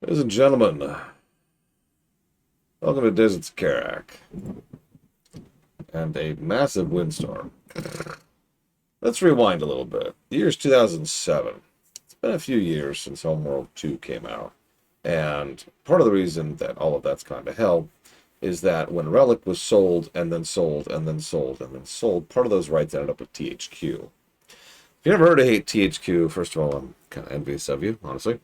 Ladies and gentlemen, welcome to Desert's Kharak and a massive windstorm. Let's rewind a little bit. The year's 2007. It's been a few years since Homeworld 2 came out, and part of the reason that all of that's gone to hell is that when Relic was sold, and then sold, and then sold, and then sold, part of those rights ended up with THQ. If you never heard of hate THQ, first of all, I'm kind of envious of you, honestly.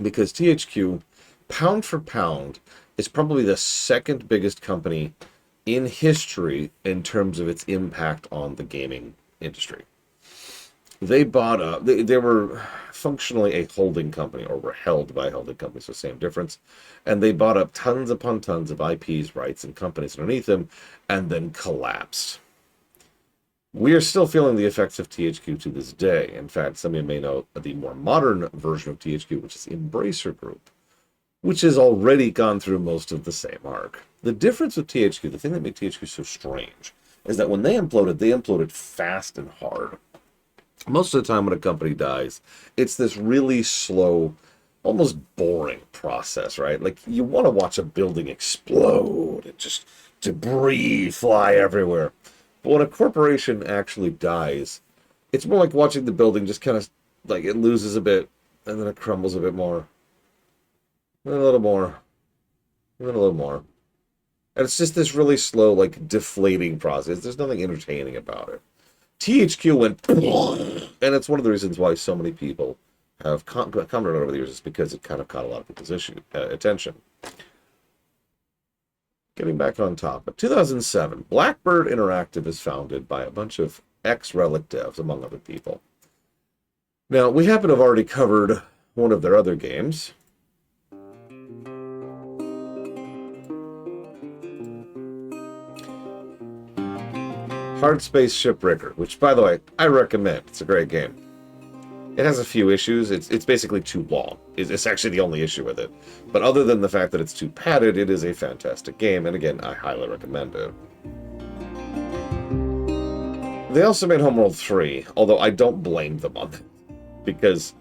Because THQ, pound for pound, is probably the second biggest company in history in terms of its impact on the gaming industry. They bought up, they were functionally a holding company, or were held by a holding company, so same difference. And they bought up tons upon tons of IPs, rights, and companies underneath them, and then collapsed. We are still feeling the effects of THQ to this day. In fact, some of you may know the more modern version of THQ, which is Embracer Group, which has already gone through most of the same arc. The difference with THQ, the thing that made THQ so strange, is that when they imploded fast and hard. Most of the time when a company dies, it's this really slow, almost boring process, right? Like, you want to watch a building explode and just debris fly everywhere. But when a corporation actually dies, it's more like watching the building just kind of, like, it loses a bit, and then it crumbles a bit more. And then a little more. And then a little more. And it's just this really slow, like, deflating process. There's nothing entertaining about it. THQ went, and it's one of the reasons why so many people have commented over the years, is because it kind of caught a lot of people's attention. Getting back on topic, 2007, Blackbird Interactive is founded by a bunch of ex-Relic devs, among other people. Now, we happen to have already covered one of their other games. Hard Space Shipbreaker, which, by the way, I recommend. It's a great game. It has a few issues. It's basically too long. It's actually the only issue with it. But other than the fact that it's too padded, it is a fantastic game. And again, I highly recommend it. They also made Homeworld 3, although I don't blame them on that. Because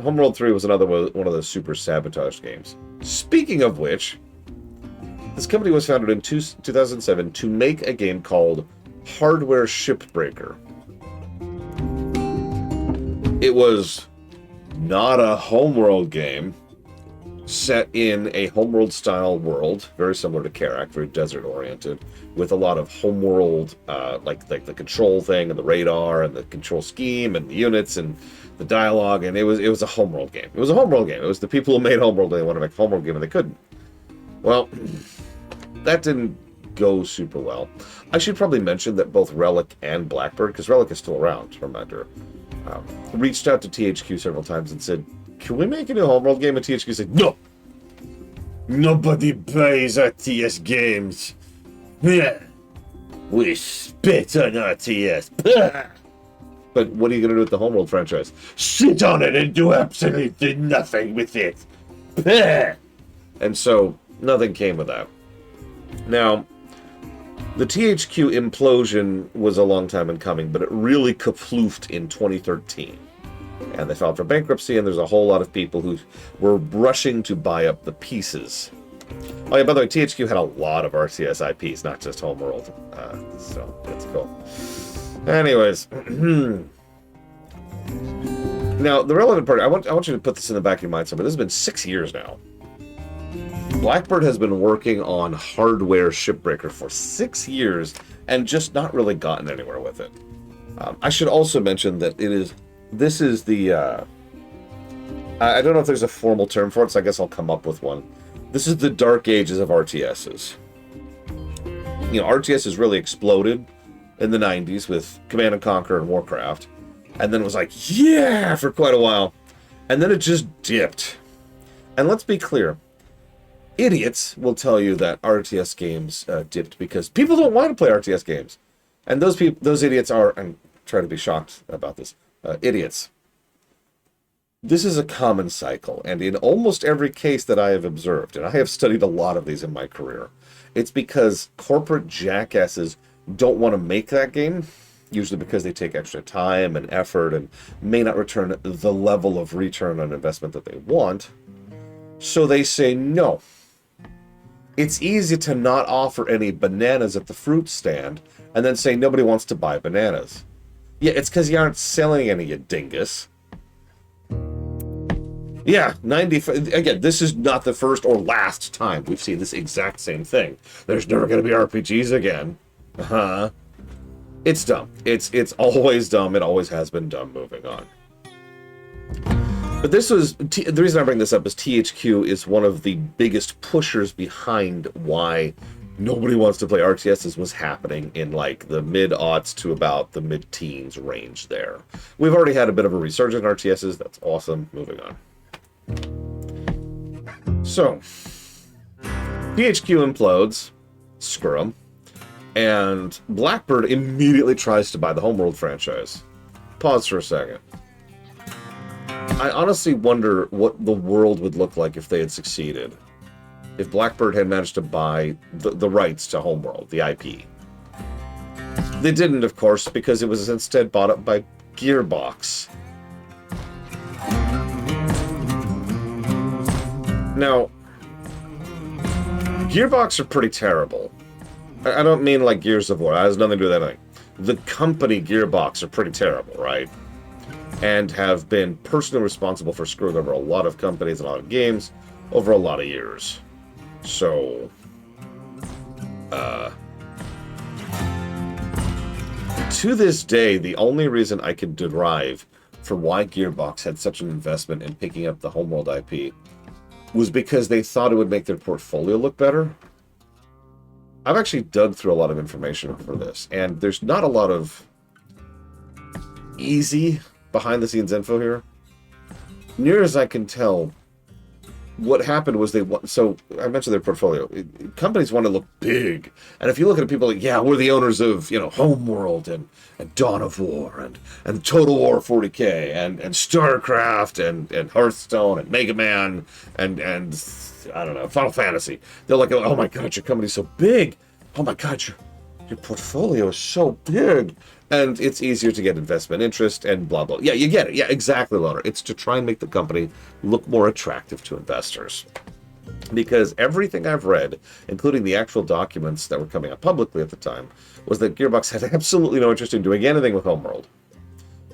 Homeworld 3 was another one of those super sabotaged games. Speaking of which, this company was founded in 2007 to make a game called Hardware Shipbreaker. It was not a Homeworld game set in a Homeworld-style world, very similar to Kharak, very desert-oriented, with a lot of Homeworld, like the control thing, and the radar, and the control scheme, and the units, and the dialogue, and it was a Homeworld game. It was a Homeworld game. It was the people who made Homeworld, they wanted to make a Homeworld game, and they couldn't. Well, that didn't go super well. I should probably mention that both Relic and Blackbird, because Relic is still around, reminder, reached out to THQ several times and said, "Can we make a new Homeworld game?" And THQ said, "No! Nobody buys RTS games. We spit on RTS. But what are you going to do with the Homeworld franchise? Sit on it and do absolutely nothing with it." And so, nothing came of that. Now, the THQ implosion was a long time in coming, but it really kaploofed in 2013. And they filed for bankruptcy, and there's a whole lot of people who were rushing to buy up the pieces. Oh yeah, by the way, THQ had a lot of RTS IPs, not just Homeworld. So, that's cool. Anyways. Now, the relevant part, I want you to put this in the back of your mind somewhere. This has been 6 years now. Blackbird has been working on Hardware Shipbreaker for 6 years and just not really gotten anywhere with it. I should also mention that this is the, I don't know if there's a formal term for it, so I guess I'll come up with one. This is the dark ages of RTSs. You know, RTS really exploded in the 90s with Command & Conquer and Warcraft, and then it was like, yeah, for quite a while, and then it just dipped. And let's be clear, idiots will tell you that RTS games dipped because people don't want to play RTS games. And those idiots are, I'm trying to be shocked about this, idiots. This is a common cycle, and in almost every case that I have observed, and I have studied a lot of these in my career, it's because corporate jackasses don't want to make that game, usually because they take extra time and effort and may not return the level of return on investment that they want. So they say no. It's easy to not offer any bananas at the fruit stand and then say nobody wants to buy bananas. Yeah, it's because you aren't selling any, you dingus. Yeah, 90... Again, this is not the first or last time we've seen this exact same thing. There's never going to be RPGs again. Uh-huh. It's dumb. It's always dumb. It always has been dumb. Moving on. But this was... the reason I bring this up is THQ is one of the biggest pushers behind why nobody wants to play RTSs was happening in, like, the mid-aughts to about the mid-teens range there. We've already had a bit of a resurgence in RTSs. That's awesome. Moving on. So, THQ implodes. Screw 'em. And Blackbird immediately tries to buy the Homeworld franchise. Pause for a second. I honestly wonder what the world would look like if they had succeeded. If Blackbird had managed to buy the rights to Homeworld, the IP. They didn't, of course, because it was instead bought up by Gearbox. Now, Gearbox are pretty terrible. I don't mean like Gears of War. That has nothing to do with anything. The company Gearbox are pretty terrible, right? And have been personally responsible for screwing over a lot of companies and a lot of games over a lot of years. So, to this day, the only reason I can derive for why Gearbox had such an investment in picking up the Homeworld IP was because they thought it would make their portfolio look better. I've actually dug through a lot of information for this, and there's not a lot of easy behind-the-scenes info here. Near as I can tell, what happened was so I mentioned their portfolio. Companies want to look big, and if you look at people like, yeah, we're the owners of, you know, Homeworld and Dawn of War and Total War 40K and StarCraft and Hearthstone and Mega Man and I don't know, Final Fantasy. They're like, oh my god, your company's so big. Oh my god, your portfolio is so big. And it's easier to get investment interest and blah, blah. Yeah, you get it. Yeah, exactly, Loner. It's to try and make the company look more attractive to investors. Because everything I've read, including the actual documents that were coming out publicly at the time, was that Gearbox had absolutely no interest in doing anything with Homeworld.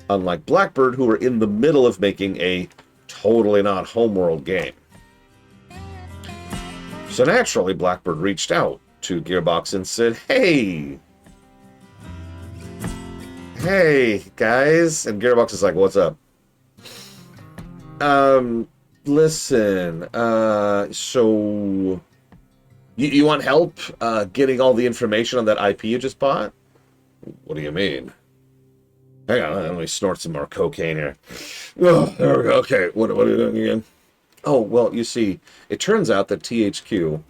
Unlike Blackbird, who were in the middle of making a totally not Homeworld game. So naturally, Blackbird reached out to Gearbox and said, hey, guys. And Gearbox is like, what's up? Listen, so you want help getting all the information on that IP you just bought? What do you mean? Hang on, let me snort some more cocaine here. Oh, there we go. Okay, what are you doing again? Oh, well, you see, it turns out that THQ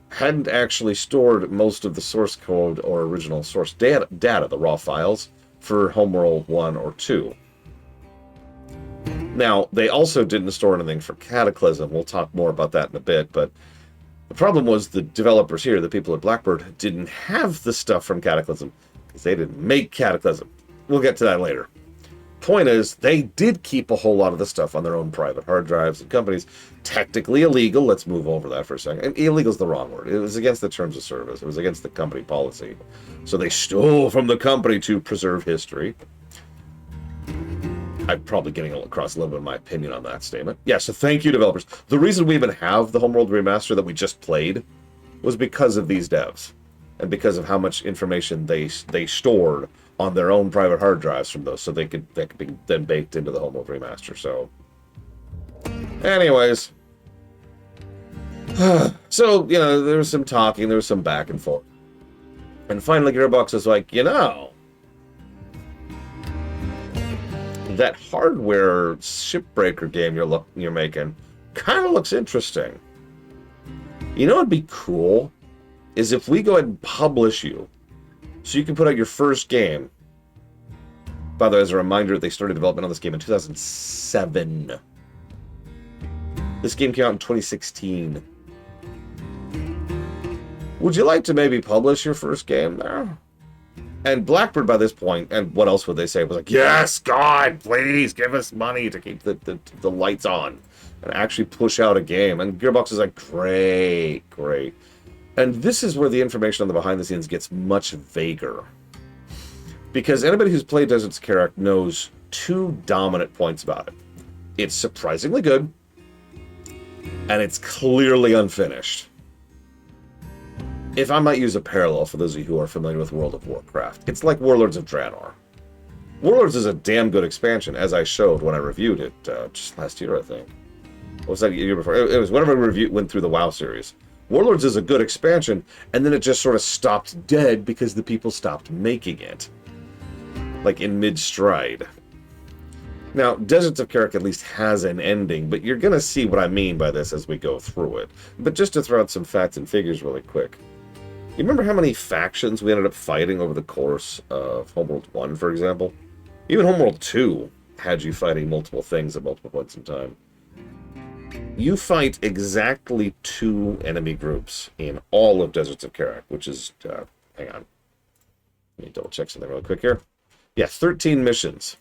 hadn't actually stored most of the source code or original source data, the raw files, for Homeworld 1 or 2. Now, they also didn't store anything for Cataclysm. We'll talk more about that in a bit, but the problem was the developers here, the people at Blackbird, didn't have the stuff from Cataclysm, because they didn't make Cataclysm. We'll get to that later. Point is, they did keep a whole lot of the stuff on their own private hard drives and companies. Technically illegal. Let's move over that for a second. And illegal is the wrong word. It was against the terms of service. It was against the company policy. So they stole from the company to preserve history. I'm probably getting across a little bit of my opinion on that statement. Yeah, so thank you, developers. The reason we even have the Homeworld remaster that we just played was because of these devs. And because of how much information they stored on their own private hard drives from those, so that could be then baked into the Homeworld remaster. So, anyways, so you know, there was some talking, there was some back and forth, and finally, Gearbox was like, you know, that hardware shipbreaker game you're making kind of looks interesting. You know what'd be cool is if we go ahead and publish you. So you can put out your first game. By the way, as a reminder, they started development on this game in 2007. This game came out in 2016. Would you like to maybe publish your first game there? And Blackbird, by this point, and what else would they say, was like, yes, God, please give us money to keep the lights on. and actually push out a game. And Gearbox is like, great, great. And this is where the information on the behind the scenes gets much vaguer. Because anybody who's played Deserts of Kharak knows two dominant points about it. It's surprisingly good, and it's clearly unfinished. If I might use a parallel for those of you who are familiar with World of Warcraft, it's like Warlords of Draenor. Warlords is a damn good expansion, as I showed when I reviewed it just last year, I think. What was that, a year before? It was whenever I went through the WoW series. Warlords is a good expansion, and then it just sort of stopped dead because the people stopped making it. Like in mid-stride. Now, Deserts of Kharak at least has an ending, but you're going to see what I mean by this as we go through it. But just to throw out some facts and figures really quick. You remember how many factions we ended up fighting over the course of Homeworld 1, for example? Even Homeworld 2 had you fighting multiple things at multiple points in time. You fight exactly 2 enemy groups in all of Deserts of Kharak, which is... hang on. Let me double check something really quick here. Yeah, 13 missions.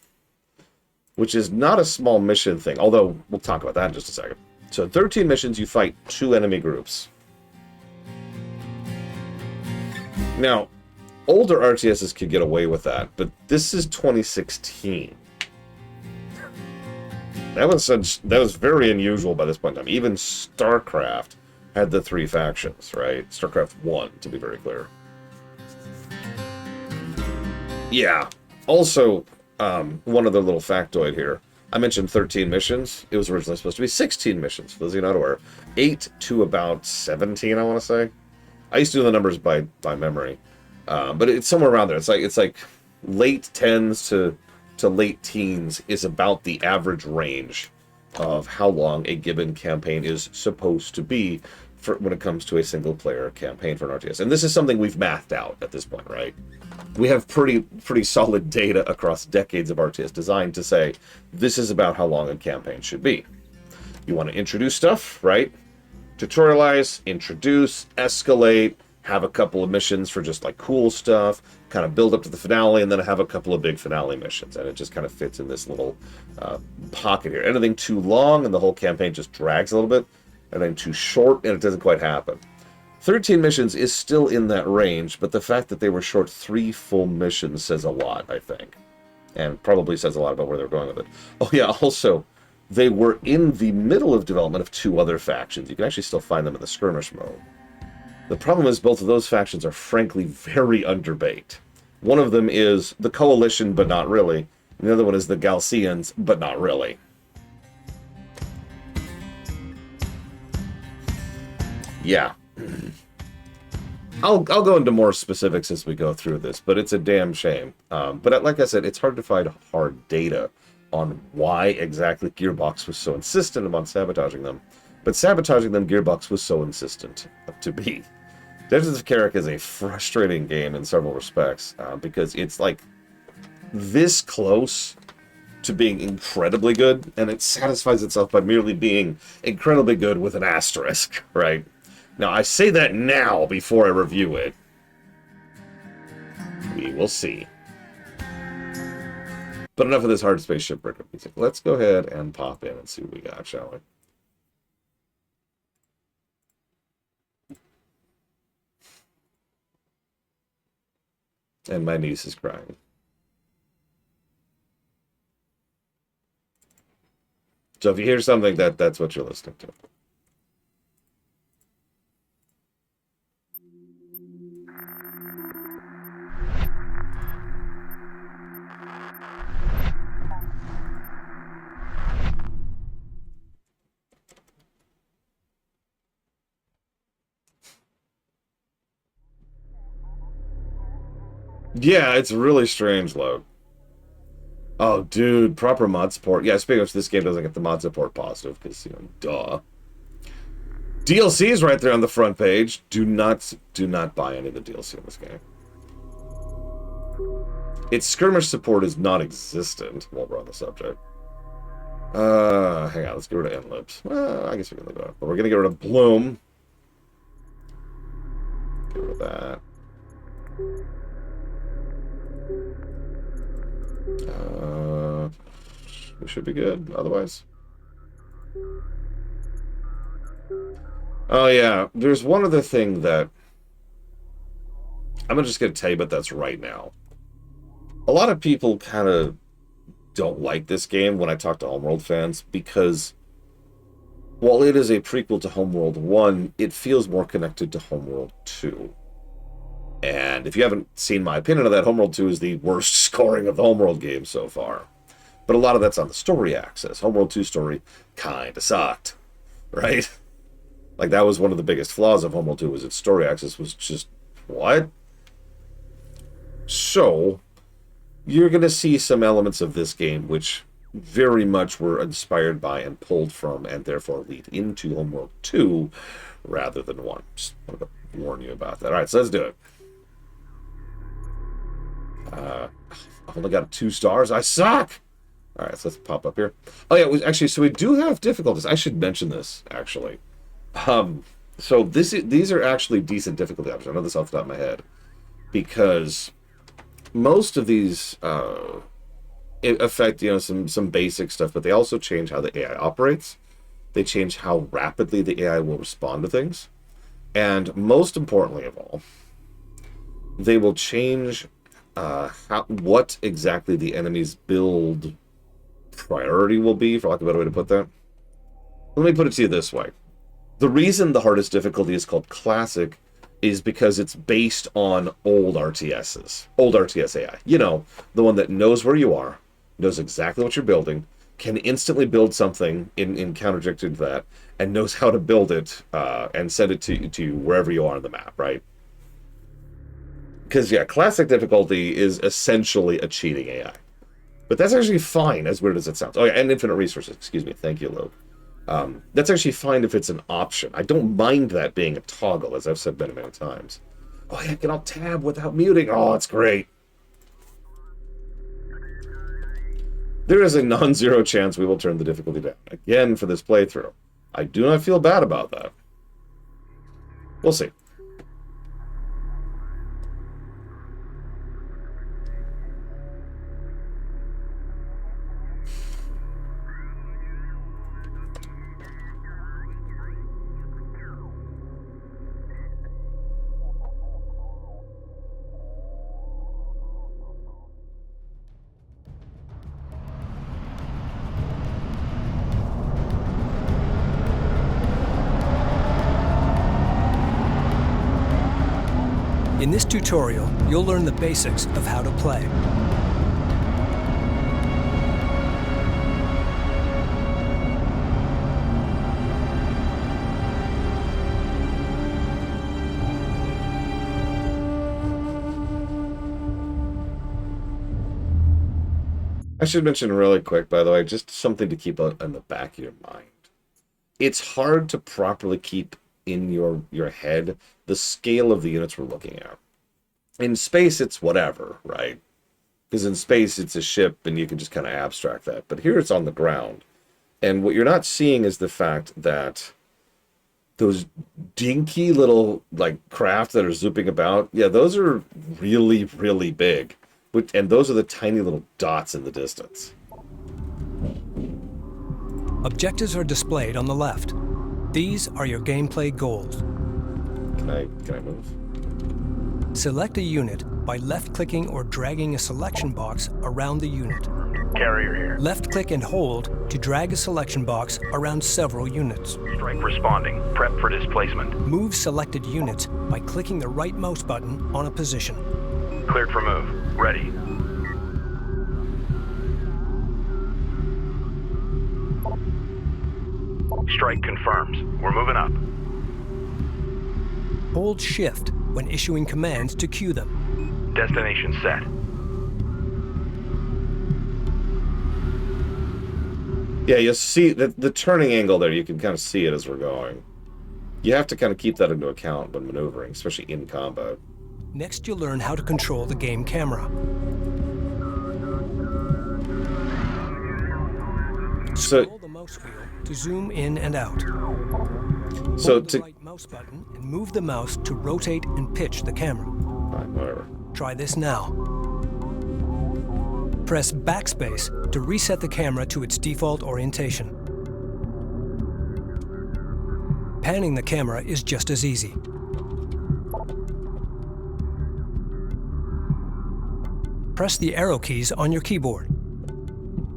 Which is not a small mission thing, although we'll talk about that in just a second. So 13 missions, you fight 2 enemy groups. Now, older RTSs could get away with that, but this is 2016. That was very unusual by this point in time. Even StarCraft had the 3 factions, right? StarCraft 1, to be very clear. Yeah. Also... one other little factoid here. I mentioned 13 missions. It was originally supposed to be 16 missions, for those of you not aware. 8 to about 17, I want to say. I used to do the numbers by memory. But it's somewhere around there. It's like late 10s to late teens is about the average range of how long a given campaign is supposed to be when it comes to a single-player campaign for an RTS. And this is something we've mathed out at this point, right? We have pretty solid data across decades of RTS design to say this is about how long a campaign should be. You want to introduce stuff, right? Tutorialize, introduce, escalate, have a couple of missions for just like cool stuff, kind of build up to the finale, and then have a couple of big finale missions. And it just kind of fits in this little pocket here. Anything too long and the whole campaign just drags a little bit. Anything too short and it doesn't quite happen. 13 missions is still in that range, but the fact that they were short 3 full missions says a lot, I think. And probably says a lot about where they're going with it. Oh yeah, also, they were in the middle of development of 2 other factions. You can actually still find them in the skirmish mode. The problem is both of those factions are frankly very underbaked. One of them is the Coalition, but not really. And the other one is the Galcians, but not really. Yeah. I'll go into more specifics as we go through this, but it's a damn shame. But like I said, it's hard to find hard data on why exactly Gearbox was so insistent upon sabotaging them. But sabotaging them, Gearbox was so insistent to be. Deserts of Kharak is a frustrating game in several respects, because it's like this close to being incredibly good, and it satisfies itself by merely being incredibly good with an asterisk, right? Now, I say that now before I review it. We will see. But enough of this hard space shipbreaker music. Let's go ahead and pop in and see what we got, shall we? And my niece is crying. So if you hear something, that's what you're listening to. Yeah, it's really strange, load. Oh, dude, proper mod support. Yeah, speaking of which, this game doesn't get the mod support positive, because, you know, duh. DLC is right there on the front page. Do not buy any of the DLC in this game. Its skirmish support is non-existent, while we're on the subject. Hang on, let's get rid of Enlibs. Well, I guess we can leave it up. But we're going to get rid of Bloom. Get rid of that. We should be good, otherwise. Oh yeah, there's one other thing that just gonna tell you about that's right now. A lot of people kind of don't like this game when I talk to Homeworld fans because while it is a prequel to Homeworld 1, it feels more connected to Homeworld 2. And if you haven't seen my opinion of that, Homeworld 2 is the worst scoring of the Homeworld games so far. But a lot of that's on the story axis. Homeworld 2 story kinda sucked, right? Like, that was one of the biggest flaws of Homeworld 2, was its story axis was just, what? So, you're going to see some elements of this game which very much were inspired by and pulled from and therefore lead into Homeworld 2 rather than 1. Just wanted to warn you about that. All right, so let's do it. I've only got 2 stars. I suck! All right, so let's pop up here. Oh, yeah, actually, so we do have difficulties. I should mention this, actually. So these are actually decent difficulty options. I know this off the top of my head. Because most of these affect, some basic stuff, but they also change how the AI operates. They change how rapidly the AI will respond to things. And most importantly of all, they will change what exactly the enemy's build priority will be, for lack of a better way to put that. Let me put it to you this way. The reason the hardest difficulty is called Classic is because it's based on old RTSs. Old RTS AI. You know, the one that knows where you are, knows exactly what you're building, can instantly build something in counterjected to that, and knows how to build it and send it to you wherever you are on the map, right? Because, yeah, Classic difficulty is essentially a cheating AI. But that's actually fine, as weird as it sounds. Oh, yeah, and infinite resources. Excuse me. Thank you, Luke. That's actually fine if it's an option. I don't mind that being a toggle, as I've said many, many times. Oh, yeah, I can alt tab without muting. Oh, it's great. There is a non-zero chance we will turn the difficulty down again for this playthrough. I do not feel bad about that. We'll see. In this tutorial, you'll learn the basics of how to play. I should mention really quick, by the way, just something to keep in the back of your mind. It's hard to properly keep in your head the scale of the units we're looking at. In space, it's whatever, right? Because in space, it's a ship, and you can just kind of abstract that. But here, it's on the ground. And what you're not seeing is the fact that those dinky little, like, craft that are zooping about, yeah, those are really, really big. And those are the tiny little dots in the distance. Objectives are displayed on the left. These are your gameplay goals. Can I move? Select a unit by left-clicking or dragging a selection box around the unit. Carrier here. Left-click and hold to drag a selection box around several units. Strike responding. Prep for displacement. Move selected units by clicking the right mouse button on a position. Cleared for move. Ready. Strike confirms. We're moving up. Hold Shift when issuing commands to queue them. Destination set. Yeah, you'll see the turning angle there. You can kind of see it as we're going. You have to kind of keep that into account when maneuvering, especially in combat. Next, you'll learn how to control the game camera. Scroll the mouse wheel to zoom in and out. Hold the right mouse button and move the mouse to rotate and pitch the camera. Fine, whatever. Try this now. Press backspace to reset the camera to its default orientation. Panning the camera is just as easy. Press the arrow keys on your keyboard,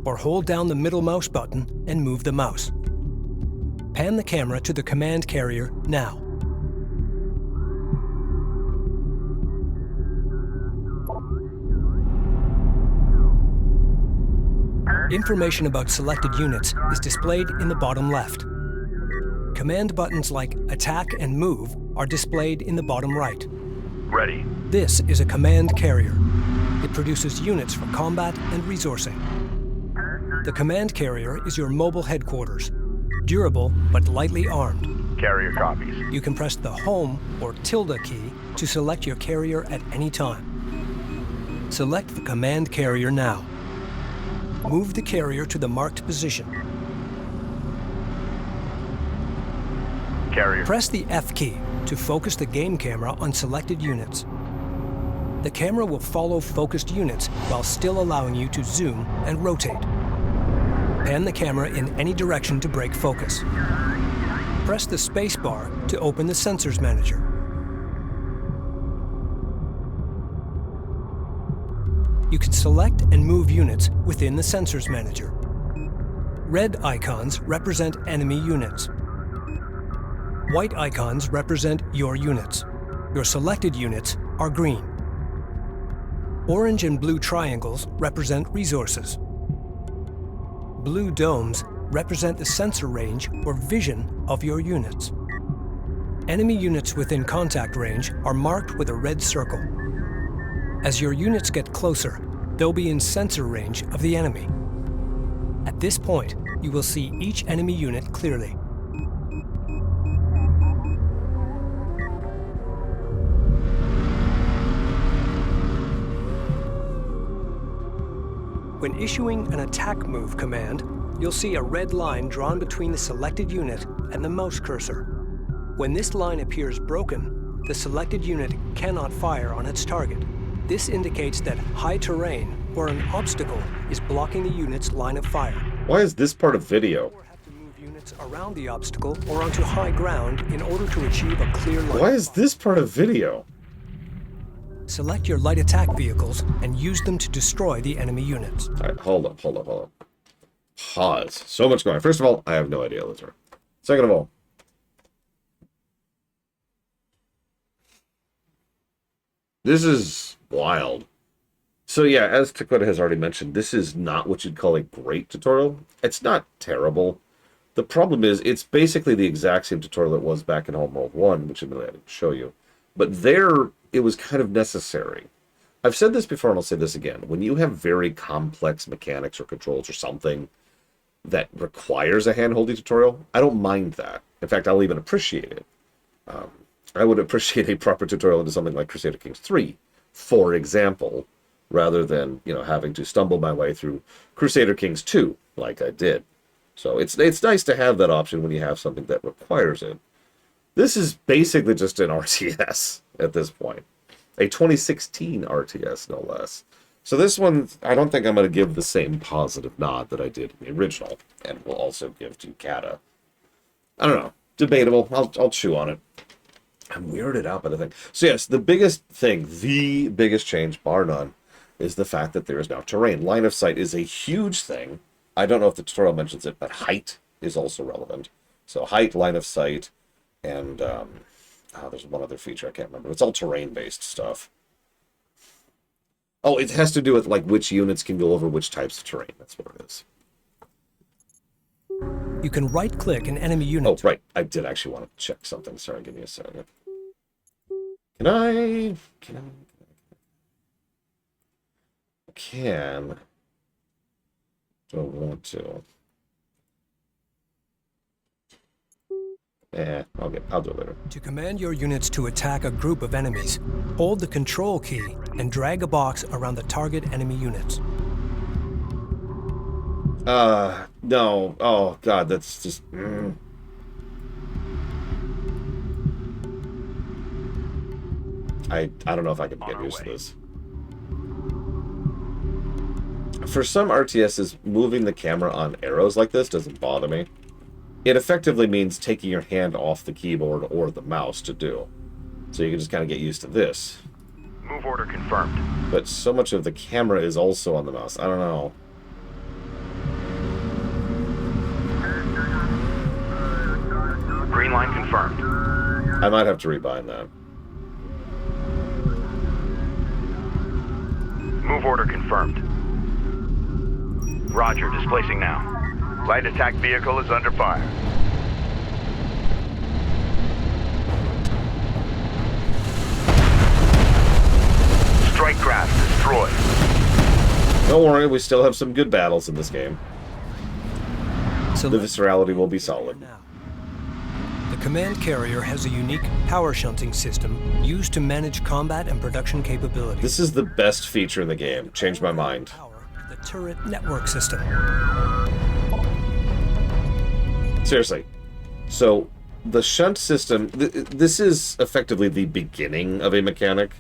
or hold down the middle mouse button and move the mouse. Pan the camera to the command carrier now. Information about selected units is displayed in the bottom left. Command buttons like Attack and Move are displayed in the bottom right. Ready. This is a command carrier. It produces units for combat and resourcing. The command carrier is your mobile headquarters, durable but lightly armed. Carrier copies. You can press the Home or tilde key to select your carrier at any time. Select the command carrier now. Move the carrier to the marked position. Carrier. Press the F key to focus the game camera on selected units. The camera will follow focused units while still allowing you to zoom and rotate. Pan the camera in any direction to break focus. Press the space bar to open the Sensors Manager. You can select and move units within the Sensors Manager. Red icons represent enemy units. White icons represent your units. Your selected units are green. Orange and blue triangles represent resources. Blue domes represent the sensor range or vision of your units. Enemy units within contact range are marked with a red circle. As your units get closer, they'll be in sensor range of the enemy. At this point, you will see each enemy unit clearly. When issuing an attack move command, you'll see a red line drawn between the selected unit and the mouse cursor. When this line appears broken, the selected unit cannot fire on its target. This indicates that high terrain or an obstacle is blocking the unit's line of fire. Why is this part of video? You have to move units around the obstacle or onto high ground in order to achieve a clear line. Why is this part of video? Select your light attack vehicles and use them to destroy the enemy units. All right, hold up. Pause. So much going on. First of all, I have no idea, Luther. Second of all, this is wild. So yeah, as Dakota has already mentioned, this is not what you'd call a great tutorial. It's not terrible. The problem is, it's basically the exact same tutorial it was back in Homeworld 1, which admittedly I didn't show you. But there, it was kind of necessary. I've said this before and I'll say this again. When you have very complex mechanics or controls or something that requires a hand-holding tutorial, I don't mind that. In fact, I'll even appreciate it. I would appreciate a proper tutorial into something like Crusader Kings 3, for example, rather than, having to stumble my way through Crusader Kings 2, like I did. So it's nice to have that option when you have something that requires it. This is basically just an RTS at this point. A 2016 RTS, no less. So this one, I don't think I'm going to give the same positive nod that I did in the original, and will also give to Kata. I don't know. Debatable. I'll chew on it. I'm weirded out by the thing. So yes, the biggest change, bar none, is the fact that there is now terrain. Line of sight is a huge thing. I don't know if the tutorial mentions it, but height is also relevant. So height, line of sight, and there's one other feature I can't remember. It's all terrain-based stuff. Oh, it has to do with like which units can go over which types of terrain. That's what it is. You can right-click an enemy unit. Oh, right. I did actually want to check something. Sorry, give me a second. Can I... Don't want to. I'll do it later. To command your units to attack a group of enemies, hold the Control key and drag a box around the target enemy units. No. Oh, God, that's just... I don't know if I can get used to this. For some RTSs, moving the camera on arrows like this doesn't bother me. it effectively means taking your hand off the keyboard or the mouse to do. So you can just kind of get used to this. Move order confirmed. But so much of the camera is also on the mouse. I don't know. Green line confirmed. I might have to rebind that. Move order confirmed. Roger, displacing now. Light attack vehicle is under fire. Strike craft destroyed. Don't worry, we still have some good battles in this game. So The viscerality will be solid. now. The command carrier has a unique power shunting system used to manage combat and production capabilities. This is the best feature in the game. Changed my mind. Power the turret network system. Seriously. So, the shunt system, this is effectively the beginning of a mechanic.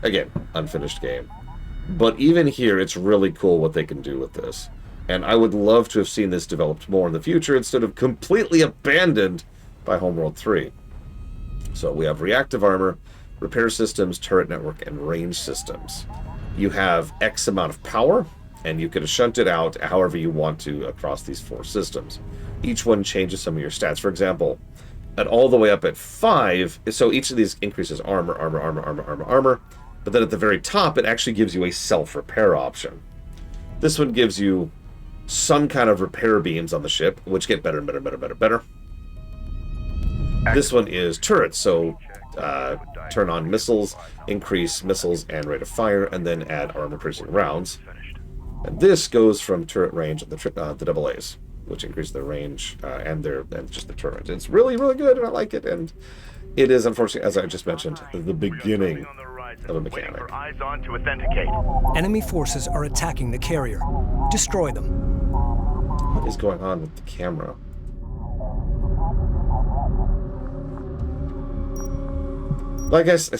Again, unfinished game. But even here, it's really cool what they can do with this. And I would love to have seen this developed more in the future instead of completely abandoned by Homeworld 3. So we have reactive armor, repair systems, turret network, and range systems. You have X amount of power, and you can shunt it out however you want to across these 4 systems. Each one changes some of your stats. For example, at all the way up at 5, so each of these increases armor, but then at the very top, it actually gives you a self-repair option. This one gives you some kind of repair beams on the ship, which get better and better and better and better and better. This one is turrets, so turn on missiles, increase missiles and rate of fire, and then add armor-piercing rounds. And this goes from turret range of the AA's, which increases their range and just the turret. It's really, really good, and I like it. And it is, unfortunately, as I just mentioned, the beginning of a mechanic. Eyes on to authenticate. Enemy forces are attacking the carrier. Destroy them. What is going on with the camera? Like I said,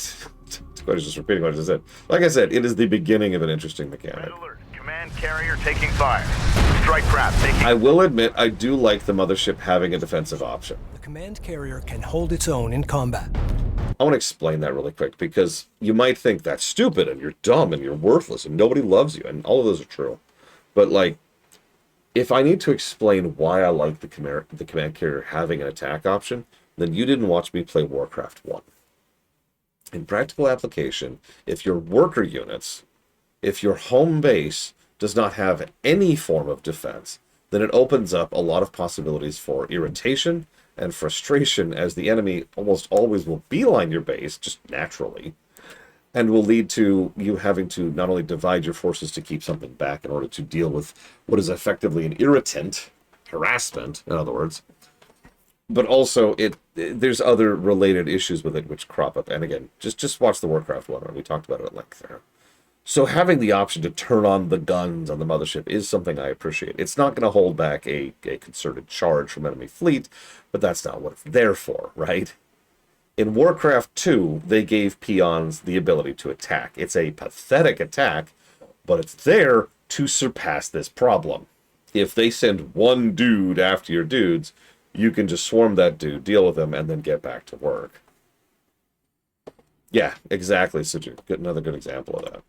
just repeating what I just said. Like I said, it is the beginning of an interesting mechanic. Red alert. Command carrier taking fire. Strike craft taking. I will admit, I do like the mothership having a defensive option. The command carrier can hold its own in combat. I want to explain that really quick, because you might think that's stupid, and you're dumb, and you're worthless, and nobody loves you, and all of those are true. But, like, if I need to explain why I like the command carrier having an attack option, then you didn't watch me play Warcraft 1. In practical application, if your worker units, if your home base does not have any form of defense, then it opens up a lot of possibilities for irritation and frustration, as the enemy almost always will beeline your base, just naturally, and will lead to you having to not only divide your forces to keep something back in order to deal with what is effectively an irritant, harassment, in other words, but also there's other related issues with it which crop up. And again, just watch the Warcraft one, and we talked about it at length there. So having the option to turn on the guns on the mothership is something I appreciate. It's not going to hold back a concerted charge from enemy fleet, but that's not what it's there for, right? In Warcraft 2, they gave peons the ability to attack. It's a pathetic attack, but it's there to surpass this problem. If they send one dude after your dudes, you can just swarm that dude, deal with him, and then get back to work. Yeah, exactly, Suju. Another good example of that.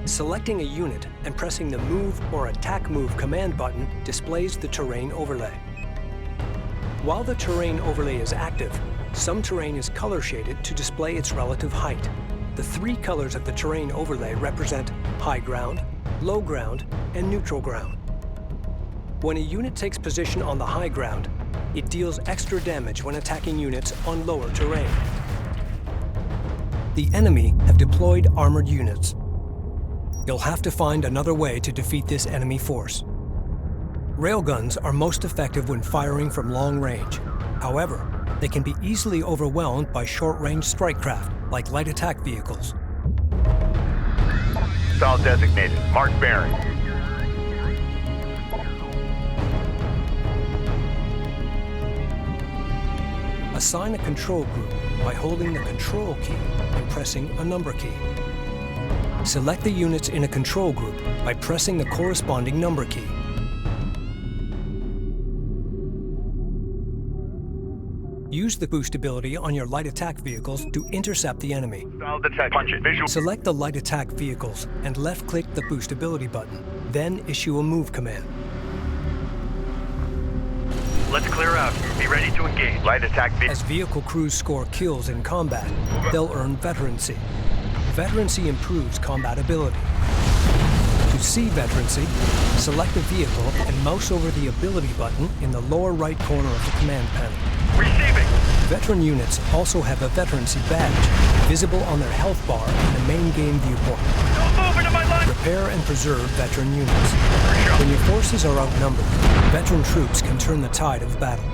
Selecting a unit and pressing the Move or Attack Move command button displays the terrain overlay. While the terrain overlay is active, some terrain is color shaded to display its relative height. The 3 colors of the terrain overlay represent high ground, low ground, and neutral ground. When a unit takes position on the high ground, it deals extra damage when attacking units on lower terrain. The enemy have deployed armored units. You'll have to find another way to defeat this enemy force. Railguns are most effective when firing from long range. However, they can be easily overwhelmed by short-range strike craft, like light attack vehicles. Stall designated. Mark bearing. Assign a control group by holding the Control key and pressing a number key. Select the units in a control group by pressing the corresponding number key. Use the boost ability on your light attack vehicles to intercept the enemy. Style detect. Punch it. Visual. Select the light attack vehicles and left-click the boost ability button. Then issue a move command. Let's clear out. Be ready to engage. Light attack. As vehicle crews score kills in combat, they'll earn veterancy. Veterancy improves combat ability. To see veterancy, select a vehicle and mouse over the ability button in the lower right corner of the command panel. Receiving. Veteran units also have a veterancy badge, visible on their health bar in the main game viewport. Don't move into my line. Repair and preserve veteran units. When your forces are outnumbered, veteran troops can turn the tide of battle.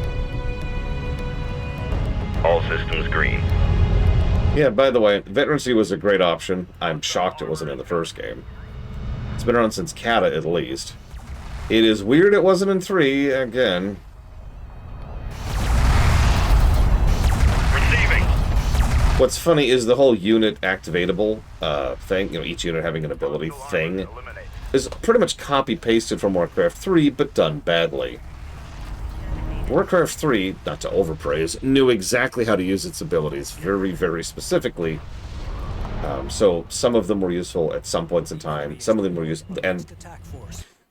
All systems green. Yeah, by the way, veterancy was a great option. I'm shocked it wasn't in the first game. It's been around since Kata, at least. It is weird it wasn't in 3, again. Receiving. What's funny is the whole unit activatable thing, each unit having an ability thing, is pretty much copy-pasted from Warcraft 3, but done badly. Warcraft 3, not to overpraise, knew exactly how to use its abilities very, very specifically. So some of them were useful at some points in time, some of them were useful, and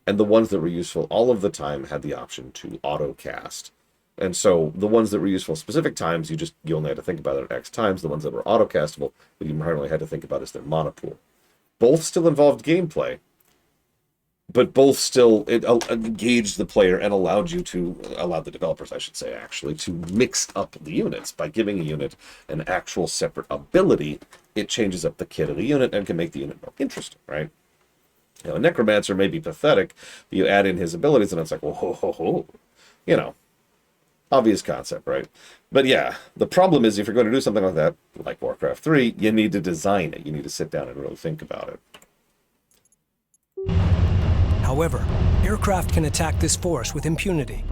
the ones that were useful all of the time had the option to auto-cast. And so the ones that were useful specific times, you only had to think about it X times. The ones that were auto-castable, what you primarily had to think about is their mana pool. Both still involved gameplay, but both still engaged the player and allowed the developers, I should say, actually, to mix up the units. By giving a unit an actual separate ability, it changes up the kit of the unit and can make the unit more interesting, right? A Necromancer may be pathetic, but you add in his abilities and it's like, whoa. Obvious concept, right? But yeah, the problem is if you're going to do something like that, like Warcraft 3, you need to design it. You need to sit down and really think about it. However, aircraft can attack this force with impunity.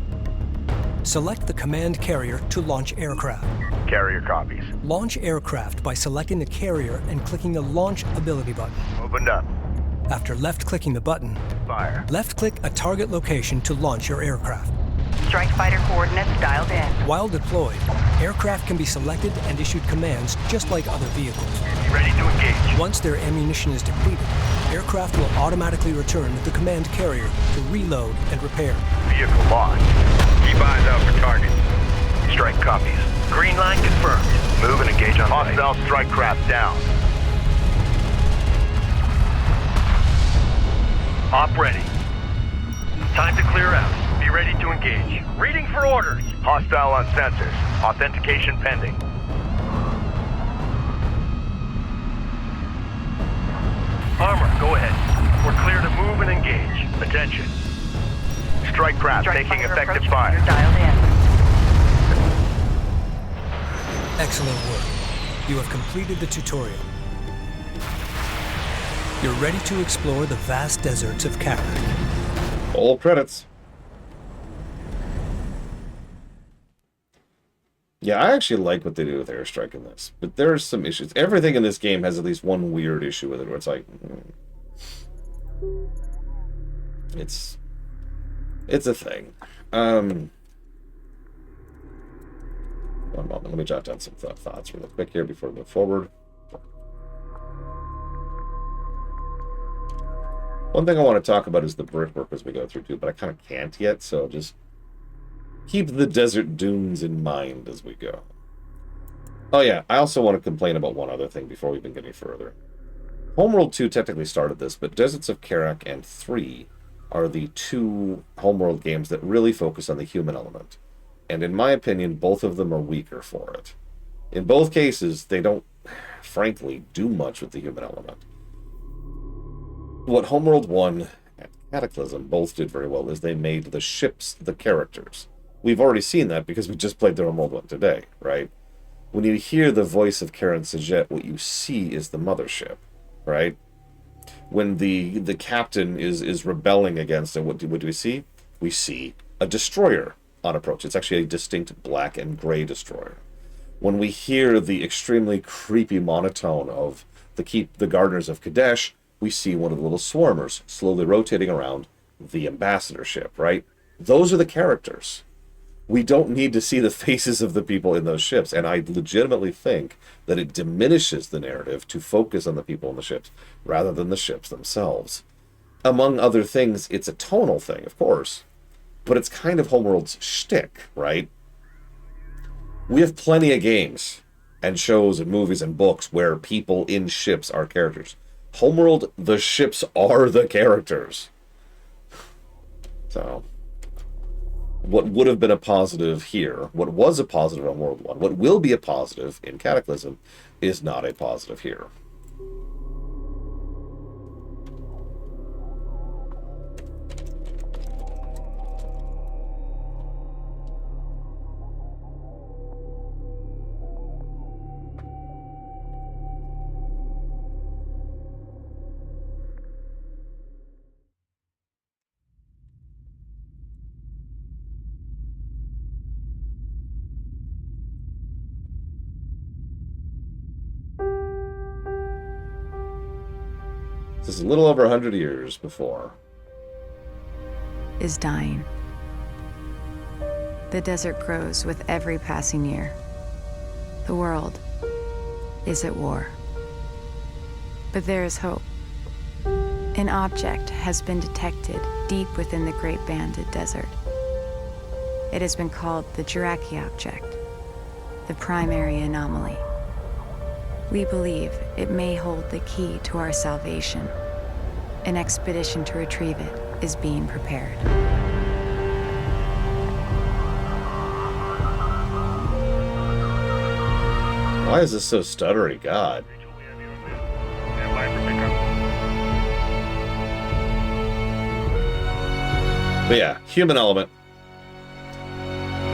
Select the command carrier to launch aircraft. Carrier copies. Launch aircraft by selecting the carrier and clicking the launch ability button. Opened up. After left-clicking the button, Fire. left-click a target location to launch your aircraft. Strike fighter coordinates dialed in. While deployed, aircraft can be selected and issued commands just like other vehicles. Be ready to engage. Once their ammunition is depleted, aircraft will automatically return to the command carrier to reload and repair. Vehicle lost. Keep eyes out for targets. Strike copies. Green line confirmed. Move and engage on hostile strike craft down. Op ready. Time to clear out. Be ready to engage. Reading for orders. Hostile on sensors. Authentication pending. Armor, go ahead. We're clear to move and engage. Attention. Strike craft taking fighter effective approach fire. commander dialed in. Excellent work. You have completed the tutorial. You're ready to explore the vast deserts of Kharak. All credits. Yeah, I actually like what they do with airstrike in this, but there's some issues. Everything in this game has at least one weird issue with it, where it's like, it's a thing. One moment, let me jot down some thoughts real quick here before we move forward. One thing I want to talk about is the brickwork as we go through too, but I kind of can't yet, so just keep the desert dunes in mind as we go. Oh yeah, I also want to complain about one other thing before we even get any further. Homeworld 2 technically started this, but Deserts of Kharak and 3 are the two Homeworld games that really focus on the human element. And in my opinion, both of them are weaker for it. In both cases, they don't, frankly, do much with the human element. What Homeworld 1 and Cataclysm both did very well is they made the ships the characters. We've already seen that because we just played the Homeworld 1 today, right? When you hear the voice of Karen Sajet, what you see is the mothership, right? When the captain is rebelling against it, what do we see? We see a destroyer on approach. It's actually a distinct black and gray destroyer. When we hear the extremely creepy monotone of the Gardeners of Kadesh, we see one of the little swarmers slowly rotating around the ambassador ship, right? Those are the characters. We don't need to see the faces of the people in those ships, and I legitimately think that it diminishes the narrative to focus on the people in the ships rather than the ships themselves. Among other things, it's a tonal thing, of course, but it's kind of Homeworld's shtick, right? We have plenty of games and shows and movies and books where people in ships are characters. Homeworld, the ships are the characters. So, what would have been a positive here, what was a positive on World 1, what will be a positive in Cataclysm, is not a positive here. This is a little over 100 years before. Is dying. The desert grows with every passing year. The world is at war. But there is hope. An object has been detected deep within the Great Banded Desert. It has been called the Jiraki Object, the primary anomaly. We believe it may hold the key to our salvation. An expedition to retrieve it is being prepared. Why is this so stuttery? God. But yeah, human element.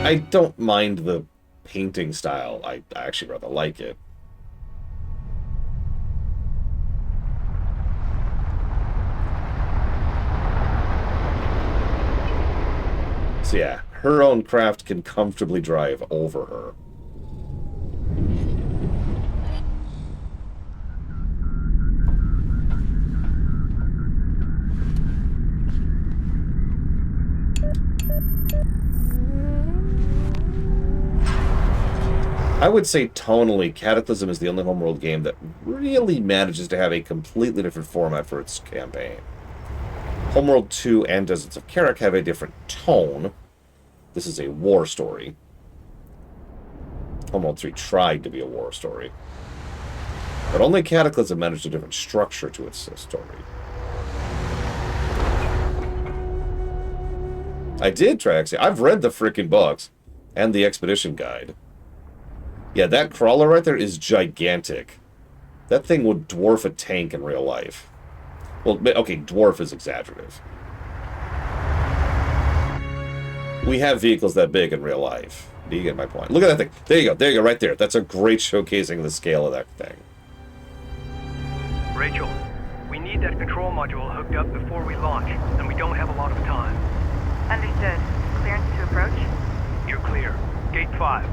I don't mind the painting style. I actually rather like it. So yeah, her own craft can comfortably drive over her. I would say tonally, Cataclysm is the only Homeworld game that really manages to have a completely different format for its campaign. Homeworld 2 and Deserts of Kharak have a different tone. This is a war story. Homeworld 3 tried to be a war story. But only Cataclysm managed a different structure to its story. I did try, actually. I've read the freaking books and the expedition guide. Yeah, that crawler right there is gigantic. That thing would dwarf a tank in real life. Well, okay, dwarf is exaggerative. We have vehicles that big in real life. Do you get my point? Look at that thing. There you go, right there. That's a great showcasing the scale of that thing. Rachel, we need that control module hooked up before we launch, and we don't have a lot of time. Understood. Clearance to approach? You're clear. Gate 5.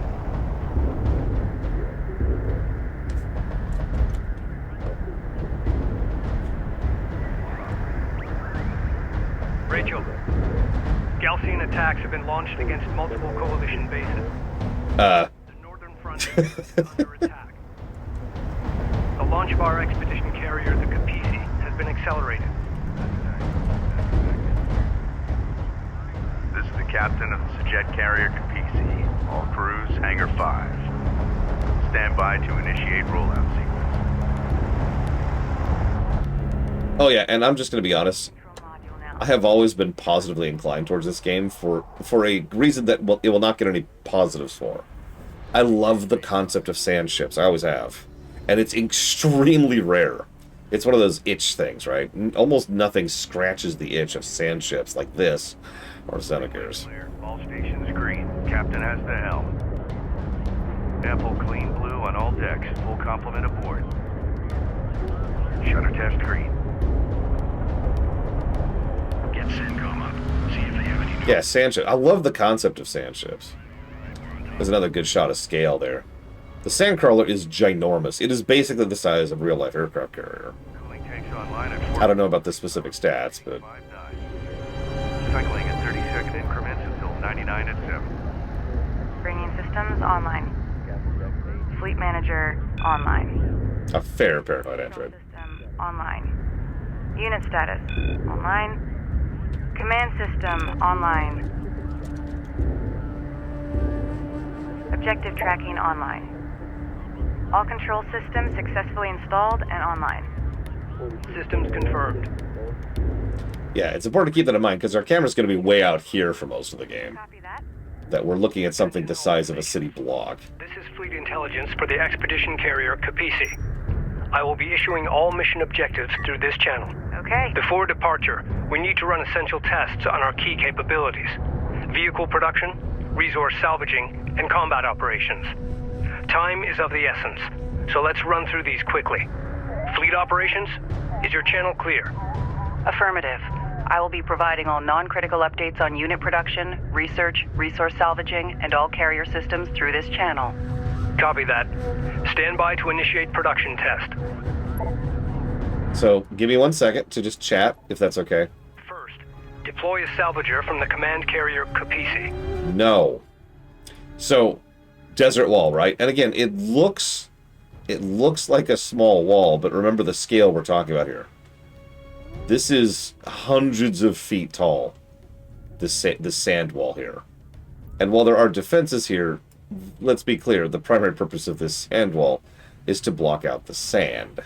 Rachel, Galcian attacks have been launched against multiple coalition bases. The Northern Front is under attack. The launch of our expedition carrier, the Capisi, has been accelerated. This is the captain of the jet carrier Capisi. All crews, Hangar 5. Stand by to initiate rollout sequence. Oh yeah, and I'm just going to be honest. I have always been positively inclined towards this game for a reason that it will not get any positives for. I love the concept of sand ships. I always have. And it's extremely rare. It's one of those itch things, right? Almost nothing scratches the itch of sand ships like this or Xenogears. All stations green. Captain has the helm. Ample clean blue on all decks. Full complement aboard. Shutter test green. Get SANCOM up. See if they have any... Yeah, sand ships. I love the concept of sand ships. There's another good shot of scale there. The Sandcrawler is ginormous. It is basically the size of real-life aircraft carrier. Cooling tanks online at I don't know about the specific stats, but 459. Cycling in 30-second increments until 99 at 7. Bringing systems online. Fleet manager online. a fair paranoid android. System online. Unit status online. Command system online. Objective tracking online. All control systems successfully installed and online. Systems confirmed. Yeah, it's important to keep that in mind because our camera's going to be way out here for most of the game. Copy that. That we're looking at something the size of a city block. This is fleet intelligence for the expedition carrier Capisi. I will be issuing all mission objectives through this channel. Okay. Before departure, we need to run essential tests on our key capabilities. Vehicle production, resource salvaging, and combat operations. Time is of the essence, so let's run through these quickly. Fleet operations, is your channel clear? Affirmative. I will be providing all non-critical updates on unit production, research, resource salvaging, and all carrier systems through this channel. Copy that. Stand by to initiate production test. So, give me 1 second to just chat, if that's okay. First, deploy a salvager from the command carrier Capisi. No. So, desert wall, right? And again, it looks like a small wall, but remember the scale we're talking about here. This is hundreds of feet tall, the sand wall here. And while there are defenses here, let's be clear, the primary purpose of this sand wall is to block out the sand.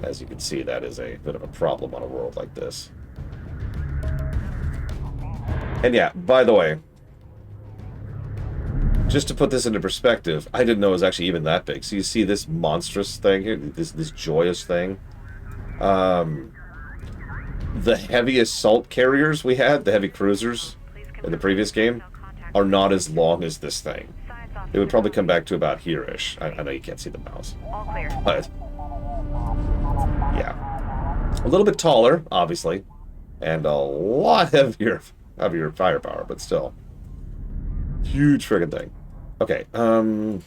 As you can see, that is a bit of a problem on a world like this. And yeah, by the way, just to put this into perspective, I didn't know it was actually even that big. So you see this monstrous thing here, this joyous thing. The heavy assault carriers we had, the heavy cruisers in the previous game, are not as long as this thing. It would probably come back to about here-ish. I know you can't see the mouse. All clear. But, yeah. A little bit taller, obviously, and a lot heavier firepower, but still. Huge friggin' thing. Okay, Awaiting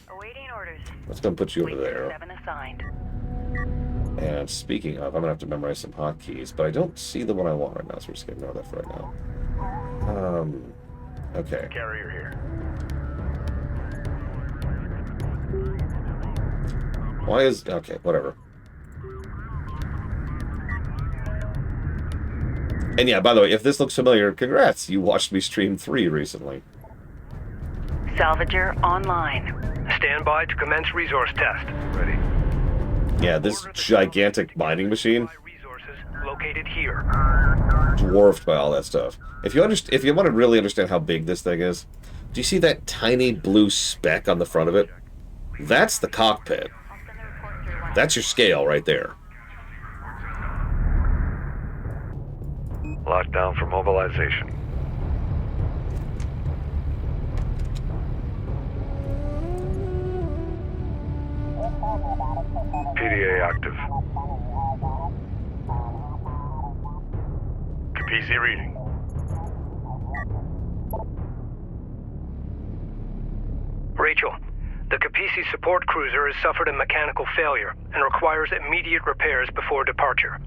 orders. let's go put you over Fleet there. 7 assigned. And speaking of, I'm gonna have to memorize some hotkeys, but I don't see the one I want right now, so we're just gonna ignore that for right now. Okay. Carrier here. Why is... Okay, whatever. And yeah, by the way, if this looks familiar, congrats! You watched me stream 3 recently. Salvager online. Stand by to commence resource test. Ready. Yeah, this gigantic mining machine, Resources located here. dwarfed by all that stuff. If you want to really understand how big this thing is, do you see that tiny blue speck on the front of it? That's the cockpit. I'll send the report through one. That's your scale right there. Lockdown for mobilization. PDA active. Capisi reading. Rachel, the Capisi support cruiser has suffered a mechanical failure and requires immediate repairs before departure.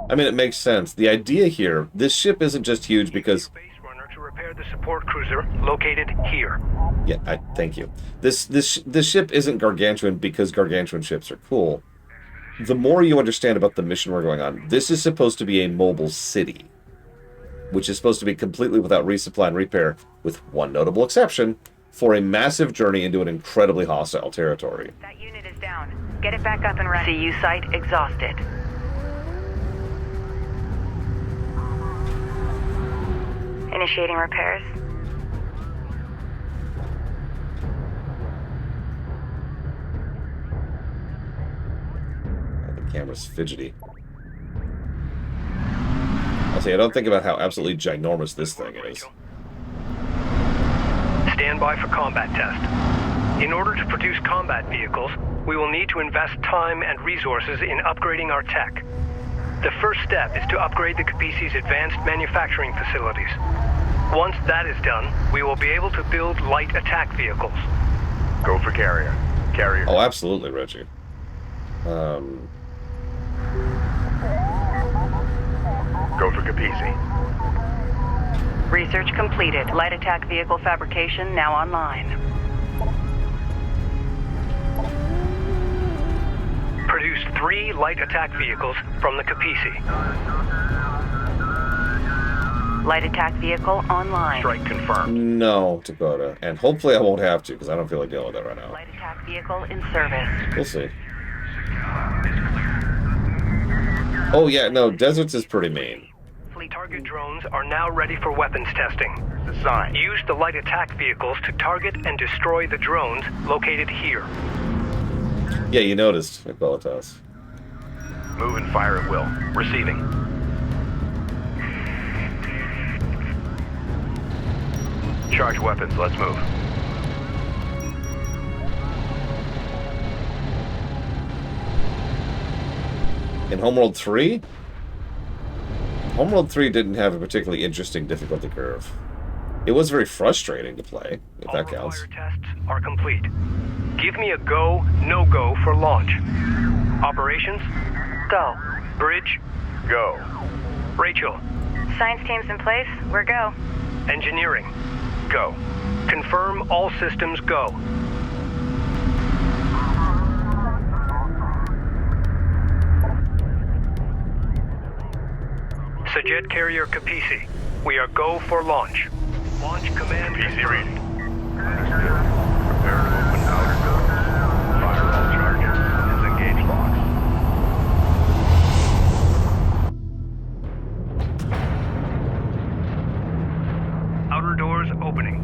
I mean, it makes sense. The idea here, this ship isn't just huge because... Base runner to repair the support cruiser located here. Yeah, thank you. This ship isn't gargantuan because gargantuan ships are cool. The more you understand about the mission we're going on, this is supposed to be a mobile city, which is supposed to be completely without resupply and repair, with one notable exception, for a massive journey into an incredibly hostile territory. That unit is down. Get it back up and running. CU site exhausted. Initiating repairs. The camera's fidgety. I'll say, I don't think about how absolutely ginormous this thing is. Stand by for combat test. In order to produce combat vehicles, we will need to invest time and resources in upgrading our tech. The first step is to upgrade the Capisi's advanced manufacturing facilities. Once that is done, we will be able to build light attack vehicles. Go for carrier. Carrier. Oh, absolutely, Reggie. Go for Capizzi. Research completed. Light attack vehicle fabrication now online. Produced 3 light attack vehicles from the Capizzi. Light attack vehicle online. Strike confirmed. No, Dakota. And hopefully I won't have to, because I don't feel like dealing with that right now. Light attack vehicle in service. We'll see. Oh, yeah, no, deserts is pretty mean. Fleet target drones are now ready for weapons testing. The sign. Use the light attack vehicles to target and destroy the drones located here. Yeah, you noticed, Hippolytos. Move and fire at will. Receiving. Charge weapons. Let's move. In Homeworld 3? Homeworld 3 didn't have a particularly interesting difficulty curve. It was very frustrating to play, if All that counts. fire tests are complete. Give me a go, no-go for launch. Operations? Go. Bridge? Go. Rachel. Science team's in place. We're go. Engineering? Go. Confirm all systems go. Sajet carrier Capizzi. We are go for launch. Launch command Capizzi confirmed. reading. Understood. Prepare to open outer doors. Fire all charges. Disengage locks. Outer doors opening.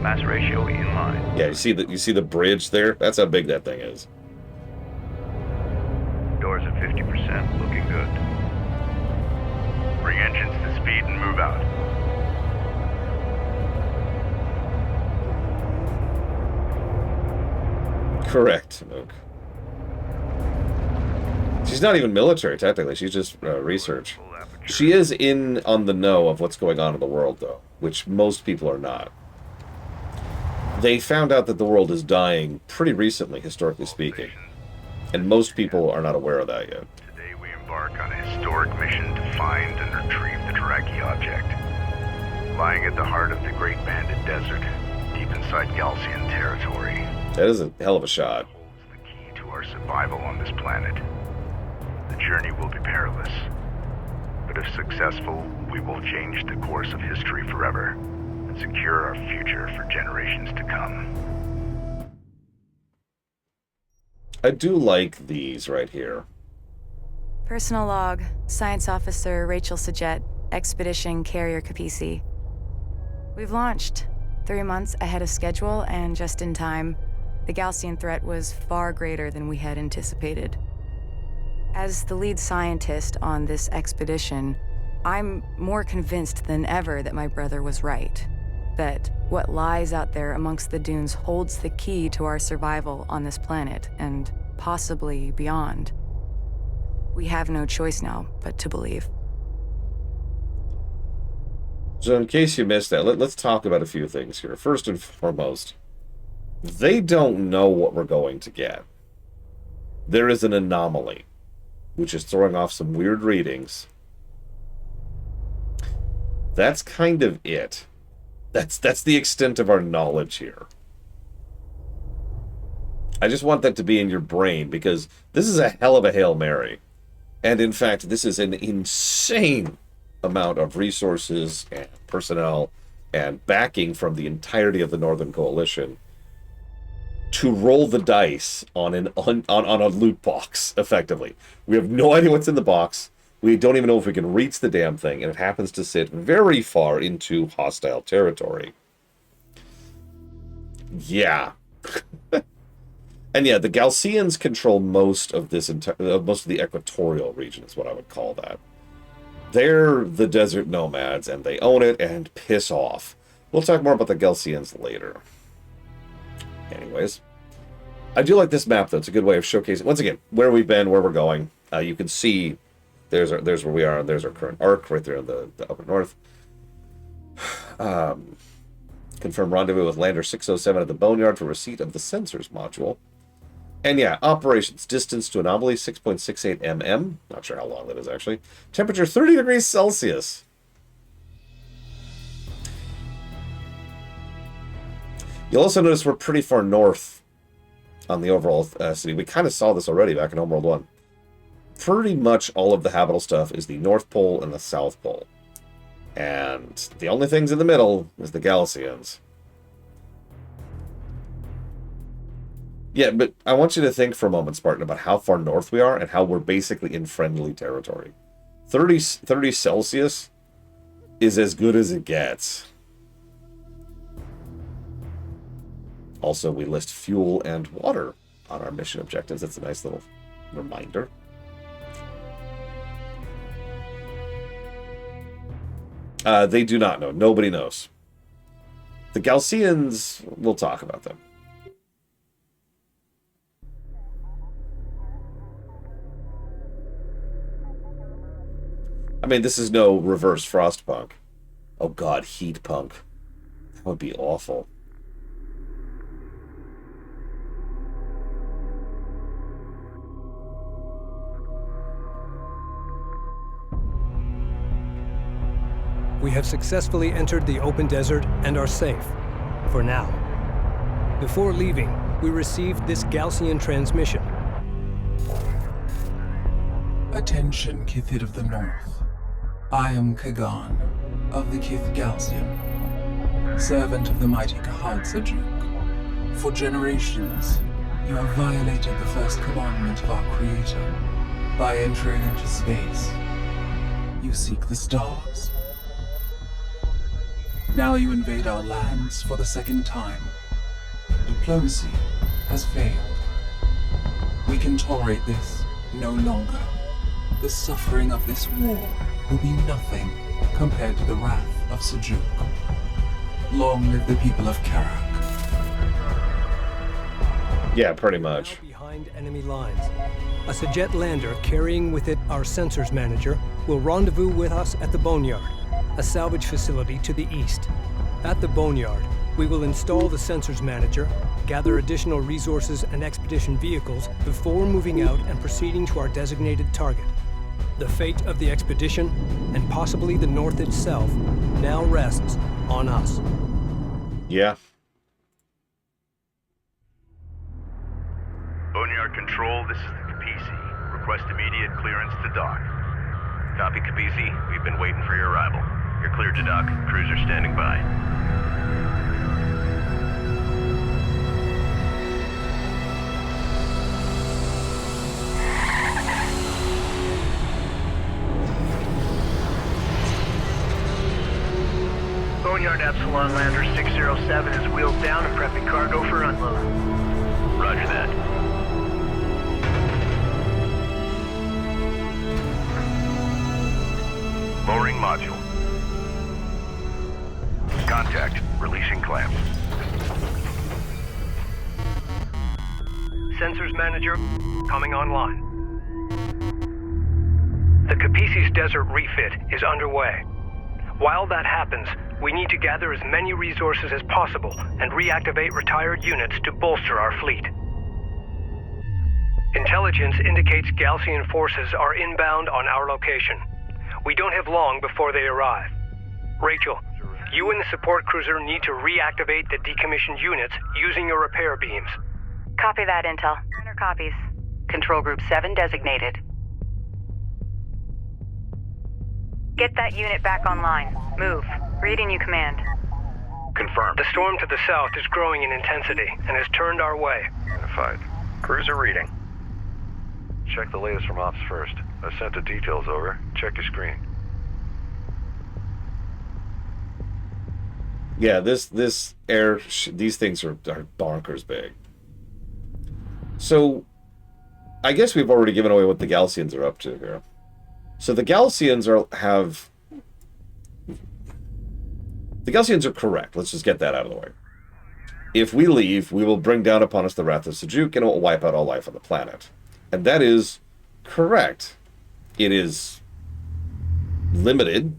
Mass ratio in line. Yeah, you see the bridge there? That's how big that thing is. Doors at 50%. Looking good. Bring engines to speed and move out. Correct, Luke. She's not even military, technically. She's just research. Full aperture. She is in on the know of what's going on in the world, though, which most people are not. They found out that the world is dying pretty recently, historically speaking, and most people are not aware of that yet. Today we embark on a historic mission to find and retrieve the Kharak object. Lying at the heart of the Great Banded Desert, deep inside Galcian territory, That is a hell of a shot. holds the key to our survival on this planet. The journey will be perilous, but if successful, we will change the course of history forever and secure our future for generations to come. I do like these right here. Personal log, Science Officer Rachel Sajet, Expedition Carrier Capizzi. We've launched 3 months ahead of schedule and just in time. The Galcian threat was far greater than we had anticipated. As the lead scientist on this expedition, I'm more convinced than ever that my brother was right. That what lies out there amongst the dunes holds the key to our survival on this planet, and possibly beyond. We have no choice now but to believe. So in case you missed that, let's talk about a few things here. First and foremost, they don't know what we're going to get. There is an anomaly, which is throwing off some weird readings. That's kind of it. That's the extent of our knowledge here. I just want that to be in your brain, because this is a hell of a Hail Mary. And in fact, this is an insane amount of resources and personnel and backing from the entirety of the Northern Coalition to roll the dice on a loot box, effectively. We have no idea what's in the box. We don't even know if we can reach the damn thing, and it happens to sit very far into hostile territory. Yeah. And yeah, the Galcians control most of this most of the equatorial region, is what I would call that. They're the desert nomads, and they own it, and piss off. We'll talk more about the Galcians later. Anyways, I do like this map, though. It's a good way of showcasing, once again, where we've been, where we're going. You can see there's where we are, and there's our current arc right there in the upper north. Confirm rendezvous with Lander 607 at the Boneyard for receipt of the sensors module. And yeah, operations. Distance to anomaly, 6.68 mm. Not sure how long that is, actually. Temperature, 30 degrees Celsius. You'll also notice we're pretty far north on the overall city. We kind of saw this already back in Homeworld 1. Pretty much all of the habitable stuff is the North Pole and the South Pole. And the only things in the middle is the Galcians. Yeah, but I want you to think for a moment, Spartan, about how far north we are and how we're basically in friendly territory. 30 Celsius is as good as it gets. Also, we list fuel and water on our mission objectives. That's a nice little reminder. They do not know. Nobody knows. The Galcians, we'll talk about them. I mean, this is no reverse Frostpunk. Oh god, Heat Punk. That would be awful. We have successfully entered the open desert and are safe. For now. Before leaving, we received this Galcian transmission. Attention, Kithid of the North. I am Kagan, of the Kith Galcian, servant of the mighty Kahad Sajuk. For generations, you have violated the first commandment of our Creator. By entering into space, you seek the stars. Now you invade our lands for the second time. Diplomacy has failed. We can tolerate this no longer. The suffering of this war will be nothing compared to the wrath of Sajuk. Long live the people of Kharak. Yeah, pretty much. Now behind enemy lines. A Sajet lander carrying with it our sensors manager will rendezvous with us at the Boneyard, a salvage facility to the east. At the Boneyard, we will install the sensors manager, gather additional resources and expedition vehicles before moving out and proceeding to our designated target. The fate of the expedition, and possibly the North itself, now rests on us. Yeah. Boneyard Control, this is the Capisi. Request immediate clearance to dock. Copy, Capisi. We've been waiting for your arrival. You're cleared to dock. Cruiser standing by. Boneyard Epsilon Lander 607 is wheeled down and prepping cargo for unload. Roger that. Lowering module. Contact. Releasing clamp. Sensors manager coming online. The Capisi's desert refit is underway. While that happens, we need to gather as many resources as possible and reactivate retired units to bolster our fleet. Intelligence indicates Galcian forces are inbound on our location. We don't have long before they arrive. Rachel, you and the support cruiser need to reactivate the decommissioned units using your repair beams. Copy that, Intel. Center copies. Control Group 7 designated. Get that unit back online. Move. Reading you, Command. Confirmed. The storm to the south is growing in intensity and has turned our way. Identified. Cruiser reading. Check the latest from ops first. I sent the details over. Check your screen. Yeah, these things are bonkers big. So, I guess we've already given away what the Galcians are up to here. So the Galcians The Galcians are correct. Let's just get that out of the way. If we leave, we will bring down upon us the wrath of Sajuk, and it will wipe out all life on the planet. And that is correct. It is limited.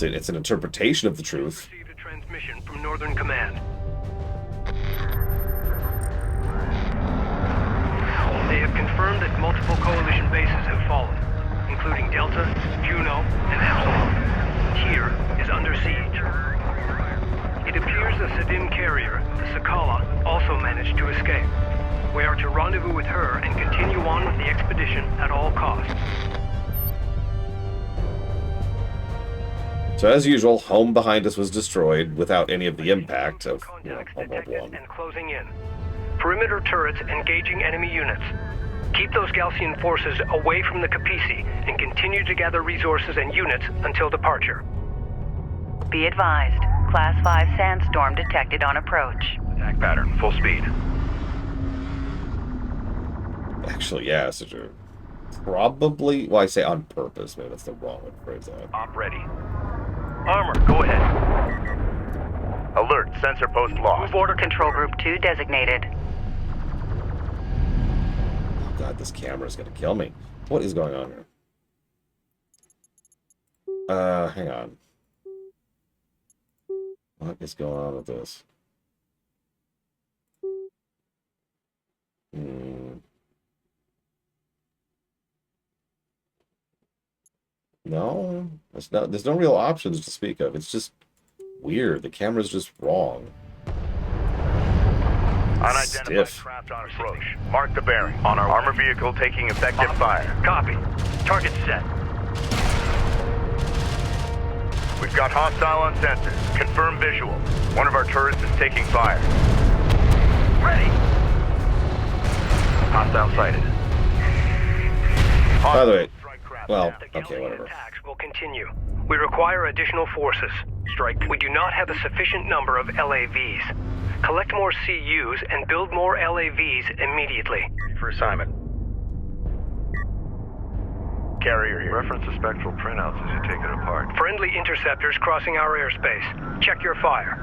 It's an interpretation of the truth. Received a transmission from Northern Command. confirmed that multiple coalition bases have fallen, including Delta, Juno, and Epsilon. Here is under siege. It appears the Sadim carrier, the Sakala, also managed to escape. We are to rendezvous with her and continue on with the expedition at all costs. So as usual, home behind us was destroyed without any of the impact of Homeworld 1. And closing in. Perimeter turrets engaging enemy units. Keep those Galcian forces away from the Capisi and continue to gather resources and units until departure. Be advised. Class 5 sandstorm detected on approach. Attack pattern, full speed. Actually, yeah, such a probably. Well, I say on purpose. Maybe that's the wrong way to phrase that. Op ready. Armor, go ahead. Alert, sensor post lost. Move order control group 2 designated. Oh god, this camera's gonna kill me. What is going on here? Hang on. What is going on with this? No, there's no real options to speak of. It's just weird. The camera's just wrong. Unidentified craft on approach. Mark the bearing. On our armor vehicle taking effective fire. Copy. Target set. We've got hostile on sensors. Confirm visual. One of our turrets is taking fire. Ready. Hostile sighted. By the way, well, The okay, Galcian whatever. attacks will continue. We require additional forces. Strike. We do not have a sufficient number of LAVs. Collect more CUs and build more LAVs immediately. For assignment. Carrier here. Reference the spectral printouts as you take it apart. Friendly interceptors crossing our airspace. Check your fire.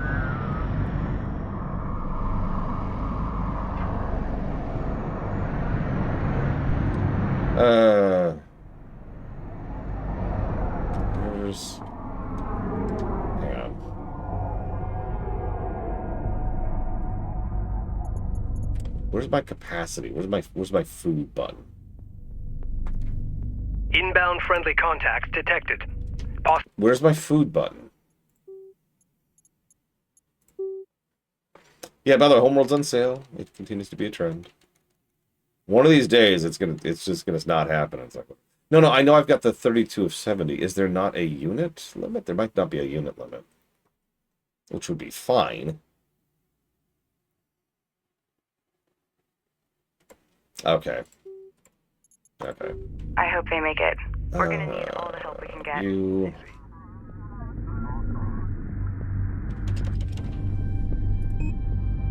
Where's... Hang on. Where's my capacity? Where's my food button? Inbound friendly contacts detected. Where's my food button? Yeah, by the way, Homeworld's on sale. It continues to be a trend. One of these days, it's just gonna not happen. It's like, no, I know I've got the 32 of 70. Is there not a unit limit? There might not be a unit limit, which would be fine. Okay. Okay. I hope they make it. We're gonna need all the help we can get. You...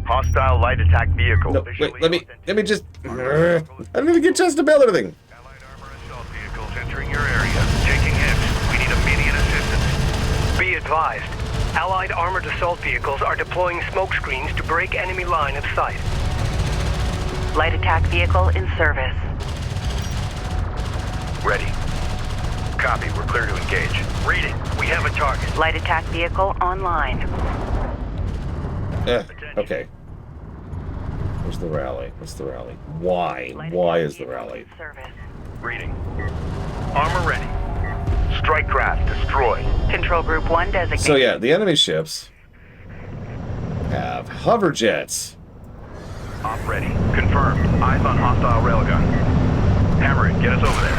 Hostile light attack vehicle. No, wait, let me just... I don't even get a chance to build anything. Allied armor assault vehicles entering your area. Taking hits. We need immediate assistance. Be advised. Allied armored assault vehicles are deploying smoke screens to break enemy line of sight. Light attack vehicle in service. Ready. Copy. We're clear to engage. Reading. We have a target. Light attack vehicle online. Okay. Where's the rally? What's the rally? Why? Why is the rally? Service. Reading. Armor ready. Strike craft destroyed. Control group 1 designated. So yeah, the enemy ships have hover jets. Op ready. Confirmed. Eyes on hostile railgun. Hammer it. Get us over there.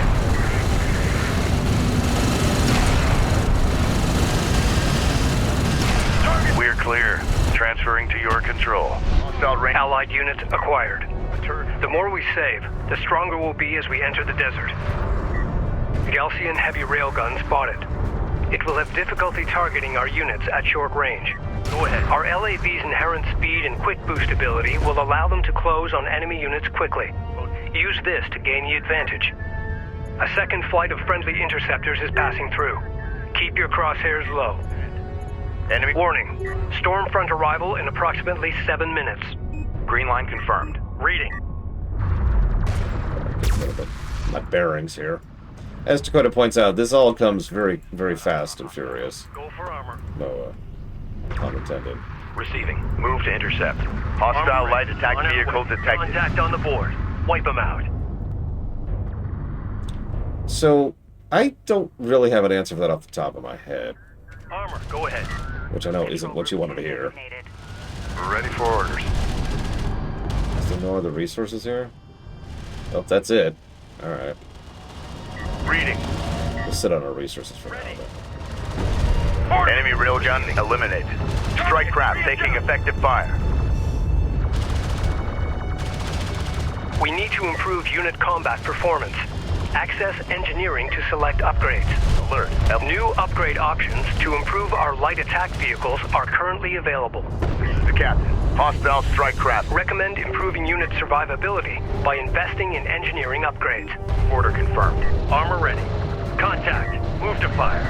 We're clear. Transferring to your control. Allied units acquired. The more we save, the stronger we'll be as we enter the desert. Galcian heavy railgun spotted. It will have difficulty targeting our units at short range. Go ahead. Our LAV's inherent speed and quick boost ability will allow them to close on enemy units quickly. Use this to gain the advantage. A second flight of friendly interceptors is passing through. Keep your crosshairs low. Enemy. Warning. Stormfront arrival in approximately 7 minutes. Green line confirmed. Reading. My bearings here. As Dakota points out, this all comes very, very fast and furious. Go for armor. No, pun intended. Receiving. Move to intercept. Hostile light attack vehicle detected. Contact on the board. Wipe them out. So, I don't really have an answer for that off the top of my head. Armor, go ahead. Which I know isn't what you wanted to hear. We're ready for orders. Is there no other resources here? Oh, that's it. Alright. Reading. We'll sit on our resources for now, then. Enemy railgun eliminated. Strike craft taking effective fire. We need to improve unit combat performance. Access engineering to select upgrades. Alert. New upgrade options to improve our light attack vehicles are currently available. This is the captain. Hostile strike craft. Recommend improving unit survivability by investing in engineering upgrades. Order confirmed. Armor ready. Contact. Move to fire.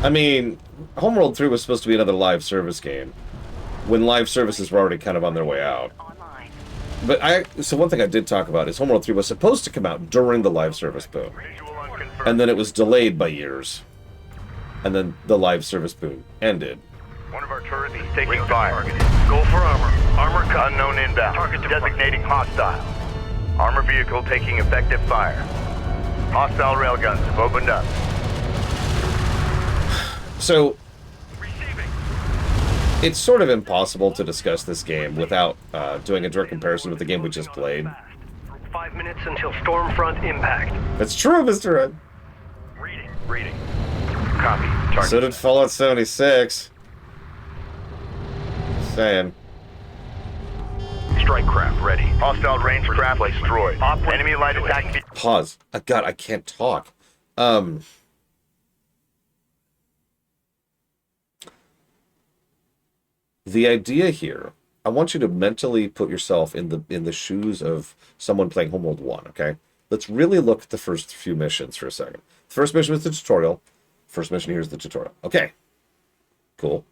I mean, Homeworld 3 was supposed to be another live service game, when live services were already kind of on their way out. But so one thing I did talk about is Homeworld 3 was supposed to come out during the live service boom. And then it was delayed by years. And then the live service boom ended. One of our turrets is taking fire. Go for armor. Armor cut. Unknown inbound. Target Designating hostile. Armor vehicle taking effective fire. Hostile railguns have opened up. So, it's sort of impossible to discuss this game without doing a direct comparison with the game we just played. 5 minutes until Stormfront impact. That's true, Mr. Red. Reading. Copy. Target. So did Fallout 76. Just saying. Strike craft ready. Hostile range craft destroyed. Enemy light attack. Pause. God, I can't talk. The idea here, I want you to mentally put yourself in the shoes of someone playing Homeworld 1, okay? Let's really look at the first few missions for a second. The first mission was the tutorial. First mission here is the tutorial. Okay. Cool.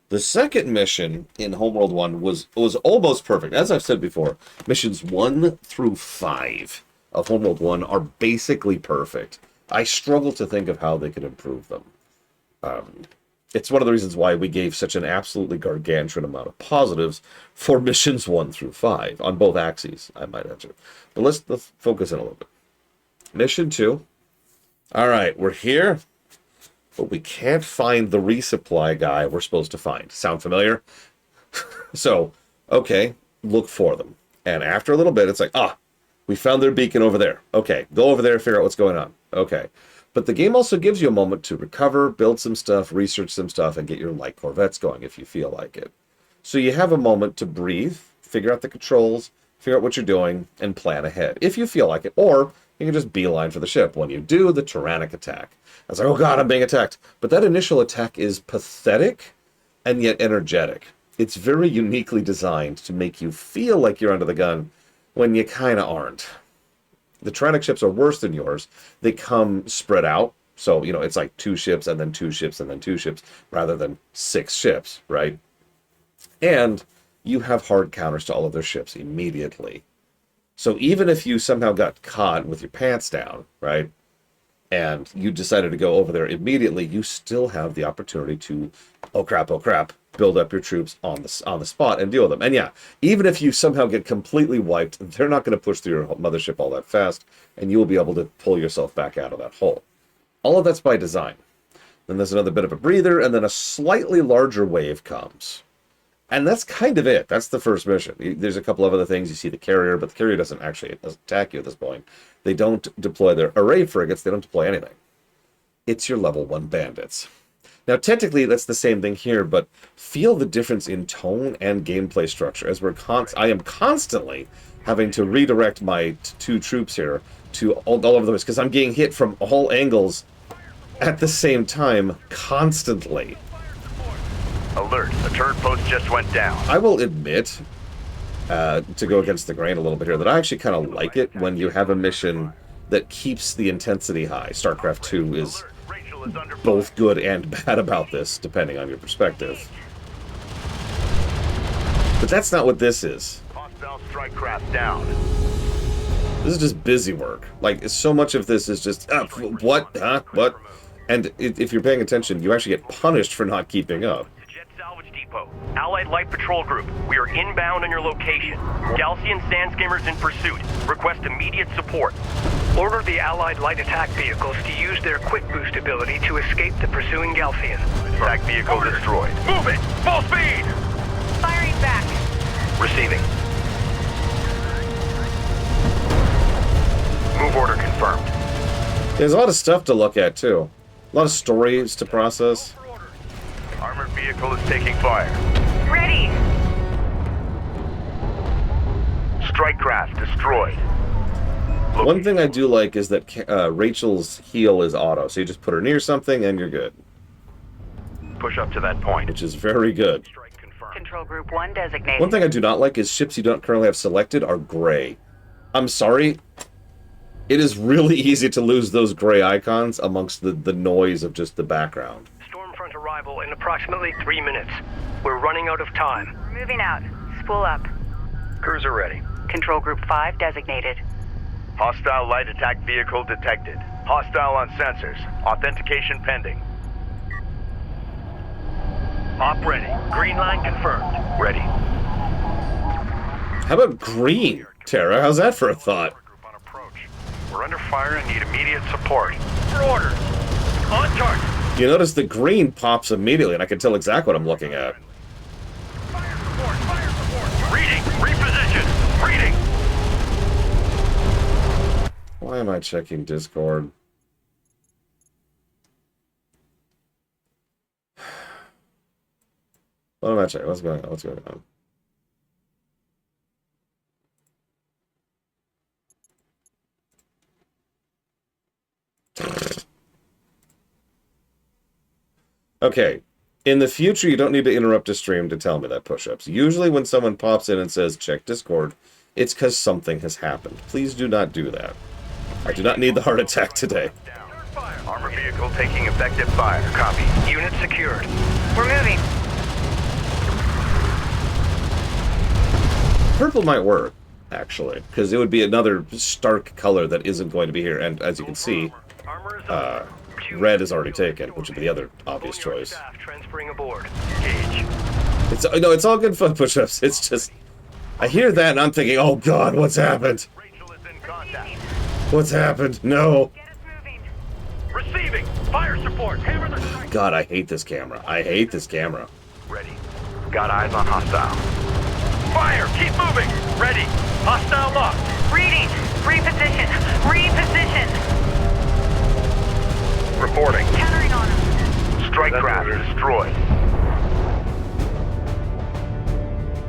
The second mission in Homeworld 1 was almost perfect. As I've said before, missions 1 through 5 of Homeworld 1 are basically perfect. I struggle to think of how they could improve them. It's one of the reasons why we gave such an absolutely gargantuan amount of positives for missions 1 through 5, on both axes, I might answer. But let's focus in a little bit. Mission 2. Alright, we're here, but we can't find the resupply guy we're supposed to find. Sound familiar? So, okay, look for them. And after a little bit, it's like, we found their beacon over there. Okay, go over there, figure out what's going on. Okay. But the game also gives you a moment to recover, build some stuff, research some stuff, and get your light corvettes going if you feel like it. So you have a moment to breathe, figure out the controls, figure out what you're doing, and plan ahead, if you feel like it. Or you can just beeline for the ship. When you do, the tyrannic attack. I was like, oh god, I'm being attacked. But that initial attack is pathetic and yet energetic. It's very uniquely designed to make you feel like you're under the gun when you kind of aren't. The Tyrannic ships are worse than yours. They come spread out. So, you know, it's like 2 ships and then 2 ships and then 2 ships rather than 6 ships, right? And you have hard counters to all of their ships immediately. So even if you somehow got caught with your pants down, right, and you decided to go over there immediately, you still have the opportunity to, oh crap, build up your troops on the spot and deal with them. And yeah, even if you somehow get completely wiped, they're not going to push through your mothership all that fast, and you will be able to pull yourself back out of that hole. All of that's by design. Then there's another bit of a breather, and then a slightly larger wave comes. And that's kind of it. That's the first mission. There's a couple of other things. You see the carrier, but the carrier doesn't attack you at this point. They don't deploy their array frigates. They don't deploy anything. It's your level 1 bandits. Now, technically, that's the same thing here, but feel the difference in tone and gameplay structure as I am constantly having to redirect my 2 troops here to all over the place because I'm getting hit from all angles at the same time constantly. Alert, a turret post just went down. I will admit, to go against the grain a little bit here, that I actually kind of like it when you have a mission that keeps the intensity high. StarCraft 2 is both good and bad about this, depending on your perspective. But that's not what this is. Hostile strike craft down. This is just busy work. Like, so much of this is just, what? Huh? What? And if you're paying attention, you actually get punished for not keeping up. Jet salvage depot. Allied Light Patrol Group, we are inbound on your location. Galcian Sandskimmers in pursuit. Request immediate support. Order the Allied light attack vehicles to use their quick boost ability to escape the pursuing Galcian. Attack vehicle destroyed. Move it! Full speed! Firing back. Receiving. Move order confirmed. There's a lot of stuff to look at, too. A lot of stories to process. Armored vehicle is taking fire. Ready. Strike craft destroyed. One thing I do like is that Rachel's heal is auto, so you just put her near something and you're good, Push up to that point. which is very good. Strike confirmed. Control Group 1 designated. One thing I do not like is ships you don't currently have selected are gray. I'm sorry. It is really easy to lose those gray icons amongst the noise of just the background. Stormfront arrival in approximately 3 minutes. We're running out of time. We're moving out. Spool up. Cruiser ready. Control Group 5 designated. Hostile light attack vehicle detected. Hostile on sensors. Authentication pending. Op ready. Green line confirmed. Ready. How about green, Tara? How's that for a thought? Group on approach. We're under fire and need immediate support. For orders. On target. You notice the green pops immediately, and I can tell exactly what I'm looking at. Fire support. Fire support. Reading. Reposition. Reading. Why am I checking Discord? What am I checking? What's going on? What's going on? Okay. In the future, you don't need to interrupt a stream to tell me that push-ups. Usually when someone pops in and says, check Discord, it's because something has happened. Please do not do that. I do not need the heart attack today. Armor vehicle taking effective fire. Copy. Unit secured. We're moving. Purple might work, actually, because it would be another stark color that isn't going to be here. And as you can see, red is already taken, which would be the other obvious choice. Staff transferring aboard. Engage. It's all good fun push-ups. It's just, I hear that and I'm thinking, oh God, what's happened? Rachel is in contact. What's happened? No. Get us moving. Receiving. Fire support. Hammer the strike. God, I hate this camera. I hate this camera. Ready. Got eyes on hostile. Fire. Keep moving. Ready. Hostile locked. Reading. Reposition. Reposition. Reporting. Countering on them. Strike craft destroyed.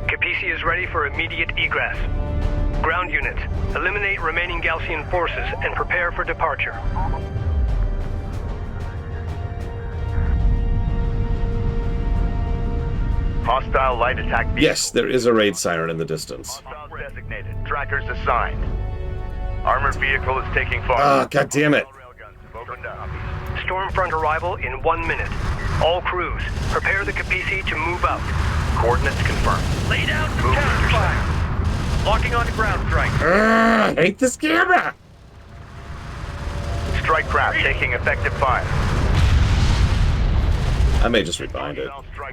Capisi is ready for immediate egress. Ground units, eliminate remaining Galcian forces and prepare for departure. Hostile light attack vehicle. Yes, there is a raid siren in the distance. Hostile designated. Trackers assigned. Armored vehicle is taking fire. Ah, God damn it. Railguns have opened up. Stormfront arrival in 1 minute. All crews, prepare the Capisi to move out. Coordinates confirmed. Lay down some Move counter intercept. fire. Locking onto ground strike. I hate this camera. Strike craft taking effective fire. I may just rebind it.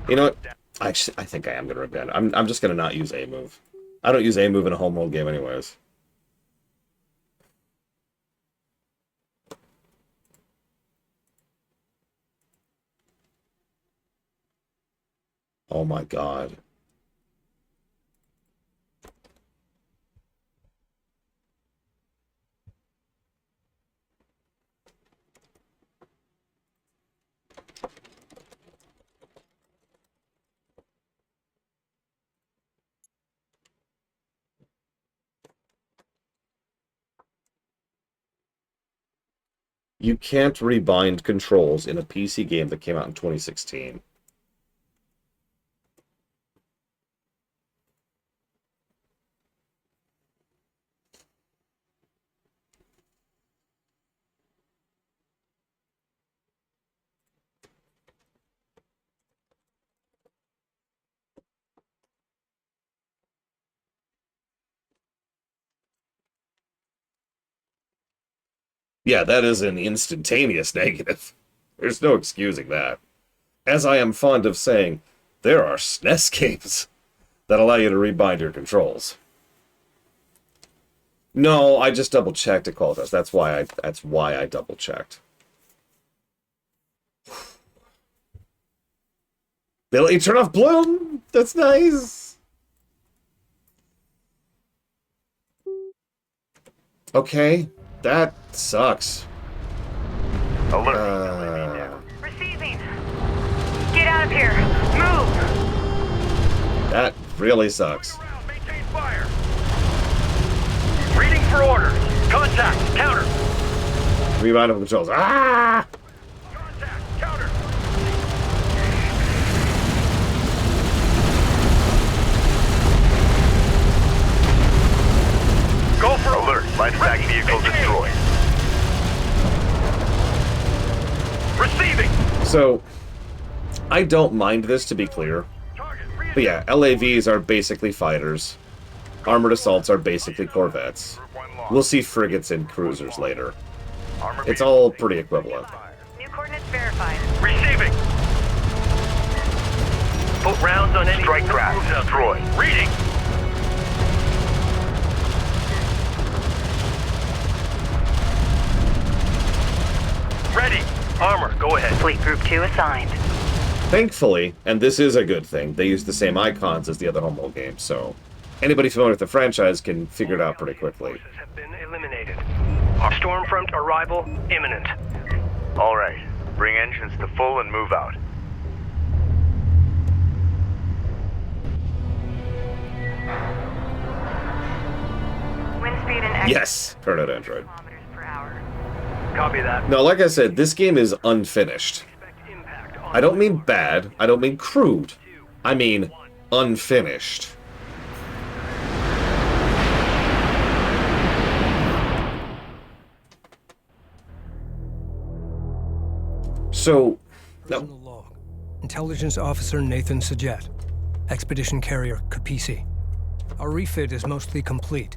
You know what? I think I am going to rebind it. I'm just going to not use A move. I don't use A move in a Homeworld game anyways. Oh my God. You can't rebind controls in a PC game that came out in 2016. Yeah, that is an instantaneous negative. There's no excusing that. As I am fond of saying, there are SNES games that allow you to rebind your controls. No, I just double checked it called us. That's why I double checked. They let you turn off Bloom. That's nice. Okay, that sucks. Alert. Receiving. Get out of here. Move. That really sucks. Maintain fire. Reading for orders. Contact. Counter. Rebind of controls. Ah! Contact. Counter. Go for Alert. Light attack vehicle destroyed. Receiving. So, I don't mind this, to be clear. But yeah, LAVs are basically fighters. Armored assaults are basically corvettes. We'll see frigates and cruisers later. It's all pretty equivalent. New coordinates verified. Receiving. Put rounds on any Strike craft destroyed. Reading. Ready. Armor, go ahead. Fleet Group 2 assigned. Thankfully, and this is a good thing, they use the same icons as the other Homeworld games, so anybody familiar with the franchise can figure it out pretty quickly. Forces have been eliminated. Our Stormfront arrival imminent. All right. Bring engines to full and move out. Wind speed and Yes, turn out Android. kilometers per hour. Copy that. Now, like I said, this game is unfinished. Expect impact on I don't mean bad, I don't mean crude. I mean unfinished. So, now, Personal log. Intelligence Officer Nathan Sajet. Expedition Carrier Kapisi. Our refit is mostly complete,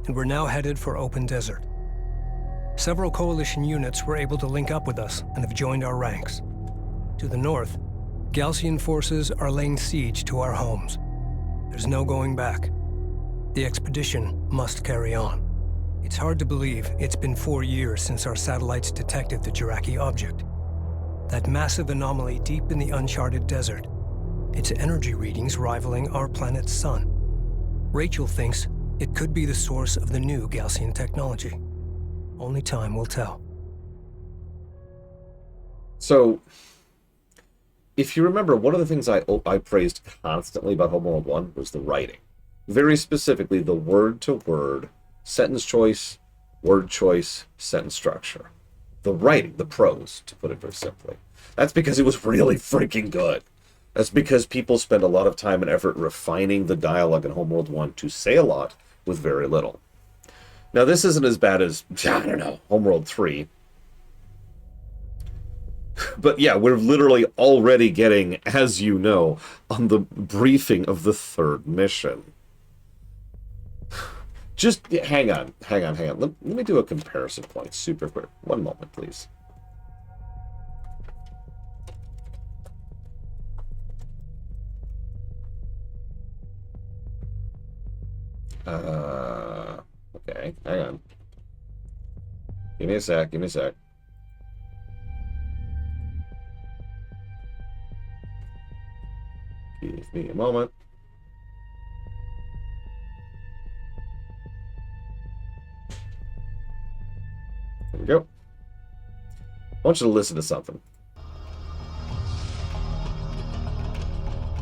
and we're now headed for open desert. Several Coalition units were able to link up with us and have joined our ranks. To the north, Galcian forces are laying siege to our homes. There's no going back. The expedition must carry on. It's hard to believe it's been 4 years since our satellites detected the Jiraki object. That massive anomaly deep in the uncharted desert. Its energy readings rivaling our planet's sun. Rachel thinks it could be the source of the new Galcian technology. Only time will tell. so if you remember, one of the things I praised constantly about Homeworld 1 was the writing. Very specifically, the word-to-word, sentence choice, word choice, sentence structure. The writing, the prose, to put it very simply. That's because it was really freaking good. That's because people spent a lot of time and effort refining the dialogue in Homeworld 1 to say a lot with very little. Now, this isn't as bad as, I don't know, Homeworld 3. But yeah, we're literally already getting, as you know, on the briefing of the third mission. Just hang on. Let me do a comparison point super quick. One moment, please. Okay, hang on. Give me a sec. Give me a moment. There we go. I want you to listen to something.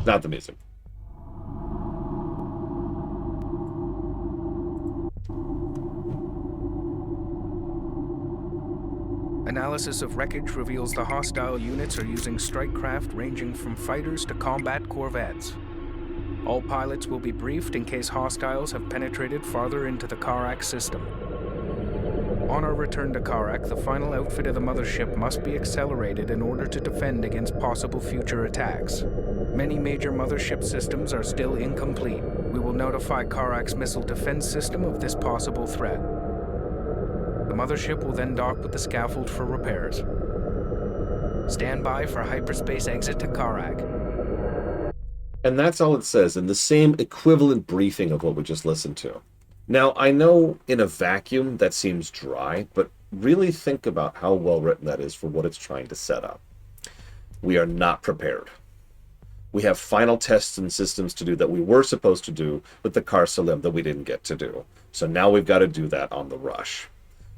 Not the music. Analysis of wreckage reveals the hostile units are using strike craft ranging from fighters to combat corvettes. All pilots will be briefed in case hostiles have penetrated farther into the Kharak system. On our return to Kharak, the final outfit of the mothership must be accelerated in order to defend against possible future attacks. Many major mothership systems are still incomplete. We will notify Kharak's missile defense system of this possible threat. The mothership will then dock with the scaffold for repairs. Stand by for hyperspace exit to Kharak. And that's all it says in the same equivalent briefing of what we just listened to. Now, I know in a vacuum that seems dry, but really think about how well written that is for what it's trying to set up. We are not prepared. We have final tests and systems to do that we were supposed to do with the Kar Salim that we didn't get to do. So now we've got to do that on the rush.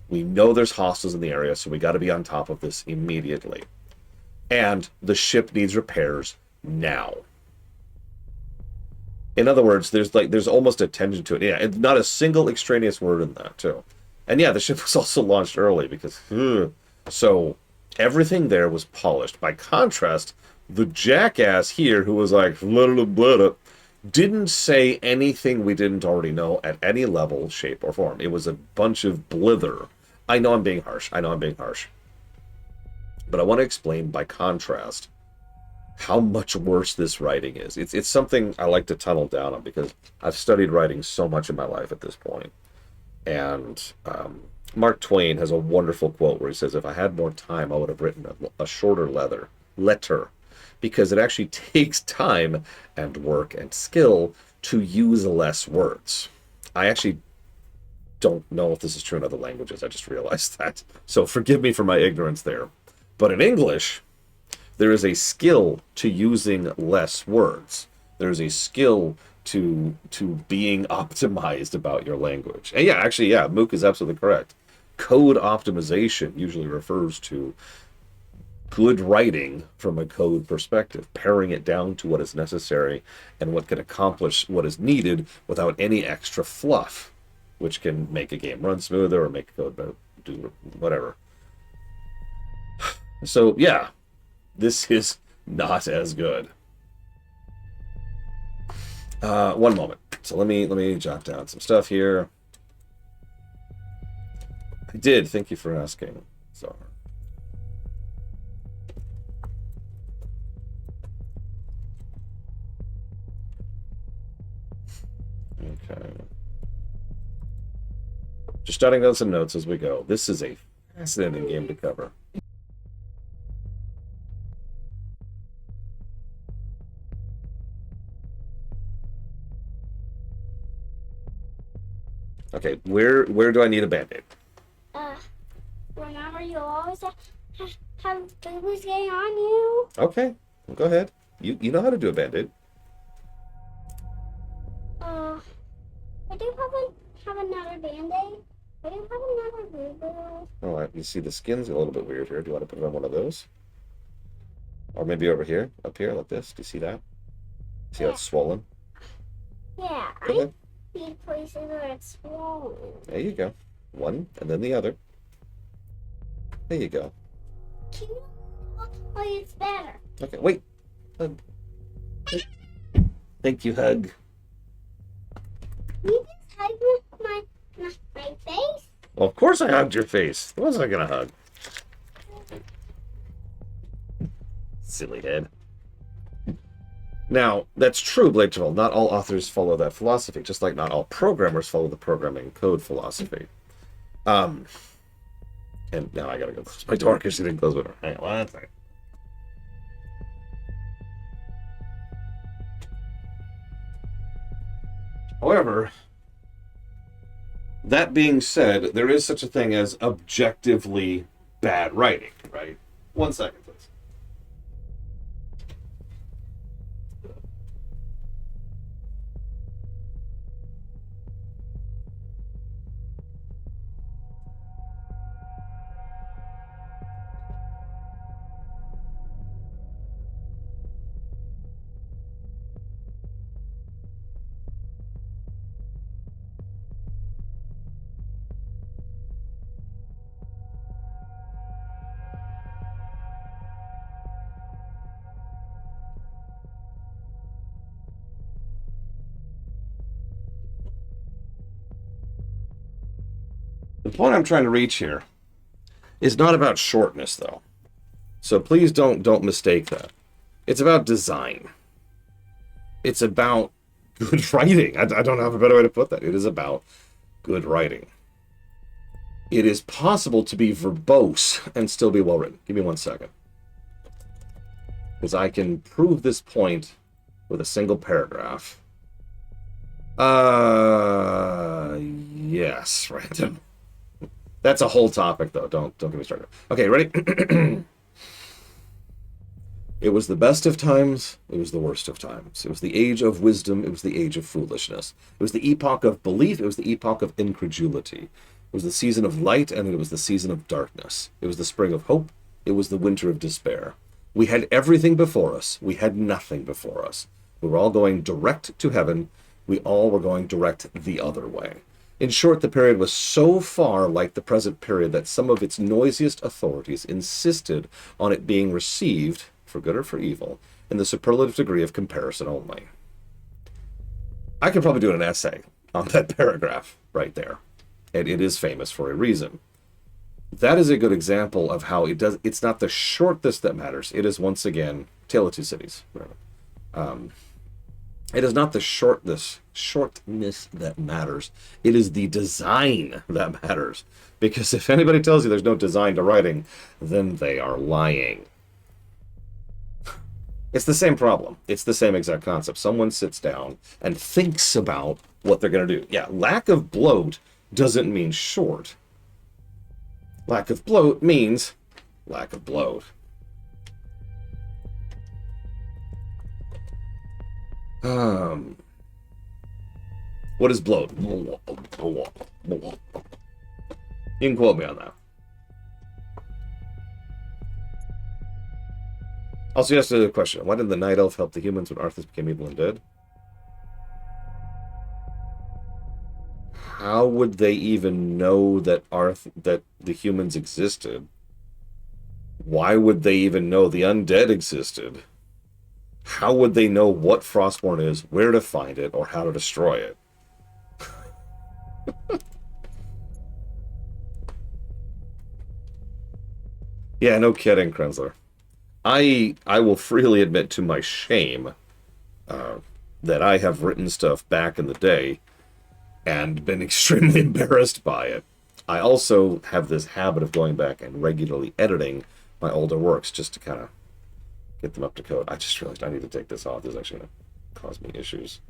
We know there's hostiles in the area, so we got to be on top of this immediately. And the ship needs repairs now. In other words, there's almost a tension to it. Yeah, and not a single extraneous word in that, too. And yeah, the ship was also launched early because... So everything there was polished. By contrast, the jackass here who was like... didn't say anything we didn't already know at any level, shape, or form. It was a bunch of blither. I know I'm being harsh. But I want to explain, by contrast, how much worse this writing is. It's something I like to tunnel down on because I've studied writing so much in my life at this point. And Mark Twain has a wonderful quote where he says, if I had more time, I would have written a shorter letter. Because it actually takes time and work and skill to use less words. I actually don't know if this is true in other languages. I just realized that. So forgive me for my ignorance there. But in English, there is a skill to using less words. There's a skill to being optimized about your language. And yeah, Mook is absolutely correct. Code optimization usually refers to good writing from a code perspective, paring it down to what is necessary and what can accomplish what is needed without any extra fluff, which can make a game run smoother or make code do whatever. So yeah, this is not as good. One moment. So let me jot down some stuff here. I did. Thank you for asking. Sorry. Okay. Just jotting down some notes as we go. This is a fascinating game to cover. Okay, where do I need a band-aid? Remember, you'll always have boo-boos getting on you. Okay, well, go ahead. You know how to do a band-aid. I do have another band-aid. I do have another boo-boo. All right, you see the skin's a little bit weird here. Do you want to put it on one of those? Or maybe over here, up here, like this. Do you see that? See how it's swollen? Yeah, Okay. I need places where it's swollen. There you go. One, and then the other. There you go. Can you tell me it's better? Okay, wait. Hug. Thank you, hug. You just hug my face? Well, of course I hugged your face. What was I going to hug? Silly head. Now, that's true, Blade Travel. Not all authors follow that philosophy, just like not all programmers follow the programming code philosophy. And now I gotta go close my door because she didn't close my door. Hang on, one second. However, that being said, there is such a thing as objectively bad writing, right? 1 second, please. The point I'm trying to reach here is not about shortness, though. So please don't mistake that. It's about design. It's about good writing. I don't have a better way to put that. It is about good writing. It is possible to be verbose and still be well written. Give me 1 second. Because I can prove this point with a single paragraph. Yes, random. That's a whole topic, though. Don't get me started. Okay, ready? It was the best of times, it was the worst of times. It was the age of wisdom, it was the age of foolishness. It was the epoch of belief, it was the epoch of incredulity. It was the season of light, and it was the season of darkness. It was the spring of hope, it was the winter of despair. We had everything before us, we had nothing before us. We were all going direct to heaven, we all were going direct the other way. In short, the period was so far like the present period that some of its noisiest authorities insisted on it being received, for good or for evil, in the superlative degree of comparison only. I could probably do an essay on that paragraph right there, and it is famous for a reason. That is a good example of how it's not the shortness that matters. It is, once again, Tale of Two Cities. It is not the shortness that matters. It is the design that matters. Because if anybody tells you there's no design to writing, then they are lying. It's the same problem. It's the same exact concept. Someone sits down and thinks about what they're going to do. Yeah, lack of bloat doesn't mean short. Lack of bloat means lack of bloat. What is bloat? You can quote me on that. Also, you asked a question. Why did the Night Elf help the humans when Arthas became evil and dead? How would they even know that that the humans existed? Why would they even know the undead existed? How would they know what Frostborn is, where to find it, or how to destroy it? Yeah, no kidding, Krenzler. I will freely admit to my shame that I have written stuff back in the day and been extremely embarrassed by it. I also have this habit of going back and regularly editing my older works just to kind of get them up to code. I just realized I need to take this off. This is actually going to cause me issues.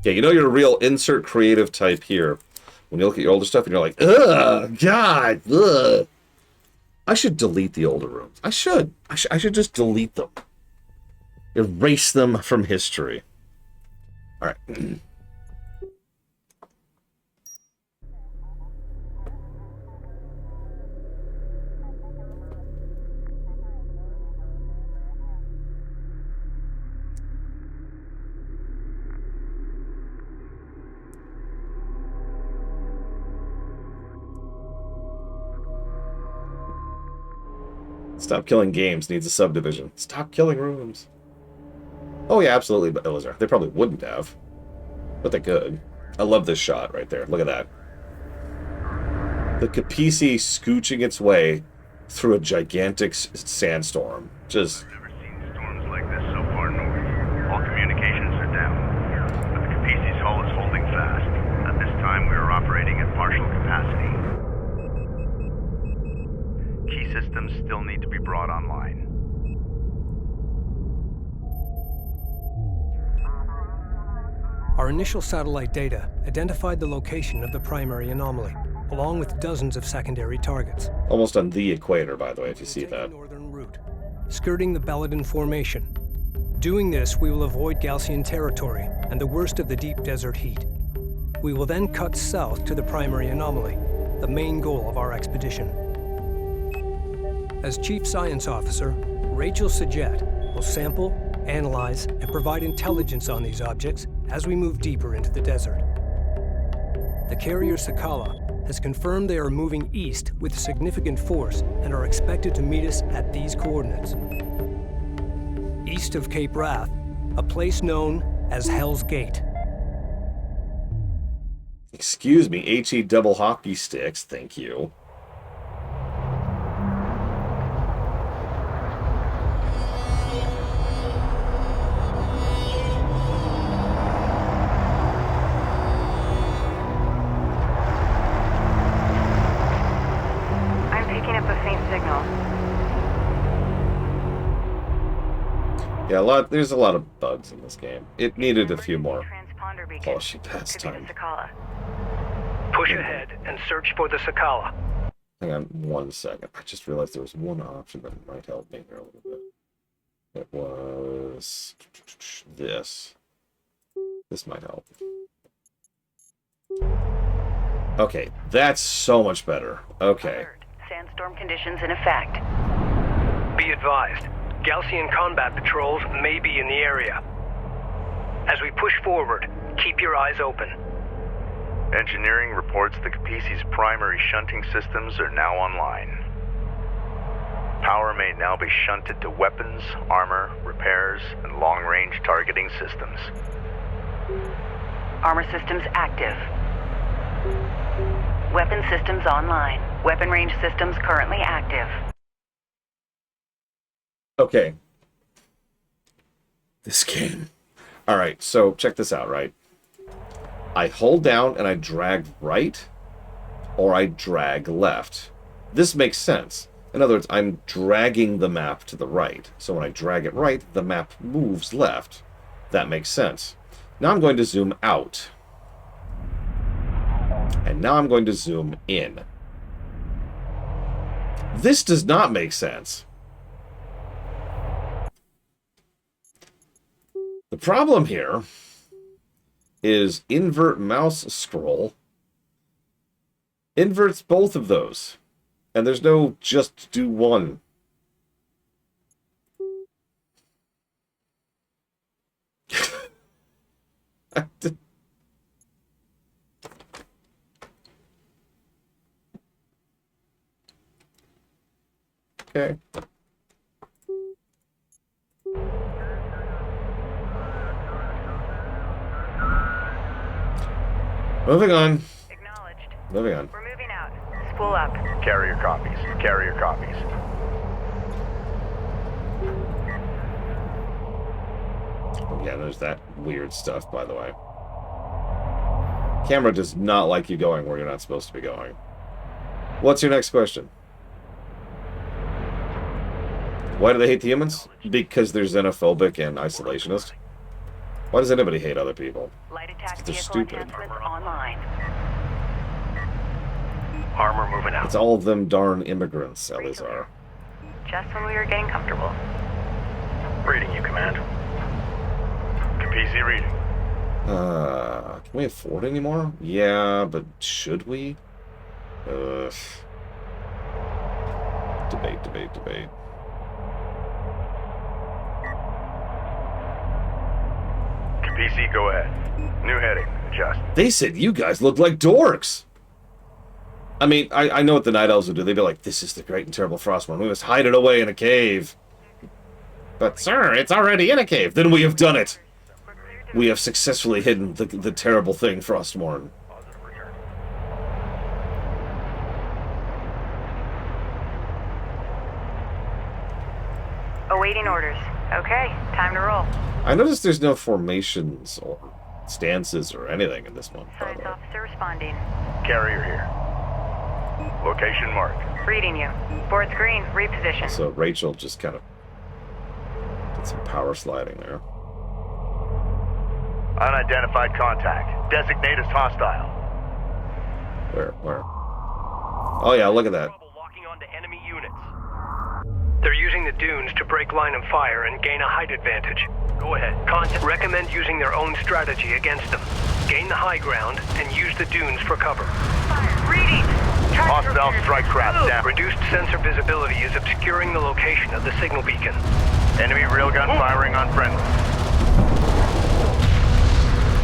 Yeah, you know you're a real insert creative type here when you look at your older stuff and you're like, ugh, God, ugh. I should delete the older rooms. I should just delete them. Erase them from history. All right. Stop killing games needs a subdivision. Stop killing rooms. Oh yeah, absolutely, but Elazar. They probably wouldn't have. But they could. I love this shot right there. Look at that. The Capisi scooching its way through a gigantic sandstorm. Just... I've never seen storms like this so far north. All communications are down. But the Capisi's hull is holding fast. At this time, we are operating at partial capacity. Key systems still need to be brought online. Our initial satellite data identified the location of the primary anomaly, along with dozens of secondary targets. Almost on the equator, by the way, if you see that. Northern route, skirting the Belladin Formation. Doing this, we will avoid Galcian territory and the worst of the deep desert heat. We will then cut south to the primary anomaly, the main goal of our expedition. As Chief Science Officer, Rachel Sajet will sample, analyze, and provide intelligence on these objects as we move deeper into the desert. The carrier Sakala has confirmed they are moving east with significant force and are expected to meet us at these coordinates. East of Cape Wrath, a place known as Hell's Gate. Excuse me, HE double hockey sticks, thank you. Yeah, there's a lot of bugs in this game. It needed a few more. Oh, she passed time. Push ahead and search for the Sakala. Hang on 1 second. I just realized there was one option that might help me here a little bit. It was this. This might help. Okay, that's so much better. Okay. Sandstorm conditions in effect. Be advised, Galcian combat patrols may be in the area. As we push forward, keep your eyes open. Engineering reports the Capisi's primary shunting systems are now online. Power may now be shunted to weapons, armor, repairs, and long-range targeting systems. Armor systems active. Weapon systems online. Weapon range systems currently active. Okay. This game. Alright, so check this out, right? I hold down and I drag right, or I drag left. This makes sense. In other words, I'm dragging the map to the right. So when I drag it right, the map moves left. That makes sense. Now I'm going to zoom out. And now I'm going to zoom in. This does not make sense. The problem here is invert mouse scroll inverts both of those. And there's no just do one. Okay. Moving on. Acknowledged. Moving on. We're moving out. Spool up. Carrier copies. Carrier copies. Oh, yeah, there's that weird stuff, by the way. Camera does not like you going where you're not supposed to be going. What's your next question? Why do they hate the humans? Because they're xenophobic and isolationist. Why does anybody hate other people? Light attack They're vehicle stupid. enhancements online. Armor moving out. It's all of them darn immigrants, Elizar. Just when we were getting comfortable. Reading you, Command. Capisi reading. Can we afford any more? Yeah, but should we? Debate. Capisi, go ahead. New heading. Adjust. They said you guys look like dorks. I mean, I know what the Night Elves would do. They'd be like, this is the great and terrible Frostmourne. We must hide it away in a cave. But, sir, it's already in a cave. Then we have done it. We have successfully hidden the terrible thing, Frostmourne. Awaiting orders. Okay, time to roll. I noticed there's no formations or stances or anything in this one, by Science the way. officer responding. Carrier here. Location marked. Reading you. Board's green. Reposition. So Rachel just kind of did some power sliding there. Unidentified contact. Designate as hostile. Where? Oh yeah, look at that. Locking onto enemy units. They're using the dunes to break line of fire and gain a height advantage. Go ahead. Recommend using their own strategy against them. Gain the high ground and use the dunes for cover. Reading. Hostile strike craft down. Reduced sensor visibility is obscuring the location of the signal beacon. Enemy railgun firing on friendly.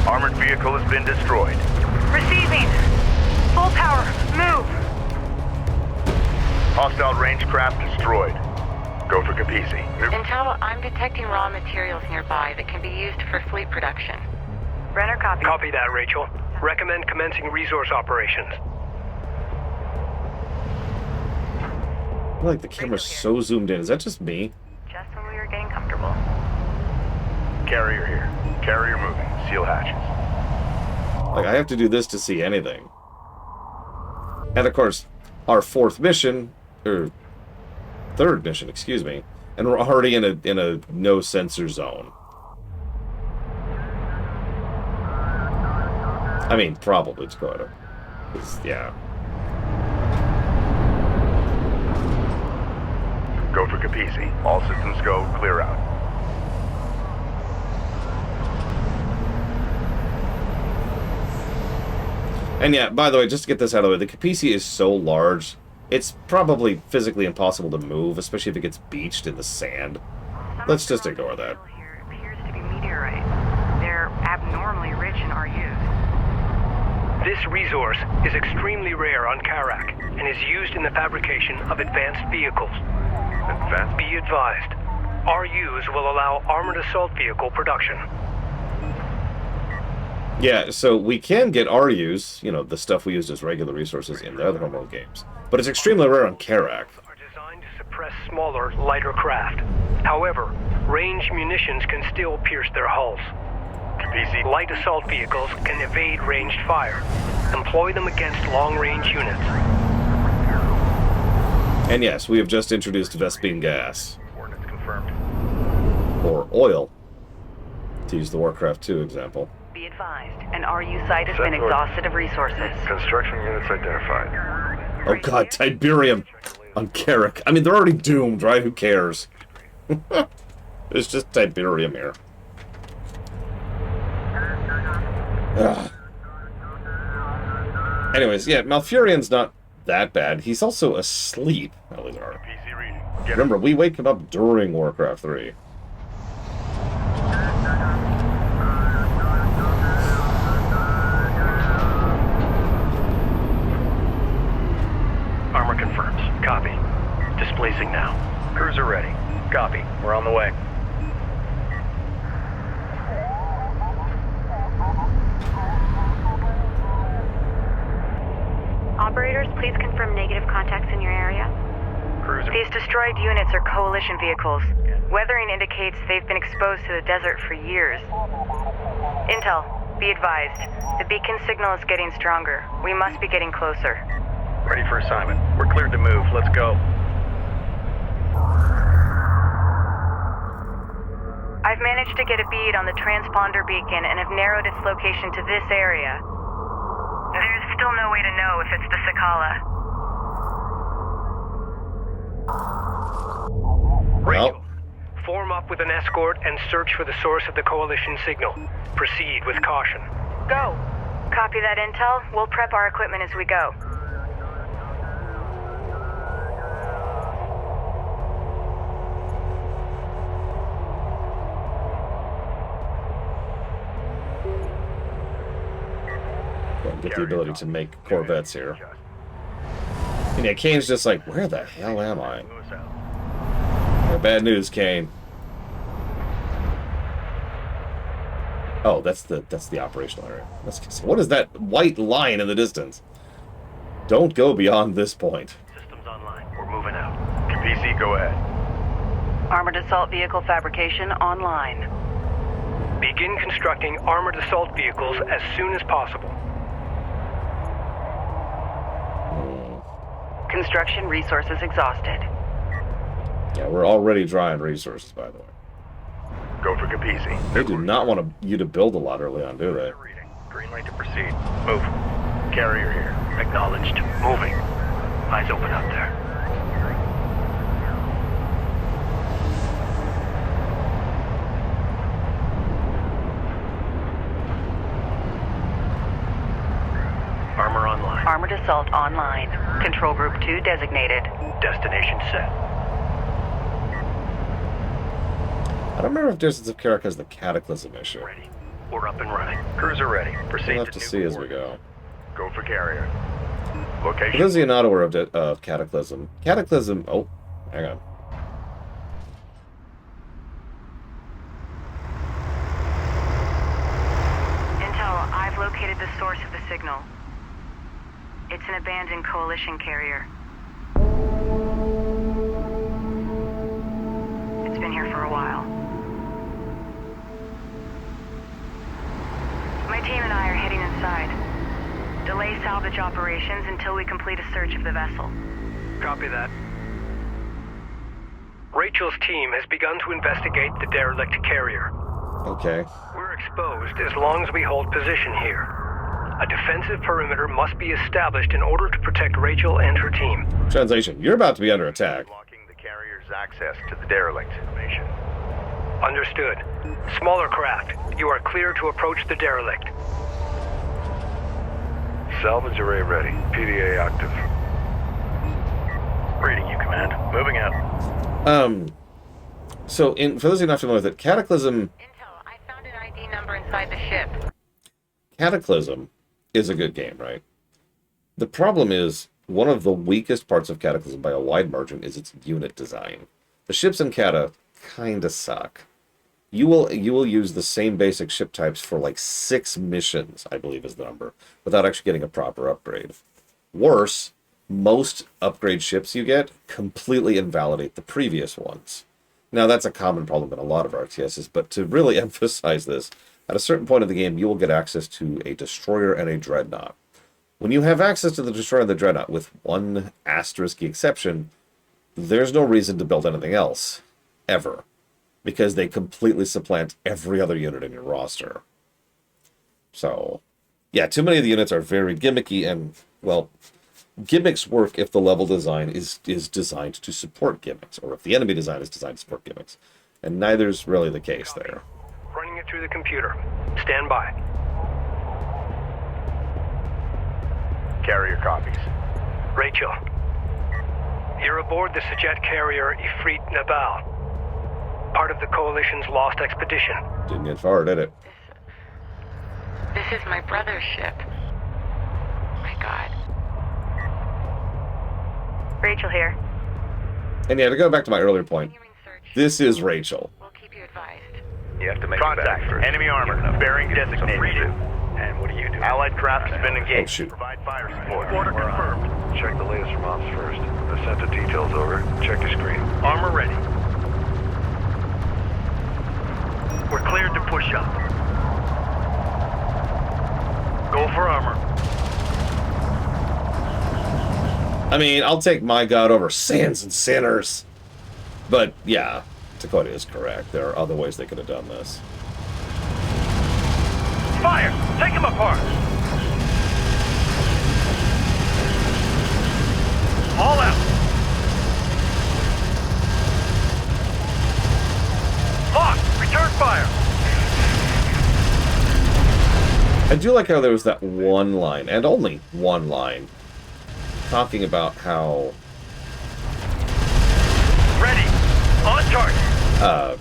Armored vehicle has been destroyed. Receiving. Full power. Move. Hostile range craft destroyed. Go for Capisi. Intel, I'm detecting raw materials nearby that can be used for fleet production. Renner copy. Copy that, Rachel. Recommend commencing resource operations. I feel like the camera's so zoomed in. Is that just me? Just when we were getting comfortable. Carrier here. Carrier moving. Seal hatches. Like, I have to do this to see anything. And of course, our fourth mission, or third mission, excuse me, And we're already in a no sensor zone. I mean, probably it's going to. Yeah. Go for Capisi. All systems go. Clear out. And yeah, by the way, just to get this out of the way, the Capisi is so large, it's probably physically impossible to move, especially if it gets beached in the sand. Let's just ignore that. Here appears to be meteorite. They're abnormally rich in RUs. This resource is extremely rare on Kharak and is used in the fabrication of advanced vehicles. Be advised, RUs will allow armored assault vehicle production. Yeah, so we can get RUs, you know, the stuff we used as regular resources in the other Homeworld games. But it's extremely rare on Kharak. Are designed to suppress smaller, lighter craft. However, ranged munitions can still pierce their hulls. Capisi. Light assault vehicles can evade ranged fire. Employ them against long-range units. And yes, we have just introduced Vespene gas. Coordinates confirmed. Or oil, to use the Warcraft 2 example. Be advised, an RU site has been exhausted of resources. Construction units identified. Oh god, Tiberium on Kharak. I mean, they're already doomed, right? Who cares? There's just Tiberium here. Ugh. Anyways, yeah, Malfurion's not that bad. He's also asleep. Remember, we wake him up during Warcraft 3. Armor confirms. Copy. Displacing now. Cruiser ready. Copy. We're on the way. Operators, please confirm negative contacts in your area. Cruiser. These destroyed units are coalition vehicles. Weathering indicates they've been exposed to the desert for years. Intel, be advised. The beacon signal is getting stronger. We must be getting closer. Ready for assignment. We're cleared to move. Let's go. I've managed to get a bead on the transponder beacon and have narrowed its location to this area. There's still no way to know if it's the Sakala. Well, Form up with an escort and search for the source of the coalition signal. Proceed with caution. Go. Copy that intel. We'll prep our equipment as we go. get the ability to make Corvettes here. And yeah, Kane's just like, where the hell am I? Yeah, bad news, Kane. Oh, that's the operational area. What is that white line in the distance? Don't go beyond this point. Systems online. We're moving out. PC, go ahead. Armored assault vehicle fabrication online. Begin constructing armored assault vehicles as soon as possible. Construction resources exhausted. Yeah, we're already dry on resources, by the way. Go for Capisi. They do not want you to build a lot early on, do they? Green light to proceed. Move. Carrier here. Acknowledged. Moving. Eyes open out there. Armor online. Armored assault online. Control group 2 designated. Destination set. I don't remember if Distance of Kharak has the Cataclysm issue. Ready. We're up and running. Cruiser ready. Proceed We'll have to see as we go. Go for carrier. For Location. those of you not aware of Cataclysm, oh, hang on. Intel, I've located the source of the signal. It's an abandoned coalition carrier. It's been here for a while. My team and I are heading inside. Delay salvage operations until we complete a search of the vessel. Copy that. Rachel's team has begun to investigate the derelict carrier. Okay. We're exposed as long as we hold position here. A defensive perimeter must be established in order to protect Rachel and her team. Translation, you're about to be under attack. Blocking the carrier's access to the derelict information. Understood. Smaller craft, you are clear to approach the derelict. Salvage array ready. PDA active. Reading you, Command. Moving out. So, for those of you not familiar with it, Cataclysm... Intel, I found an ID number inside the ship. Cataclysm is a good game, right? The problem is, one of the weakest parts of Cataclysm by a wide margin is its unit design. The ships in Cata kinda suck. You will use the same basic ship types for like 6 missions, I believe is the number, without actually getting a proper upgrade. Worse, most upgrade ships you get completely invalidate the previous ones. Now, that's a common problem in a lot of RTSs, but to really emphasize this, at a certain point in the game, you will get access to a destroyer and a dreadnought. When you have access to the destroyer and the dreadnought, with one asterisk exception, there's no reason to build anything else, ever, because they completely supplant every other unit in your roster. So, yeah, too many of the units are very gimmicky, and, well, gimmicks work if the level design is designed to support gimmicks, or if the enemy design is designed to support gimmicks. And neither's really the case there. Running it through the computer. Stand by. Carrier copies. Rachel, you're aboard the Sajet carrier Ifrit Nabal, part of the Coalition's lost expedition. Didn't get far, did it? This is my brother's ship. My God. Rachel here. And yeah, to go back to my earlier point, this is Rachel. We'll keep you advised. You have to make contact. Enemy armor. Bearing designated. And what do you do? Allied craft has been engaged. Oh, shoot. Provide fire support. Order confirmed. Check the latest from ops first. I sent the details over. Check the screen. Armor ready. We're cleared to push up. Go for armor. I mean, I'll take my god over sins and sinners. But, yeah, Dakota is correct. There are other ways they could have done this. Fire! Take him apart! All out! Lock! Return fire! I do like how there was that one line, and only one line, talking about how... Ready! On target!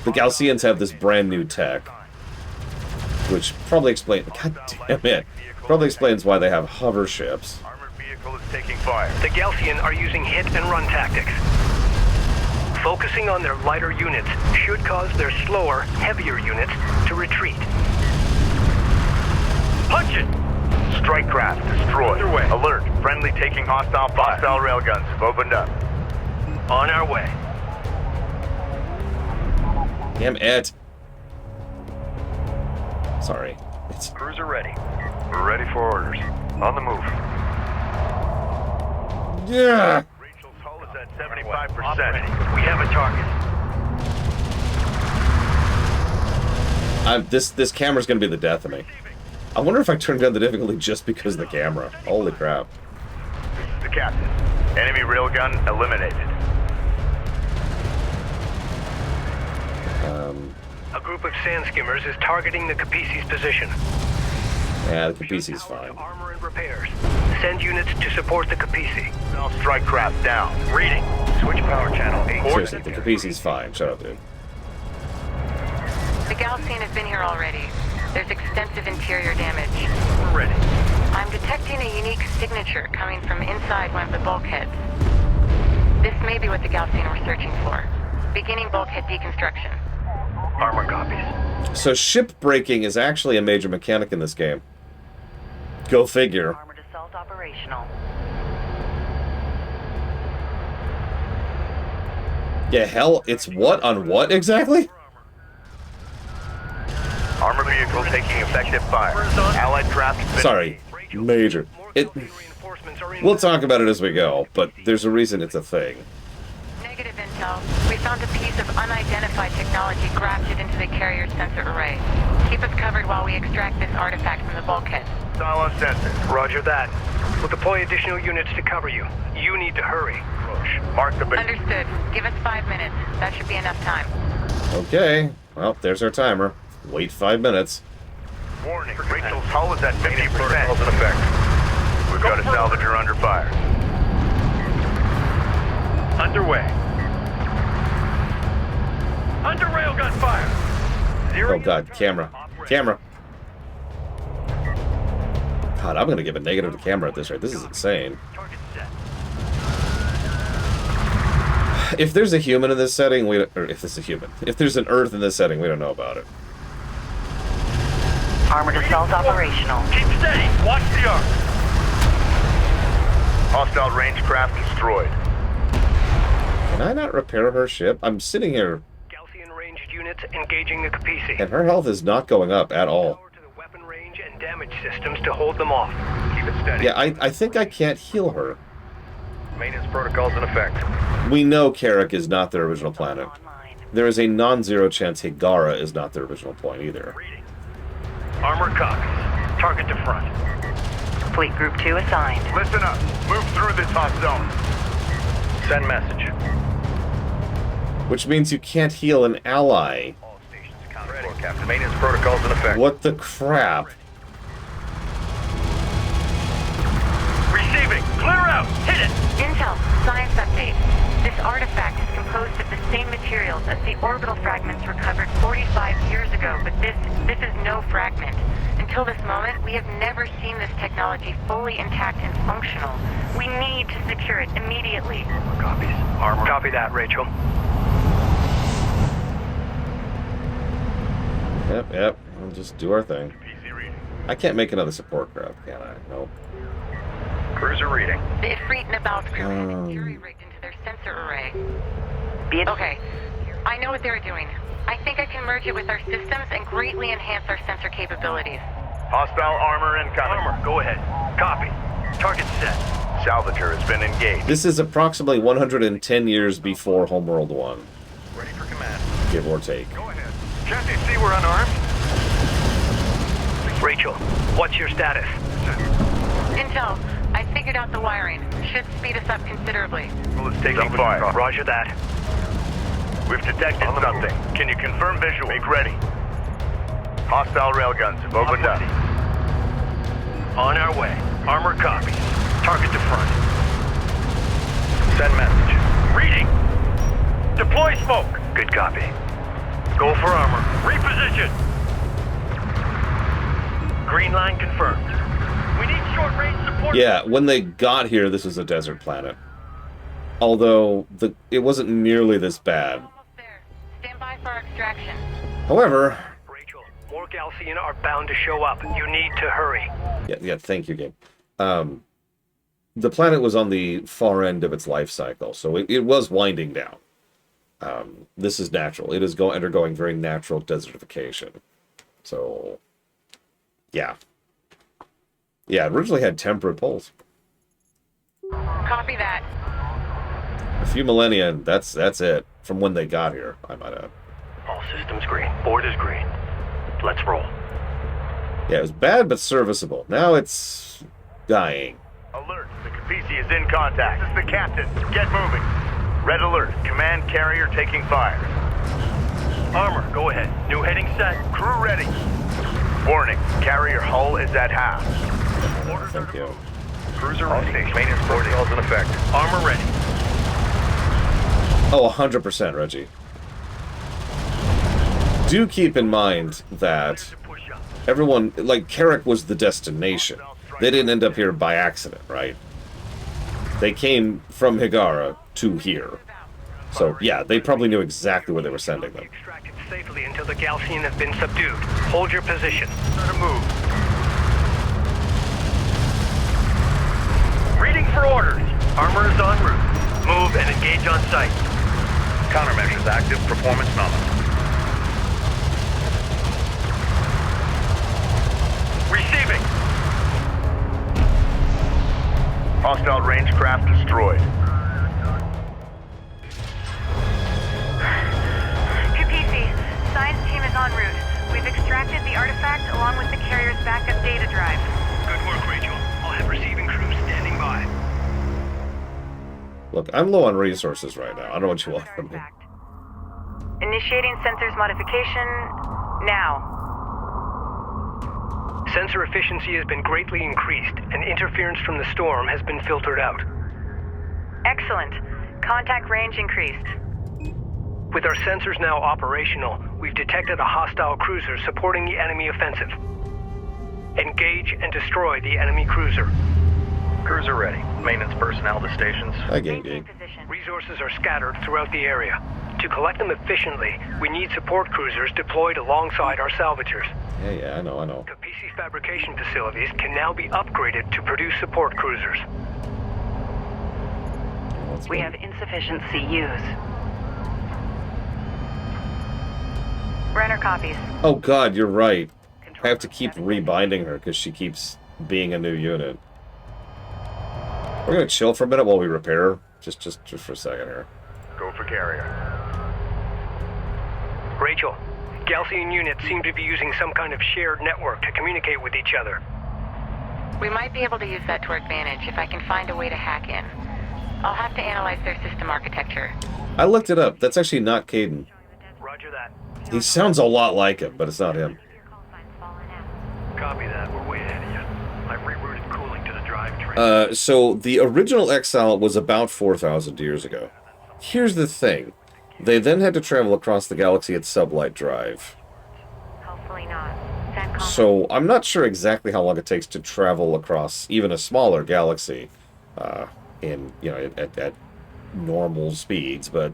The Galcians have this brand new tech, which probably explains... God damn it! Probably explains why they have hover ships. Armored vehicle is taking fire. The Galcian are using hit-and-run tactics. Focusing on their lighter units should cause their slower, heavier units to retreat. Punch it! Strike craft destroyed. Underway. Alert. Friendly taking hostile fire. Hostile railguns have opened up. On our way. Damn it! Sorry. It's... Cruiser ready. We're ready for orders. On the move. Yeah! Rachel's hull is at 75%. We have a target. This camera's gonna be the death of me. I wonder if I turned down the difficulty just because of the camera. Holy crap. The captain. Enemy railgun eliminated. A group of sand skimmers is targeting the Capisi's position. Yeah, the Capisi's fine. Armor and repairs. Send units to support the Capisi. South strike craft down. Reading. Switch power channel 8. Seriously, the Capisi's fine. Shut up, dude. The Galcian has been here already. There's extensive interior damage. We're ready. I'm detecting a unique signature coming from inside one of the bulkheads. This may be what the Galcian were searching for. Beginning bulkhead deconstruction. Armor copies. So ship breaking is actually a major mechanic in this game. Go figure. Armored assault operational. Yeah, hell, it's what on what exactly? Armor vehicle taking effective fire. Allied craft has been Sorry, major. We'll talk about it as we go, but there's a reason it's a thing. Negative intel. Intel. We found a piece of unidentified technology grafted into the carrier sensor array. Keep us covered while we extract this artifact from the bulkhead. Silo sensor. Roger that. We'll deploy additional units to cover you. You need to hurry. Mark the base. Understood. Give us 5 minutes. That should be enough time. Okay. Well, there's our timer. Wait 5 minutes. Warning. Rachel's hull is at 50%. Protocols in effect. We've got a salvager under fire. Underway. Under railgun fire. Oh god, camera. Camera. God, I'm gonna give a negative to camera at this rate. This is insane. Target set. If there's a human in this setting, or if there's a human. If there's an Earth in this setting, we don't know about it. Armored assault operational. Keep steady. Watch the arc. Hostile range craft destroyed. Can I not repair her ship? I'm sitting here, Gaussian ranged units engaging the Capisi. and her health is not going up at all. Power to the weapon range and damage systems to hold them off. Keep it steady. Yeah, I think I can't heal her. Maintenance protocols in effect. We know Kharak is not their original planet. Online. There is a non-zero chance Higara is not their original point either. Reading. Armor copies. Target to front. Fleet Group 2 assigned. Listen up. Move through this hot zone. Send message. Which means you can't heal an ally. All stations accounted for, Captain. Maintenance protocols in effect. What the crap? Receiving. Clear out. Hit it. Intel, science update. This artifact is composed of the same materials as the orbital fragments recovered 45 years ago, but this is no fragment. Until this moment, we have never seen this technology fully intact and functional. We need to secure it immediately. Copies. Armor. Copy that, Rachel. Yep. We'll just do our thing. PC reading. I can't make another support craft, can I? Nope. Cruiser reading. The Ifrit and Abal's crew had it jury-rigged into their sensor array. Be it Okay, I know what they're doing. I think I can merge it with our systems and greatly enhance our sensor capabilities. Hostile armor incoming. Armor. Go ahead. Copy. Target set. Salvager has been engaged. This is approximately 110 years before Homeworld 1, Ready for command. give or take. Go ahead. Can't they see we're unarmed? Rachel, what's your status? Intel, I figured out the wiring. Should speed us up considerably. Well, it's taking fire. Roger that. We've detected something. Can you confirm visual? Make ready. Hostile railguns have opened up. On our way. Armor copies. Target to front. Send message. Reading. Deploy smoke. Good copy. Go for armor. Reposition. Green line confirmed. We need short-range support. Yeah, when they got here, this was a desert planet. Although, it wasn't nearly this bad. Almost there. Stand by for our extraction. However, Rachel, more Gaussian are bound to show up. You need to hurry. yeah, thank you, Gabe. The planet was on the far end of its life cycle, so it was winding down. This is natural. It is undergoing very natural desertification. So, yeah. Yeah, it originally had temperate poles. Copy that. A few millennia, that's it. From when they got here, I might add. All systems green. Board is green. Let's roll. Yeah, it was bad but serviceable. Now it's dying. Alert. The Capisi is in contact. This is the captain. Get moving. Red alert. Command carrier taking fire. Armor. Go ahead. New heading set. Crew ready. Warning. Carrier hull is at half. Thank you. Cruiser ready. Maintenance protocols in effect. Armor ready. Oh, 100%, Reggie. Do keep in mind that Push up. everyone, like, Kharak was the destination. They didn't end up here by accident, right? They came from Higara to here. So, yeah, they probably knew exactly where they were sending them. Extract it safely until the Gaussian have been subdued. Hold your position. Start a move. Reading for orders. Armor is en route. Move and engage on site. Countermeasures active. Performance nominal. Receiving. Hostile range craft destroyed. Look, I'm low on resources right now. I don't know what you want from me. Initiating sensors modification now. Sensor efficiency has been greatly increased, and interference from the storm has been filtered out. Excellent. Contact range increased. With our sensors now operational, we've detected a hostile cruiser supporting the enemy offensive. Engage and destroy the enemy cruiser. Cruiser ready. Maintenance personnel to stations. Hi, Gang. Resources are scattered throughout the area. To collect them efficiently, we need support cruisers deployed alongside our salvagers. Yeah, I know. The PC fabrication facilities can now be upgraded to produce support cruisers. We have insufficient CUs. Renner copies. Oh god, you're right. I have to keep rebinding her because she keeps being a new unit. We're gonna chill for a minute while we repair her. Just for a second here. Go for carrier. Rachel, Galcian units seem to be using some kind of shared network to communicate with each other. We might be able to use that to our advantage if I can find a way to hack in. I'll have to analyze their system architecture. I looked it up. That's actually not Caden. Roger that. He sounds a lot like him, but it's not him. Copy that. We're way ahead of you. I've rerouted cooling to the drivetrain. So the original Exile was about 4,000 years ago. Here's the thing. They then had to travel across the galaxy at sublight drive. Hopefully not. So I'm not sure exactly how long it takes to travel across even a smaller galaxy, at normal speeds, but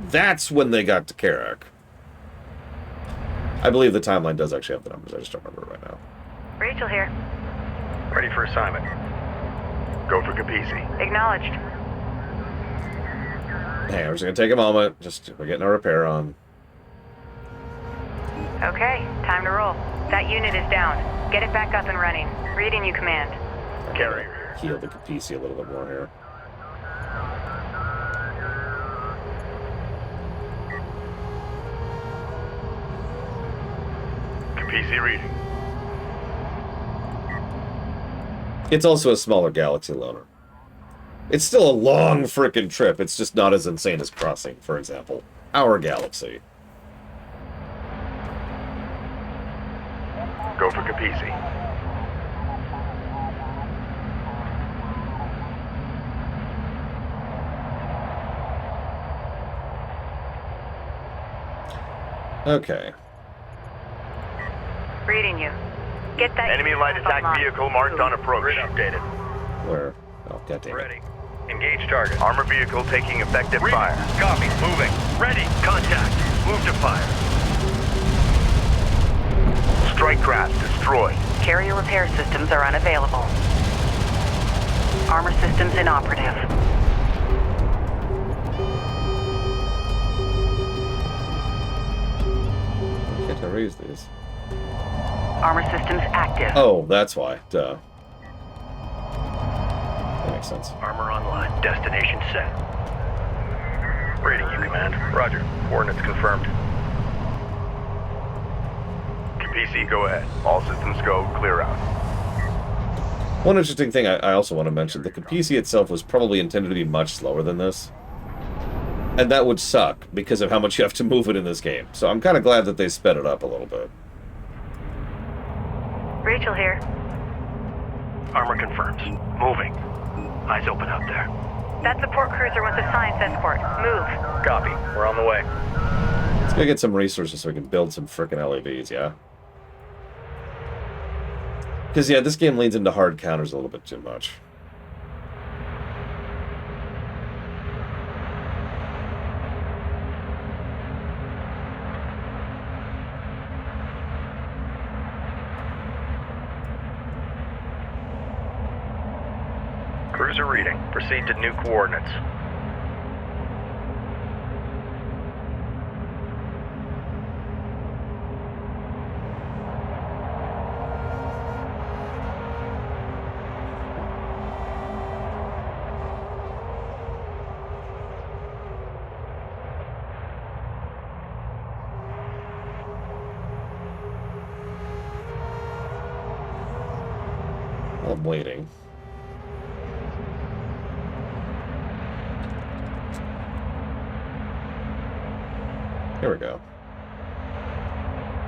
that's when they got to Kharak. I believe the timeline does actually have the numbers. I just don't remember right now. Rachel here. Ready for assignment. Go for Capisi. Acknowledged. Hey, we're just gonna take a moment. We're getting our repair on. Okay, time to roll. That unit is down. Get it back up and running. Reading you, Command. Carrier. Heal the Capisi a little bit more here. Capisi reading. It's also a smaller galaxy loaner. It's still a long frickin' trip. It's just not as insane as crossing, for example, our galaxy. Go for Capisi. Okay. Reading you. Get that Enemy unit light up attack online. vehicle marked on approach. Grid updated. Where? Oh, goddammit. Ready. Engage target. Armor vehicle taking effective fire. Copy. Moving. Ready. Contact. Move to fire. Strike craft destroyed. Carrier repair systems are unavailable. Armor systems inoperative. Can't I raise these? Armor systems active. Oh, that's why. Duh. That makes sense. Armor online. Destination set. Reading you, Command. Roger. Coordinates confirmed. PC, go ahead. All systems go. Clear out. One interesting thing I also want to mention, the Capisi itself was probably intended to be much slower than this. And that would suck, because of how much you have to move it in this game. So I'm kind of glad that they sped it up a little bit. Rachel here. Armor confirms. Moving. Eyes open out there. That support cruiser wants a science escort. Move. Copy. We're on the way. Let's go get some resources so we can build some frickin' LAVs, yeah? Because, yeah, this game leans into hard counters a little bit too much. Cruiser reading. Proceed to new coordinates. While I'm waiting. Here we go.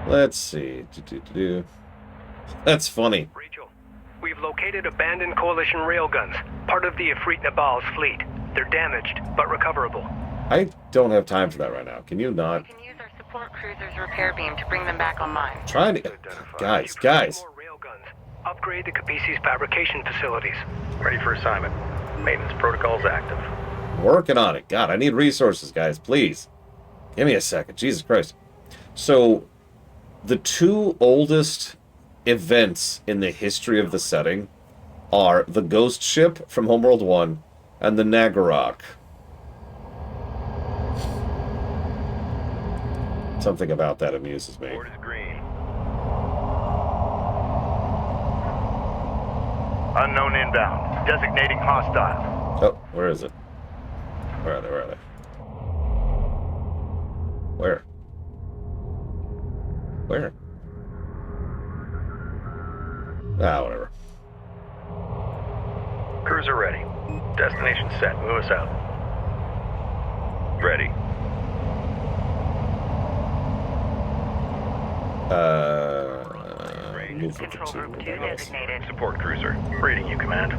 Let's see. That's funny. Rachel, we've located abandoned Coalition railguns, part of the Ifrit Nabal's fleet. They're damaged, but recoverable. I don't have time for that right now. Can you not? We can use our support cruiser's repair beam to bring them back online. Trying to... Guys. More railguns. Upgrade the Capisi's fabrication facilities. Ready for assignment. Maintenance protocols active. Working on it. God, I need resources, guys. Please. Give me a second. Jesus Christ. So, the two oldest events in the history of the setting are the ghost ship from Homeworld 1 and the Kharak. Something about that amuses me. Board is green. Unknown inbound. Designating hostile. Oh, where is it? Where are they? Where are they? Where? Where? Ah, whatever. Cruiser ready. Destination set. Move us out. Ready. Control Group 2 designated. Support cruiser. Reading you, Command.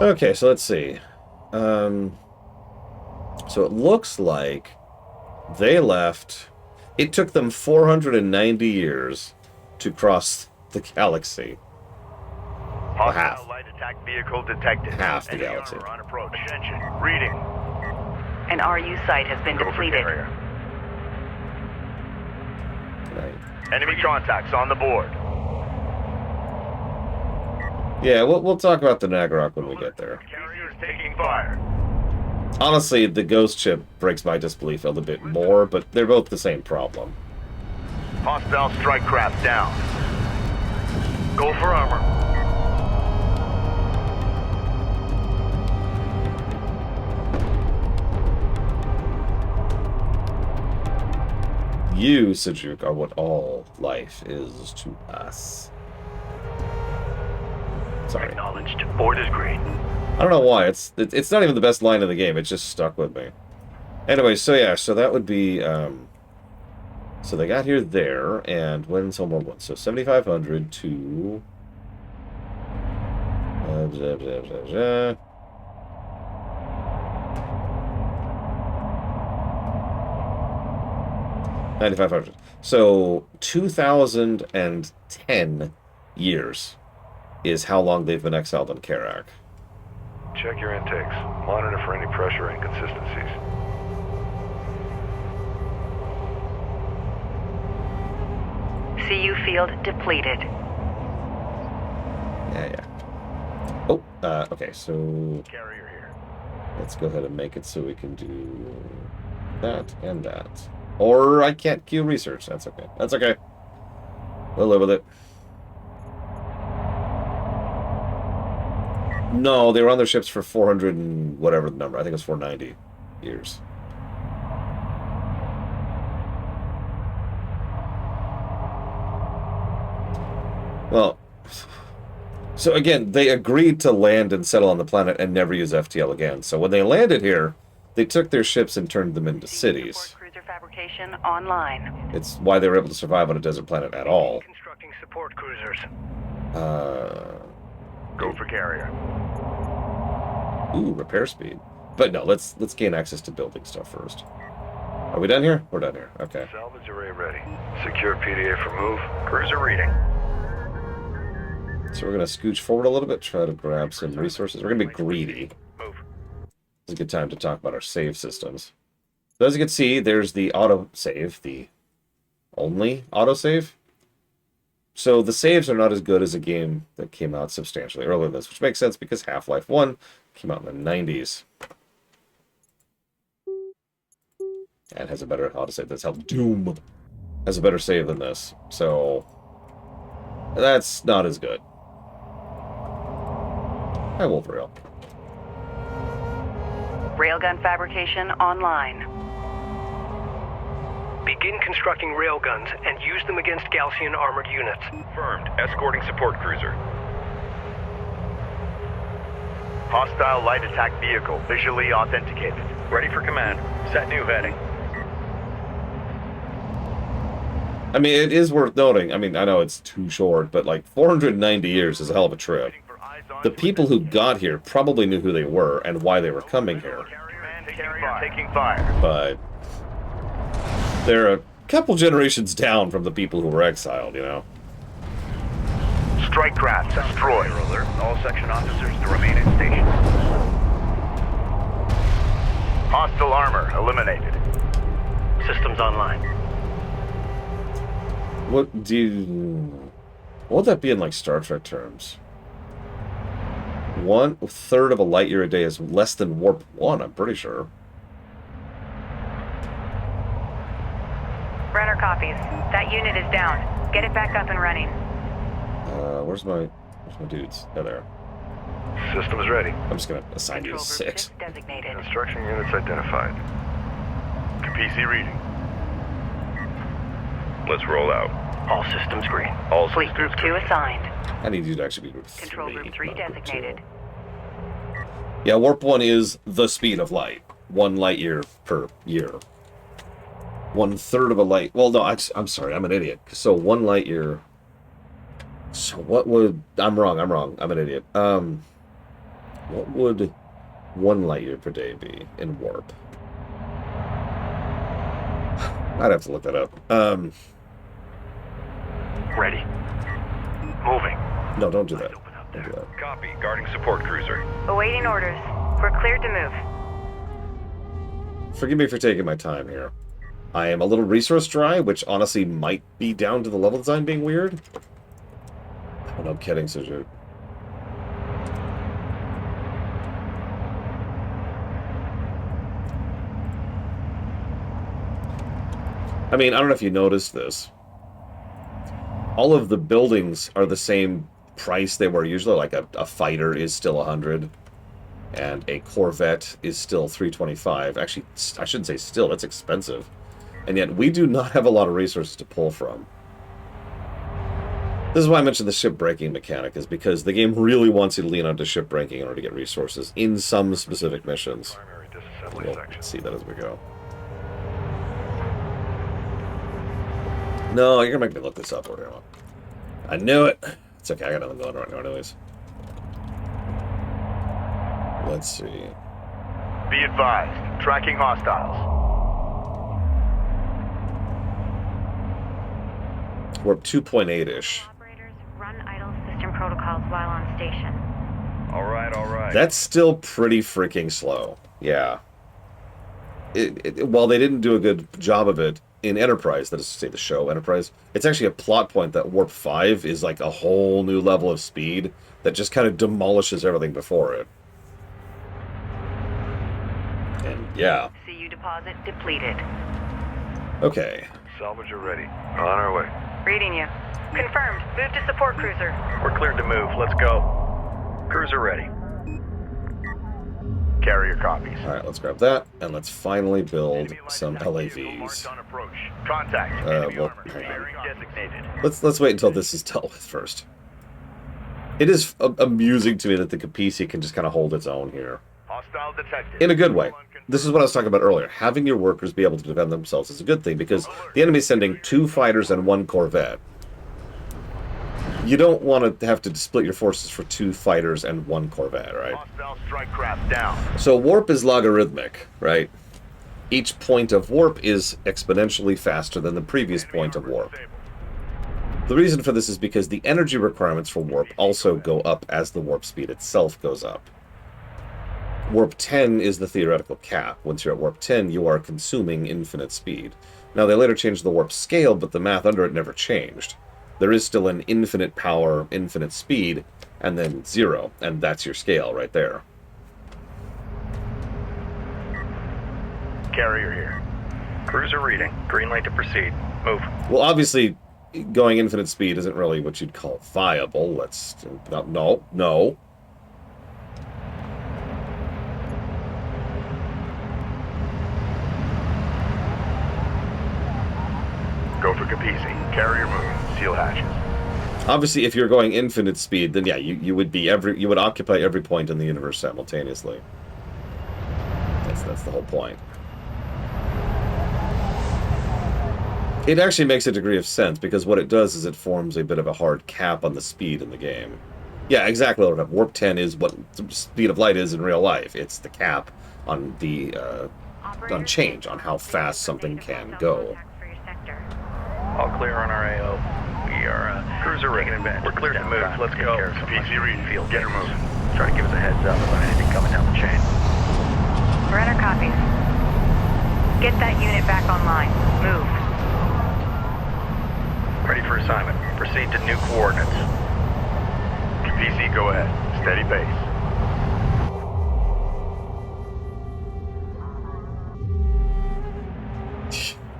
Okay, so let's see. So it looks like they left... It took them 490 years to cross the galaxy. Hostile light attack vehicle detected. Half the Enemy galaxy. armor on approach. Attention. Reading. An RU site has been Go for depleted. carrier. Right. Enemy contacts on the board. Yeah, we'll talk about the Kharak when we get there. Carrier is taking fire. Honestly, the ghost ship breaks my disbelief a little bit more, but they're both the same problem. Hostile strike craft down. Go for armor. You, Sejuk, are what all life is to us. Sorry. Acknowledged. Board is green. I don't know why. It's not even the best line of the game. It just stuck with me. Anyway, so yeah, so that would be... so they got here there, and when's Homeworld 1? So 7,500 to... 9,500. So 2,010 years is how long they've been exiled on Kharak. Check your intakes. Monitor for any pressure inconsistencies. CU field depleted. Yeah. Oh, okay, so Carrier here. let's go ahead and make it so we can do that and that. Or I can't queue research. That's okay. That's okay. We'll live with it. No, they were on their ships for 400 and whatever the number. I think it was 490 years. Well, so again, they agreed to land and settle on the planet and never use FTL again. So when they landed here, they took their ships and turned them into cities. Support cruiser fabrication online. It's why they were able to survive on a desert planet at all. Constructing support cruisers. Go for carrier. Ooh, repair speed. But no, let's gain access to building stuff first. Are we done here? We're done here. Okay. Salvage array ready. Secure PDA for move. Cruiser reading. So we're going to scooch forward a little bit, try to grab some resources. We're going to be greedy. Move. It's a good time to talk about our save systems. So as you can see, there's the auto-save, the only auto-save. So the saves are not as good as a game that came out substantially earlier than this, which makes sense because Half-Life 1 came out in the 90s. And has a better auto-save. That's how Doom has a better save than this. So that's not as good. Hi, Wolverine. Railgun fabrication online. Begin constructing railguns and use them against Gaussian armored units. Confirmed. Escorting support cruiser. Hostile light attack vehicle visually authenticated. Ready for command. Set new heading. I mean, it is worth noting. I mean, I know it's too short, but like 490 years is a hell of a trip. The people who got here probably knew who they were and why they were coming here. Carrier taking fire. But they're a couple generations down from the people who were exiled, you know? Strike craft destroyed. Alert. All section officers to remain in station. Hostile armor eliminated. Systems online. What would that be in, like, Star Trek terms? 1/3 of a light year a day is less than warp 1, I'm pretty sure. Runner copies. That unit is down. Get it back up and running. Where's my dudes? Yeah, there. Systems ready. I'm just gonna assign you to 6. Designated. Construction units identified. PC reading. Let's roll out. All systems green. All Fleet Group 2 assigned. I need you to actually be Group 3. Control Group 3 not Group 2. designated. Yeah, warp 1 is the speed of light. 1 light year per year. 1/3 of a light... Well, no, I'm sorry, I'm an idiot. So 1 light year... So what would... I'm wrong, I'm an idiot. What would 1 light year per day be in warp? I'd have to look that up. Ready. Moving. No, don't do that. Don't do that. Copy. Guarding support cruiser. Awaiting orders. We're cleared to move. Forgive me for taking my time here. I am a little resource dry, which honestly might be down to the level design being weird. Oh, no kidding, Suju. I mean, I don't know if you noticed this. All of the buildings are the same price they were usually. Like a fighter is still 100, and a Corvette is still 325. Actually, I shouldn't say still. That's expensive, and yet we do not have a lot of resources to pull from. This is why I mentioned the ship breaking mechanic, is because the game really wants you to lean onto ship breaking in order to get resources in some specific missions. We'll see that as we go. No, you're gonna make me look this up. I knew it. It's okay, I got nothing going right now anyways. Let's see. Be advised. Tracking hostiles. Warp 2.8-ish. Operators, run idle system protocols while on station. All right. That's still pretty freaking slow. Yeah. While they didn't do a good job of it in Enterprise, that is to say the show Enterprise, it's actually a plot point that Warp 5 is like a whole new level of speed that just kind of demolishes everything before it. And yeah. CU deposit depleted. Okay. Salvager ready. On our way. Reading you. Confirmed. Move to support cruiser. We're cleared to move. Let's go. Cruiser ready. Carrier copies. Alright, let's grab that, and let's finally build some LAVs. Contact. Well, hang on. Let's wait until this is dealt with first. It is amusing to me that the Capisi can just kind of hold its own here. Hostile detected. In a good way. This is what I was talking about earlier. Having your workers be able to defend themselves is a good thing, because the enemy's sending 2 fighters and 1 Corvette. You don't want to have to split your forces for 2 fighters and 1 Corvette, right? Hostile strike craft down. So warp is logarithmic, right? Each point of warp is exponentially faster than the previous point of warp. The reason for this is because the energy requirements for warp also go up as the warp speed itself goes up. Warp 10 is the theoretical cap. Once you're at warp 10, you are consuming infinite speed. Now, they later changed the warp scale, but the math under it never changed. There is still an infinite power, infinite speed, and then 0, and that's your scale right there. Carrier here. Cruiser reading. Green light to proceed. Move. Well, obviously, going infinite speed isn't really what you'd call viable. Let's... No. Go for Capisi. Carrier moving. Seal hatches. Obviously, if you're going infinite speed, then yeah, you would occupy every point in the universe simultaneously. That's the whole point. It actually makes a degree of sense, because what it does is it forms a bit of a hard cap on the speed in the game. Yeah, exactly. Warp 10 is what the speed of light is in real life. It's the cap on the on change, on how fast something can go. All clear on our AO. We are cruiser ready. We're clear to move. Let's go. PC read field. Get her moving. Try to give us a heads up about anything coming down the chain. Runner copies. Get that unit back online. Move. Ready for assignment. Proceed to new coordinates. PC, go ahead. Steady pace.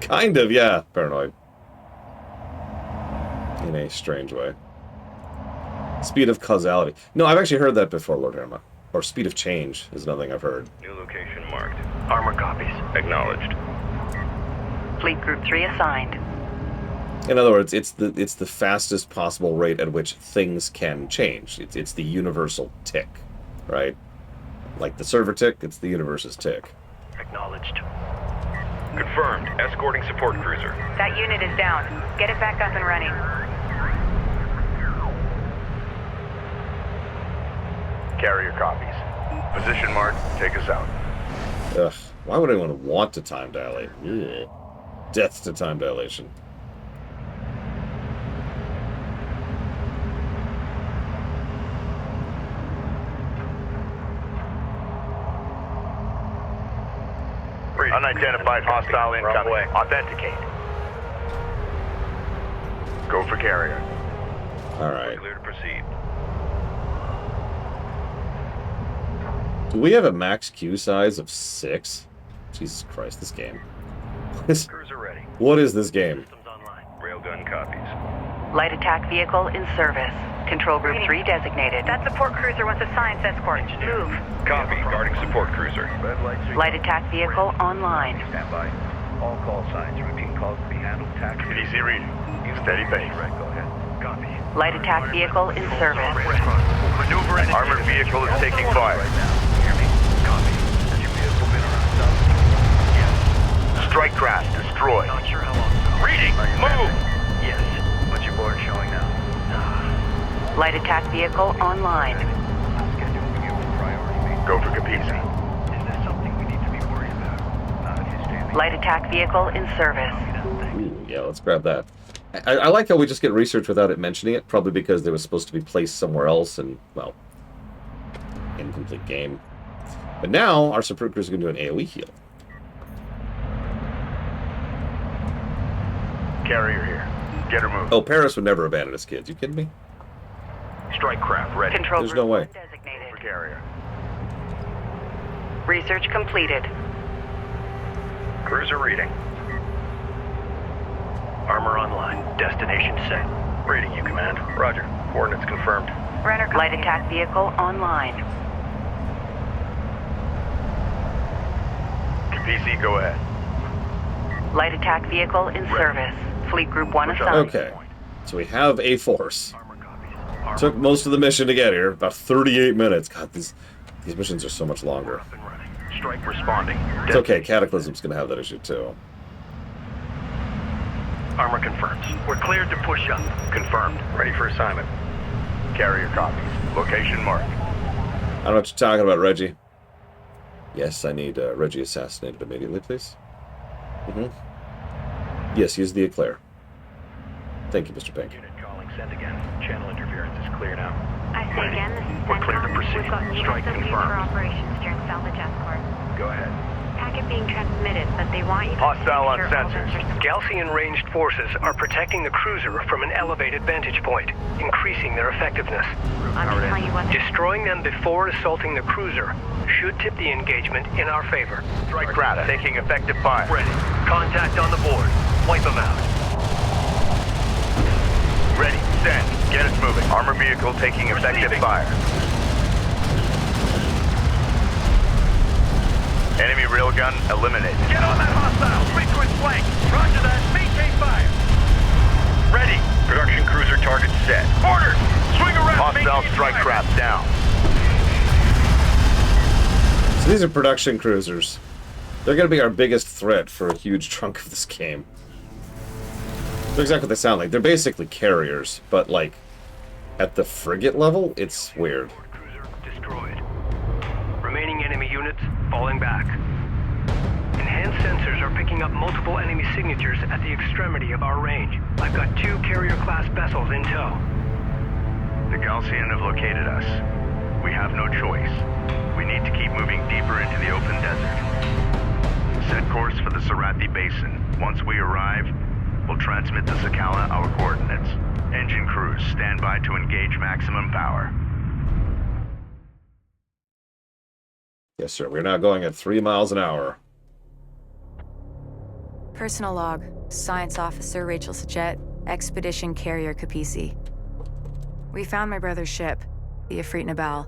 Kind of, yeah. Paranoid. In a strange way. Speed of causality. No, I've actually heard that before, Lord Herma. Or speed of change is another thing I've heard. New location marked. Armor copies. Acknowledged. Fleet Group 3 assigned. In other words, it's the fastest possible rate at which things can change. It's the universal tick, right? Like the server tick, it's the universe's tick. Acknowledged. Confirmed. Escorting support cruiser. That unit is down. Get it back up and running. Carrier copies. Position mark. Take us out. Ugh. Why would anyone want to time dilate? Ugh. Death to time dilation. Unidentified hostile incoming. Authenticate. Go for carrier. All right. Clear to proceed. Do we have a max queue size of 6? Jesus Christ, this game. Cruiser ready. What is this game? Systems online. Railgun copies. Light attack vehicle in service. Control Group 3 designated. That support cruiser wants a science escort. Move. Copy. Guarding support cruiser. Red lights. Light attack vehicle online. Stand by. All call signs. Routine calls to be handled. Tax. PC reading. Steady pace. Right, go ahead. Copy. Light attack vehicle in service. Maneuver and Armored vehicle is taking fire. Hear me? Copy. Has your vehicle been around south? Yes. Strike craft destroyed. Not sure how long. Reading. Move. Yes. What's your board showing now? Light attack vehicle online. Go for Capizzi. Is there something we need to be worried about? Light attack vehicle in service. Ooh, yeah, let's grab that. I like how we just get research without it mentioning it, probably because they were supposed to be placed somewhere else and, well, incomplete game. But now, our support cruiser is going to do an AoE heal. Carrier here. Get her moving. Oh, Paris would never abandon his kids. You kidding me? Strike craft ready. Control There's Group no way. 1 designated. For carrier. Research completed. Cruiser reading. Armor online. Destination set. Reading you, command. Roger. Coordinates confirmed. Runner Light copies. attack vehicle online. PC, go ahead. Light attack vehicle in service. Fleet Group 1 assigned. Okay. So we have a force. Armor copies. Took most of the mission to get here. About 38 minutes. God, these missions are so much longer. Up and running. Strike responding. It's okay. Cataclysm's going to have that issue, too. Armor confirms. We're cleared to push up. Confirmed. Ready for assignment. Carrier copies. Location marked. I don't know what you're talking about, Reggie. Yes, I need Reggie assassinated immediately, please. Yes, use the eclair. Thank you, Mr. Pink. Unit calling sent again. Channel interference is clear now. I say again, this is We're clear to proceed. We've got new Strike SOPs for confirmed. operations during salvage escort. Go ahead. Packet being transmitted, but they want you to Hostile on make sure all sensors. sensors- Galcian ranged forces are protecting the cruiser from an elevated vantage point, increasing their effectiveness. I'm just telling you what. Destroying them before assaulting the cruiser should tip the engagement in our favor. Strike craft. Taking effective fire. Ready. Contact on the board. Wipe them out. Ready. Send. Get us moving. Armor vehicle taking effective fire. Enemy railgun eliminated. Get on that hostile. Frequent flank. Roger that. Maintain fire. Ready. Production cruiser target set. Orders! Swing around! Hostile strike craft down. So these are production cruisers. They're going to be our biggest threat for a huge chunk of this game. That's exactly what they sound like. They're basically carriers, but like at the frigate level, it's weird. Cruiser destroyed. Remaining enemy units falling back. Enhanced sensors are picking up multiple enemy signatures at the extremity of our range. I've got 2 carrier-class vessels in tow. The Galcian have located us. We have no choice. We need to keep moving deeper into the open desert. Set course for the Sarathi Basin. Once we arrive, we'll transmit to Sakala our coordinates. Engine crews, stand by to engage maximum power. Yes, sir. We're now going at 3 miles an hour. Personal log. Science Officer Rachel Sajet, Expedition Carrier Capisi. We found my brother's ship, the Ifrit Nabal,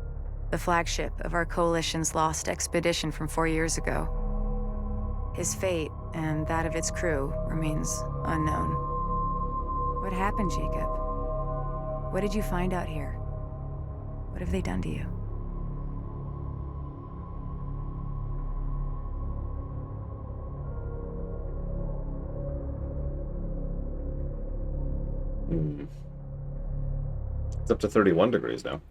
the flagship of our Coalition's lost expedition from 4 years ago. His fate, and that of its crew, remains unknown. What happened, Jacob? What did you find out here? What have they done to you? It's up to 31 degrees now.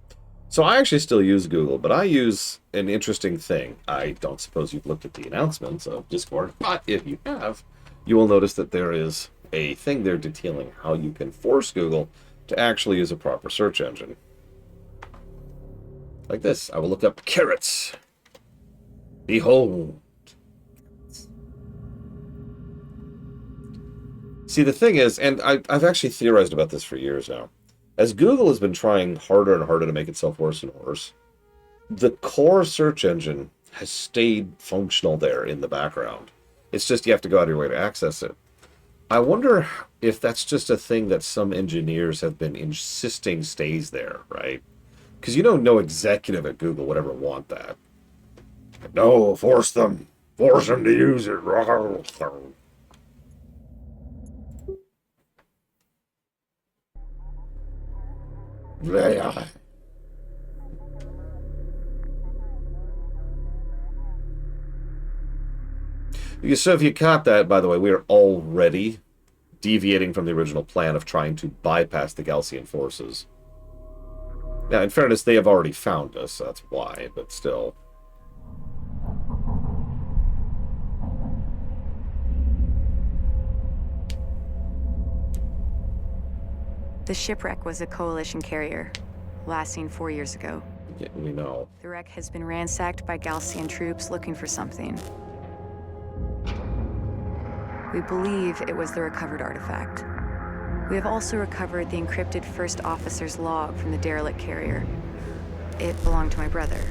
So I actually still use Google, but I use an interesting thing. I don't suppose you've looked at the announcements of Discord, but if you have, you will notice that there is a thing there detailing how you can force Google to actually use a proper search engine. Like this. I will look up carrots. Behold. See, the thing is, and I've actually theorized about this for years now, as Google has been trying harder and harder to make itself worse and worse, the core search engine has stayed functional there in the background. It's just you have to go out of your way to access it. I wonder if that's just a thing that some engineers have been insisting stays there, right? Because no executive at Google would ever want that. No, force them. Force them to use it. So if you caught that, by the way, we are already deviating from the original plan of trying to bypass the Galcian forces. Now, in fairness, they have already found us, so that's why, but still. The shipwreck was a Coalition carrier, last seen 4 years ago. Yeah, we know. The wreck has been ransacked by Galcian troops looking for something. We believe it was the recovered artifact. We have also recovered the encrypted first officer's log from the derelict carrier. It belonged to my brother.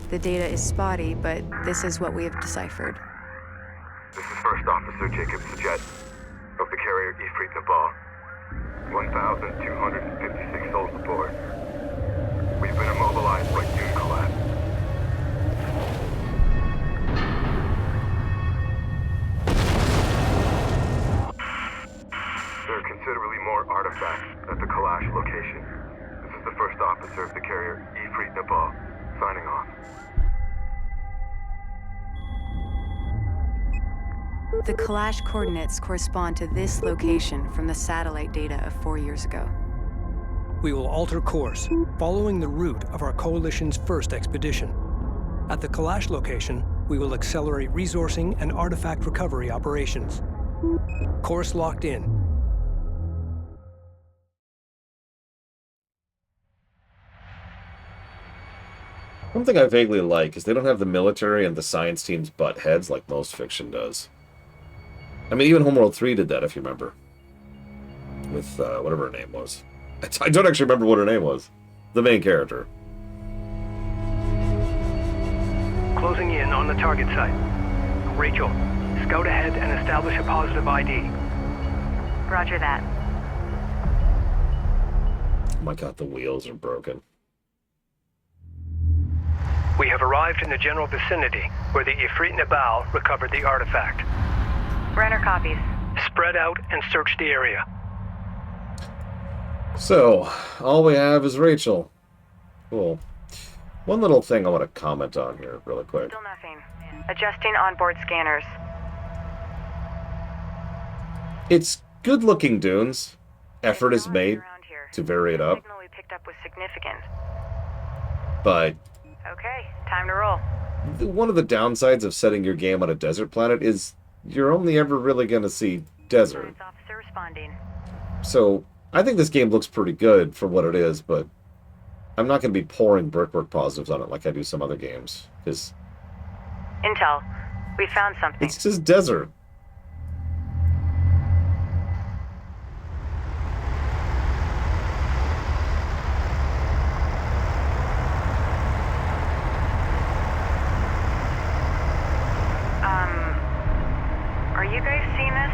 The data is spotty, but this is what we have deciphered. This is First Officer Jacob Sajet of the carrier Ifrit Nabal. 1,256 souls aboard. We've been immobilized by dune collapse. There are considerably more artifacts at the Kalash location. This is the First Officer of the carrier Ifrit Nabal, signing off. The Kalash coordinates correspond to this location from the satellite data of 4 years ago. We will alter course, following the route of our Coalition's first expedition. At the Kalash location, we will accelerate resourcing and artifact recovery operations. Course locked in. One thing I vaguely like is they don't have the military and the science teams butt heads like most fiction does. I mean, even Homeworld 3 did that, if you remember. With whatever her name was. I don't actually remember what her name was. The main character. Closing in on the target site. Rachel, scout ahead and establish a positive ID. Roger that. Oh my god, the wheels are broken. We have arrived in the general vicinity where the Ifrit Nabal recovered the artifact. Brenner copies. Spread out and search the area. So, all we have is Rachel. Cool. One little thing I want to comment on here really quick. Still nothing. Adjusting onboard scanners. It's good-looking dunes. Effort is made to vary it The up, signal we picked up was significant. but Okay, time to roll. one of the downsides of setting your game on a desert planet is you're only ever really going to see desert. Science officer responding. So, I think this game looks pretty good for what it is, but I'm not going to be pouring brickwork positives on it like I do some other games, because Intel, we found something. it's just desert. Are you guys seeing this?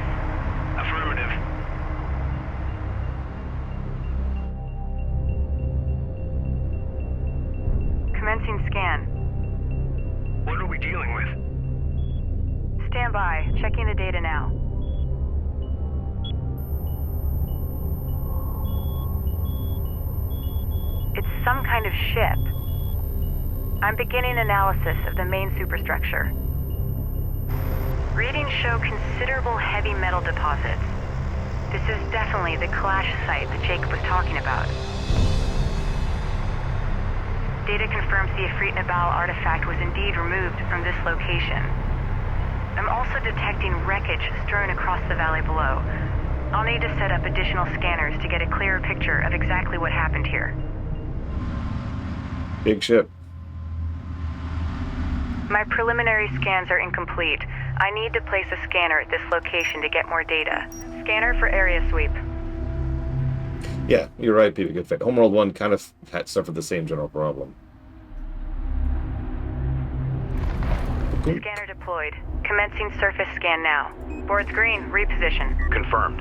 Affirmative. Commencing scan. What are we dealing with? Stand by. Checking the data now. It's some kind of ship. I'm beginning analysis of the main superstructure. Readings show considerable heavy metal deposits. This is definitely the clash site that Jacob was talking about. Data confirms the Ifrit Nabal artifact was indeed removed from this location. I'm also detecting wreckage strewn across the valley below. I'll need to set up additional scanners to get a clearer picture of exactly what happened here. Big ship. My preliminary scans are incomplete. I need to place a scanner at this location to get more data. Scanner for area sweep. Yeah, you're right, Peter. Good fit. Homeworld 1 kind of had suffered the same general problem. Cool. Scanner deployed. Commencing surface scan now. Board's green. Reposition. Confirmed.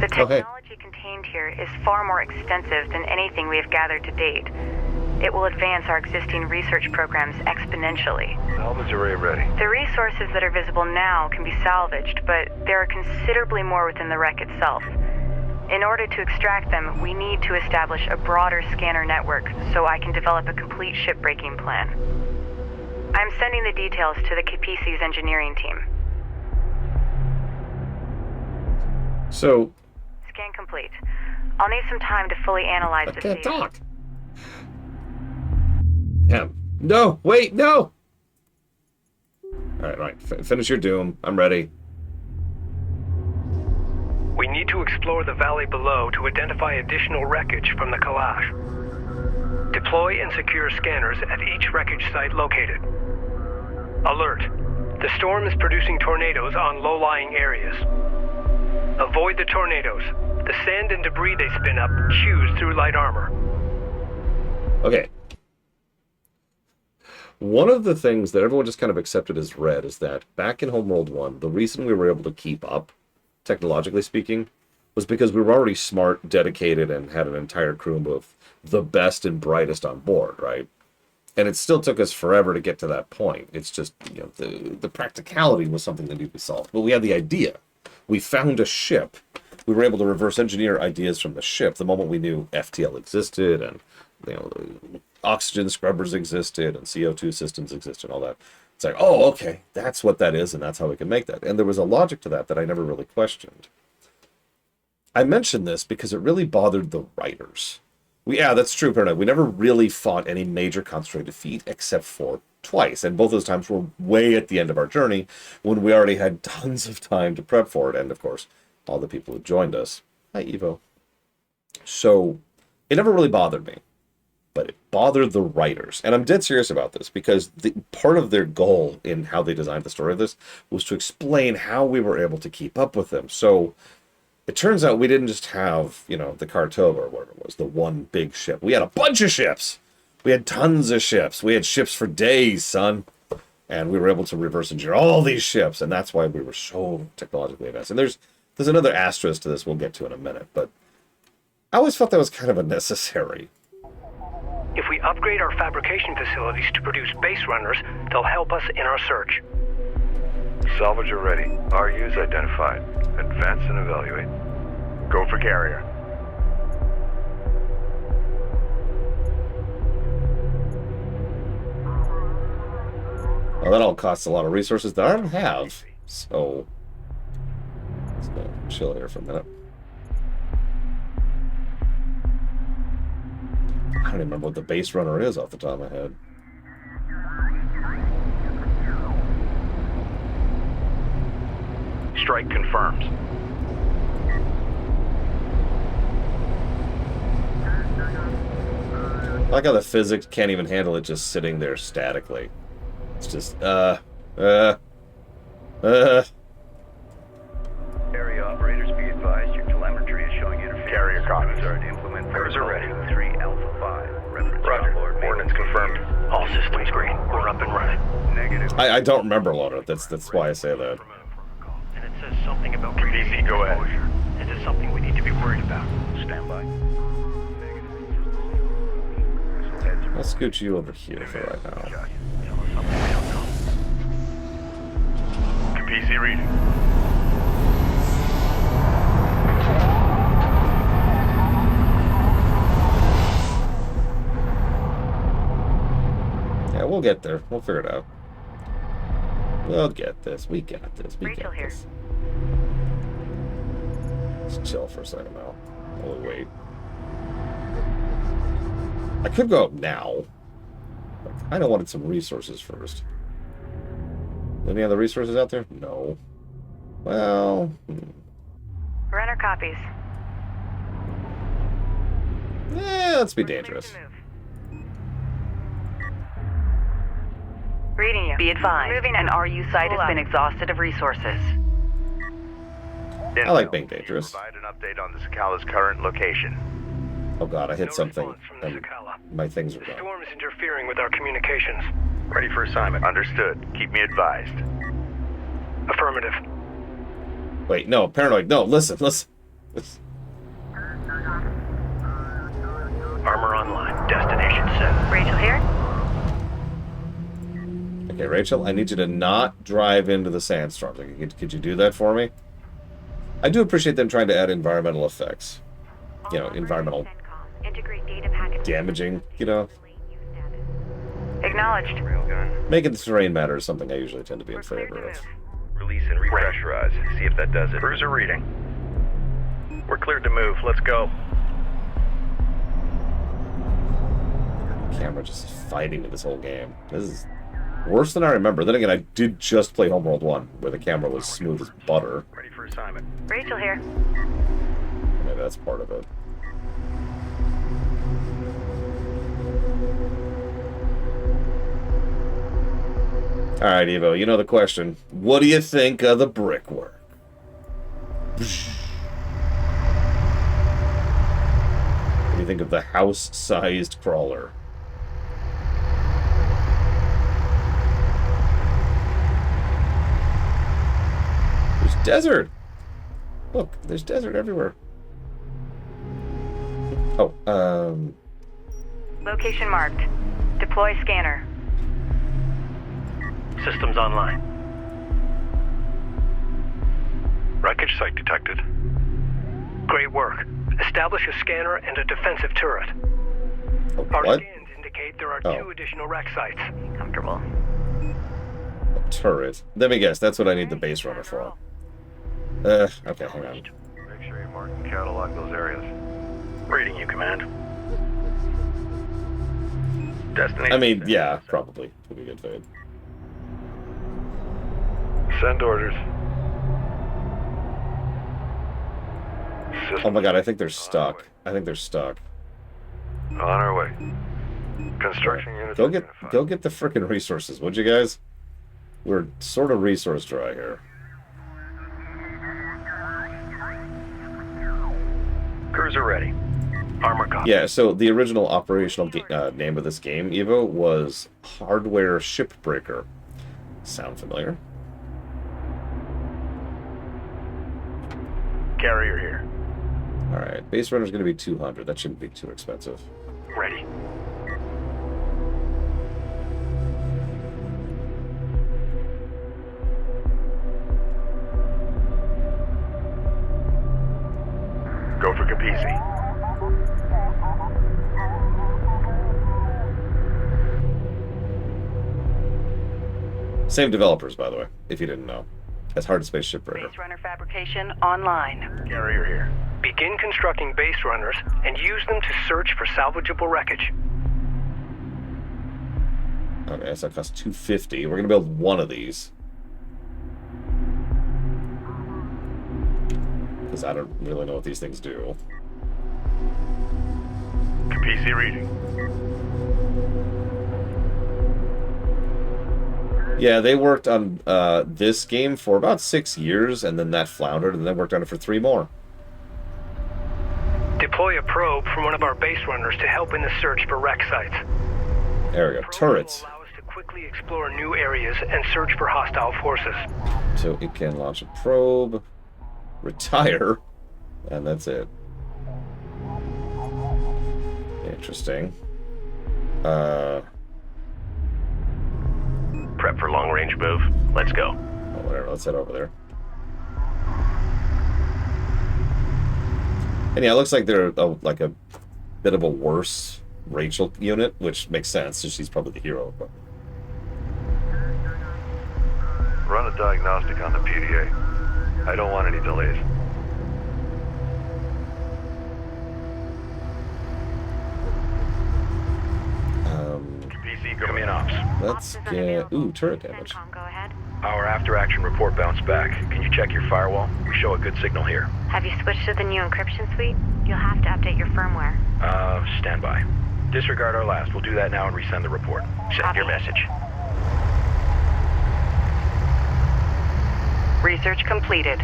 The Oh, hey. technology contained here is far more extensive than anything we have gathered to date. It will advance our existing research programs exponentially. Salvage array ready. The resources that are visible now can be salvaged, but there are considerably more within the wreck itself. In order to extract them, we need to establish a broader scanner network so I can develop a complete shipbreaking plan. I'm sending the details to the Capisi's engineering team. So, Scan complete. I'll need some time to fully analyze I this can't data. talk. Damn. No, wait, no! Alright. Finish your doom. I'm ready. We need to explore the valley below to identify additional wreckage from the Kalash. Deploy and secure scanners at each wreckage site located. Alert. The storm is producing tornadoes on low-lying areas. Avoid the tornadoes. The sand and debris they spin up chews through light armor. Okay. One of the things that everyone just kind of accepted as read is that back in Homeworld 1, the reason we were able to keep up, technologically speaking, was because we were already smart, dedicated, and had an entire crew of the best and brightest on board, right? And it still took us forever to get to that point. It's just, you know, the practicality was something that needed to be solved. But we had the idea. We found a ship. We were able to reverse engineer ideas from the ship the moment we knew FTL existed and, you know, oxygen scrubbers existed and CO2 systems existed and all that. It's like, oh, okay, that's what that is, and that's how we can make that. And there was a logic to that I never really questioned. I mentioned this because it really bothered the writers. Yeah, that's true, Paranoid. We never really fought any major concentrated defeat except for twice, and both those times were way at the end of our journey when we already had tons of time to prep for it, and of course, all the people who joined us. Hi, Evo. So, it never really bothered me, but it bothered the writers, and I'm dead serious about this because part of their goal in how they designed the story of this was to explain how we were able to keep up with them. So, it turns out we didn't just have, you know, the Khartova or whatever it was, the one big ship. We had a bunch of ships. We had tons of ships. We had ships for days, son. And we were able to reverse engineer all these ships, and that's why we were so technologically advanced. And there's another asterisk to this we'll get to in a minute, but I always felt that was kind of unnecessary. If we upgrade our fabrication facilities to produce base runners, they'll help us in our search. Salvager ready. RUs identified. Advance and evaluate. Go for carrier. Well, that all costs a lot of resources that I don't have. So, let's go chill here for a minute. I don't even remember what the base runner is off the top of my head. Strike confirmed. I like how the physics can't even handle it just sitting there statically. It's just, Area operators, be advised, your telemetry is showing interference. Carrier copies. Are to implement Cruiser ready. 3 Alpha 5. Reference Roger. onboard. Ordnance confirmed. All systems green. We're up and running. Negative. I don't remember a lot of it. That's why I say that. And it says something about PC, go ahead. Is it something we need to be worried about? Stand by. I'll scoot you over here for right now. Tell us something we don't know. PC reading. Yeah, we'll get there. We'll figure it out. We'll get this. We got this. We Rachel got here. this. Let's chill for a second now. While we wait. I could go up now. But I kind of wanted some resources first. Any other resources out there? No. Well... Runner copies. Yeah, let's be dangerous. Reading you. Be advised, Moving an out. RU site has been exhausted of resources. I like being dangerous. Provide an update on the Sakala's current location. Oh god, I hit No something. response from the And Sakala. my things are The gone. storm is interfering with our communications. Ready for assignment. Understood. Keep me advised. Affirmative. Wait, no, paranoid. No, listen. Armor online. Destination set. Rachel here. Okay, Rachel, I need you to not drive into the sandstorms. Could you do that for me? I do appreciate them trying to add environmental effects. You know, environmental damaging, you know. Acknowledged. Railgun. Making the terrain matter is something I usually tend to be in favor of. Release and repressurize. See if that does it. Cruiser reading. We're cleared to move. Let's go. The camera just fighting in this whole game. This is worse than I remember. Then again, I did just play Homeworld 1, where the camera was smooth as butter. Ready for assignment. Rachel here. Maybe that's part of it. Alright, Evo, you know the question. What do you think of the brickwork? What do you think of the house-sized crawler? There's desert! Look, there's desert everywhere. Oh, Location marked. Deploy scanner. Systems online. Wreckage site detected. Great work. Establish a scanner and a defensive turret. Our what? scans indicate there are Oh. 2 additional wreck sites. Comfortable. A turret. Let me guess, that's what I need the base runner for. Okay, hang on. Make sure you mark and catalog those areas. Reading you, Command. Destination. I mean, yeah, probably. Would be good fade. Send orders. Oh my god, I think they're stuck. I think they're stuck. On our way. Construction units. Go get the frickin' resources, would you guys? We're sort of resource dry here. Cruiser ready. Armor copy. Yeah, so the original operational name of this game, Evo, was Hardware Shipbreaker. Sound familiar? Carrier here. Alright, base runner's gonna be 200. That shouldn't be too expensive. Ready. Go for Capisi. Same developers, by the way, if you didn't know. As Hard Space Shipbreaker. Base runner fabrication online. Carrier here. Begin constructing base runners and use them to search for salvageable wreckage. Okay, so that costs $250. We're gonna build one of these. Because I don't really know what these things do. PC reading. Yeah, they worked on this game for about 6 years, and then that floundered, and then worked on it for 3 more. Deploy a probe from one of our base runners to help in the search for wreck sites. There we go. Turrets. Will allow us to quickly explore new areas and search for hostile forces. So it can launch a probe, retire, and that's it. Interesting. Prep for long-range move. Let's go. Oh, whatever. Let's head over there. And yeah, it looks like they're like a bit of a worse Rachel unit, which makes sense, so she's probably the hero. But... Run a diagnostic on the PDA. I don't want any delays. PC coming in ops. Let's get... Ooh, turret damage. Go ahead. Our after-action report bounced back. Can you check your firewall? We show a good signal here. Have you switched to the new encryption suite? You'll have to update your firmware. Stand by. Disregard our last. We'll do that now and resend the report. Send your message. Research completed.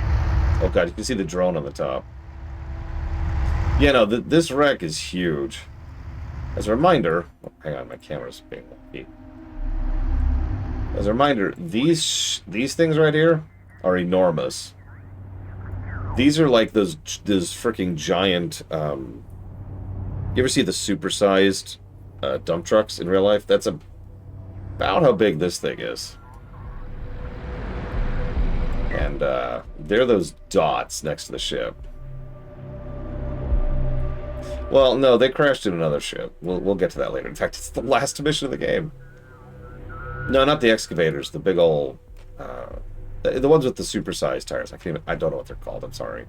Oh god, you can see the drone on the top. Yeah, no, this wreck is huge. As a reminder... Oh, hang on, my camera's being wonky. As a reminder, these things right here are enormous. These are like those freaking giant... you ever see the supersized dump trucks in real life? That's about how big this thing is. And they're those dots next to the ship. Well, no, they crashed in another ship. We'll get to that later. In fact, it's the last mission of the game. No, not the excavators. The big old... the ones with the supersized tires. I don't know what they're called. I'm sorry.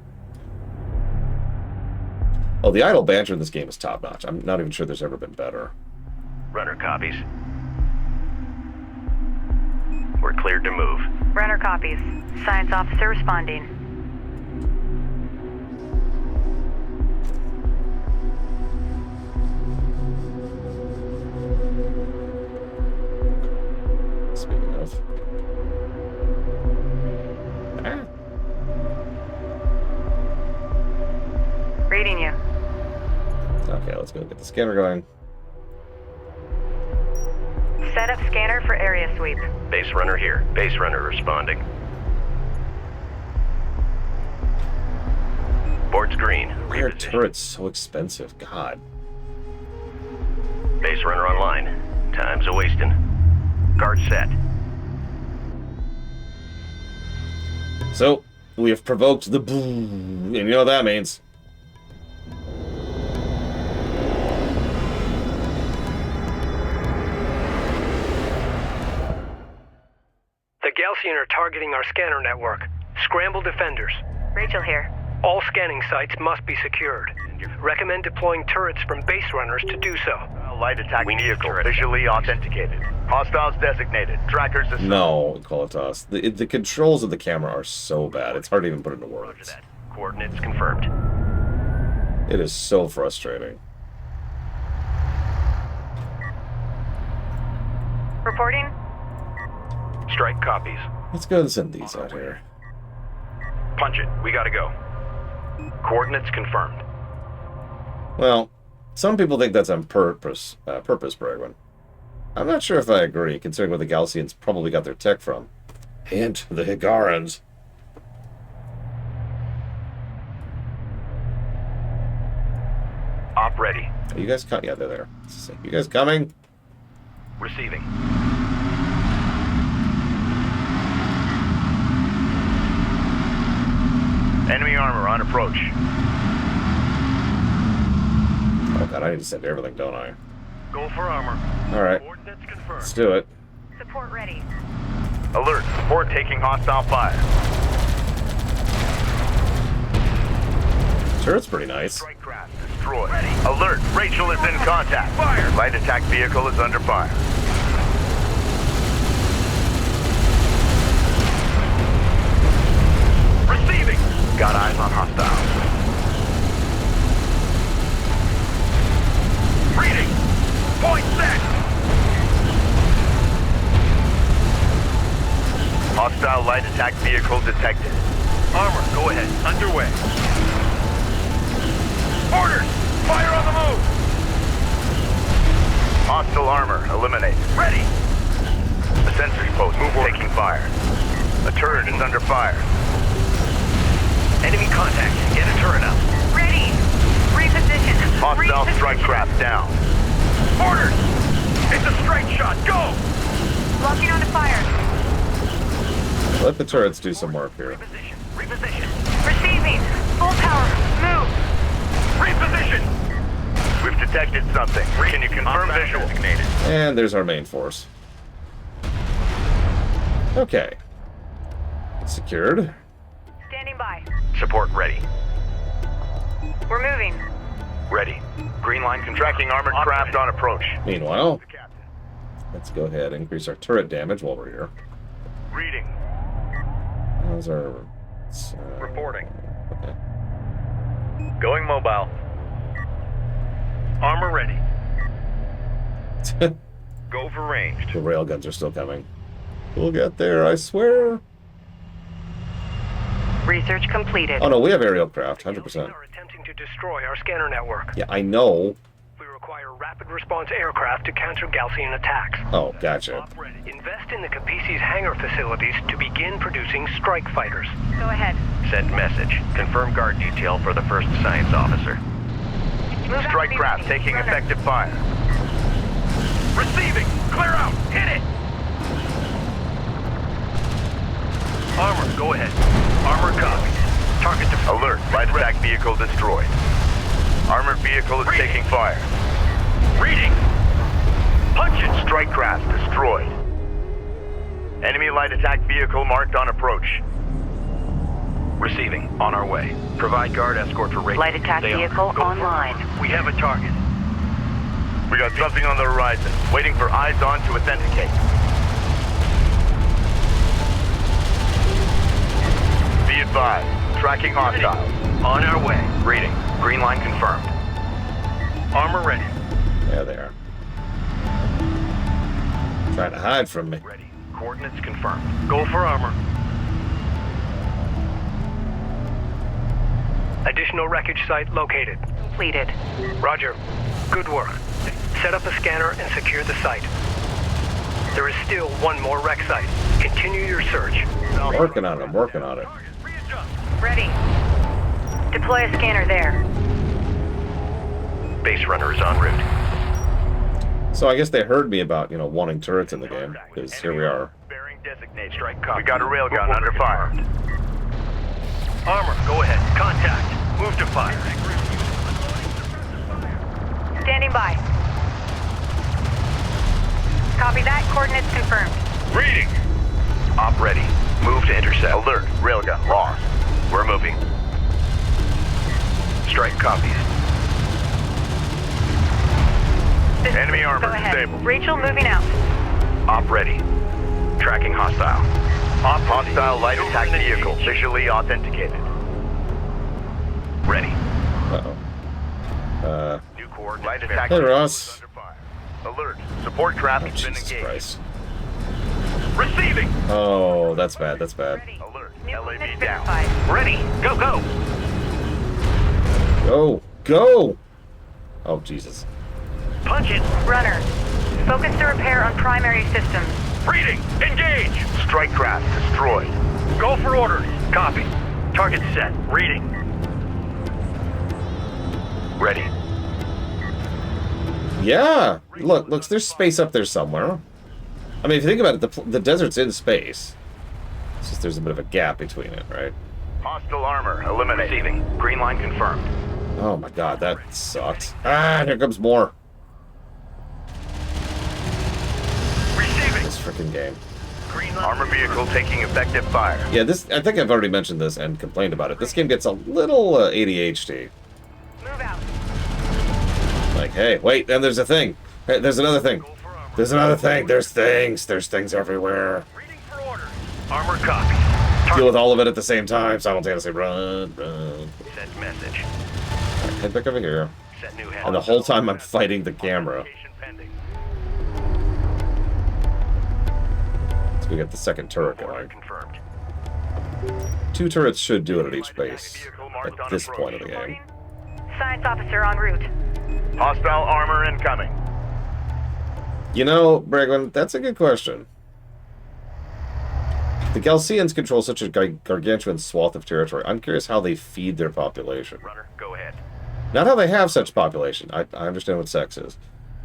Oh, the idle banter in this game is top-notch. I'm not even sure there's ever been better. Runner copies. We're cleared to move. Runner copies. Science officer responding. Speaking of... Reading you. Okay, let's go get the scanner going. Set up scanner for area sweep. Base runner here. Base runner responding. Board's green. Why are turrets so expensive? God. Base runner online. Time's a-wasting. Guard set. So, we have provoked the boom, and you know what that means. The Galcian are targeting our scanner network. Scramble defenders. Rachel here. All scanning sites must be secured. Recommend deploying turrets from base runners to do so. Light attack vehicle visually authenticated. Hostiles designated. Trackers assigned. No, Qualitas. The controls of the camera are so bad. It's hard to even put into words. Coordinates confirmed. It is so frustrating. Reporting. Strike copies. Let's go and send these out here. Punch it. We gotta go. Coordinates confirmed. Well, some people think that's on purpose, Bregwin. I'm not sure if I agree, considering where the Galcians probably got their tech from. Hint, the Higarans. Op ready. Are you guys yeah, they're there. You guys coming? Receiving. Enemy armor on approach. Oh god, I need to send everything, don't I? Go for armor. Alright. Coordinates confirmed. Let's do it. Support ready. Alert, support taking hostile fire. Turret's pretty nice. Strike craft destroyed. Alert, Rachel is in contact. Fire. Light attack vehicle is under fire. Receiving. Got eyes on hostiles. Reading. Point set. Hostile light attack vehicle detected. Armor, go ahead. Underway. Orders! Fire on the move! Hostile armor eliminated. Ready! The sentry post is taking fire. A turret is under fire. Enemy contact. Get a turret up. Ready! Reposition. Hostile strike craft down. Orders! It's a straight shot. Go! Locking on the fire. Let the turrets do some work here. Reposition. Reposition. Receiving. Full power. Move. Reposition! We've detected something. Can you confirm visual? And there's our main force. Okay. Secured. Standing by. Support ready. We're moving. Ready. Green line tracking armored craft on approach. Meanwhile, let's go ahead and increase our turret damage while we're here. Reading. How's our... Reporting. Okay. Going mobile. Armor ready. Go for ranged. The railguns are still coming. We'll get there, I swear. Research completed. Oh no, we have aerial craft, 100%. Are attempting to destroy our scanner network. Yeah, I know. We require rapid response aircraft to counter Galcian attacks. Oh, gotcha. Invest in the Capisi's hangar facilities to begin producing strike fighters. Go ahead. Send message. Confirm guard detail for the first science officer. Move out Strike to be craft received. taking Runner. effective fire. Receiving! Clear out! Hit it! Armor, go ahead. Armor copies. Target to alert. Light attack vehicle destroyed. Armored vehicle is taking fire. Reading! Punch it! Strike craft destroyed. Enemy light attack vehicle marked on approach. Receiving. On our way. Provide guard escort for Rachel. Light attack vehicle online. We have a target. We got something on the horizon. Waiting for eyes on to authenticate. Be advised. Tracking hostiles. On our way. Reading. Green line confirmed. Armor ready. Yeah, they are. Trying to hide from me. Ready. Coordinates confirmed. Go for armor. Additional wreckage site located. Completed. Roger. Good work. Set up a scanner and secure the site. There is still one more wreck site. Continue your search. I'm working on it, I'm working on it. Ready. Deploy a scanner there. Base runner is en route. So I guess they heard me about, you know, wanting turrets in the game, because here we are. Bearing designated. Strike copy. We got a railgun under fire. Armor, go ahead. Contact. Move to fire. Standing by. Copy that. Coordinates confirmed. Reading. Op ready. Move to intercept. Alert. Railgun lost. We're moving. Strike copies. Enemy armor Go ahead. disabled. Rachel moving out. Op ready. Tracking hostile. Op hostile light attack vehicle visually authenticated. Ready. Uh-oh. New coordinates. Light attack Hey, vehicle Ross. is under fire. Alert. Support craft Oh, has been Jesus engaged. Christ. Receiving. Oh, that's bad, that's bad. Alert. New LAV coordinates down. verified. Ready. Go, go. Go! Go! Oh, Jesus. Punch it. Runner. Focus the repair on primary systems. Reading. Engage. Strike craft destroyed. Go for orders. Copy. Target set. Reading. Ready. Yeah! Look, there's space up there somewhere. I mean, if you think about it, the desert's in space. It's just there's a bit of a gap between it, right? Hostile armor eliminated. Receiving. Green line confirmed. Oh my god, that sucks. Ah, here comes more. Receiving. This freaking game. Armored vehicle taking effective fire. Yeah, this, I think I've already mentioned this and complained about it. This game gets a little ADHD. Move out. Like, hey, wait, and there's a thing. Hey, there's another thing. There's another thing. There's things. There's things everywhere. Reading for orders. Armor copy. Deal with all of it at the same time. Simultaneously run. Send message. Right, head back over here. Set new head. And the whole time I'm fighting the camera. Pending. So we got the second turret going. Confirmed. 2 turrets should do it at each base at this point of the game. Science officer en route. Hostile armor incoming. You know, Bragwin, that's a good question. The Galcians control such a gargantuan swath of territory. I'm curious how they feed their population. Runner, go ahead. Not how they have such population. I understand what sex is.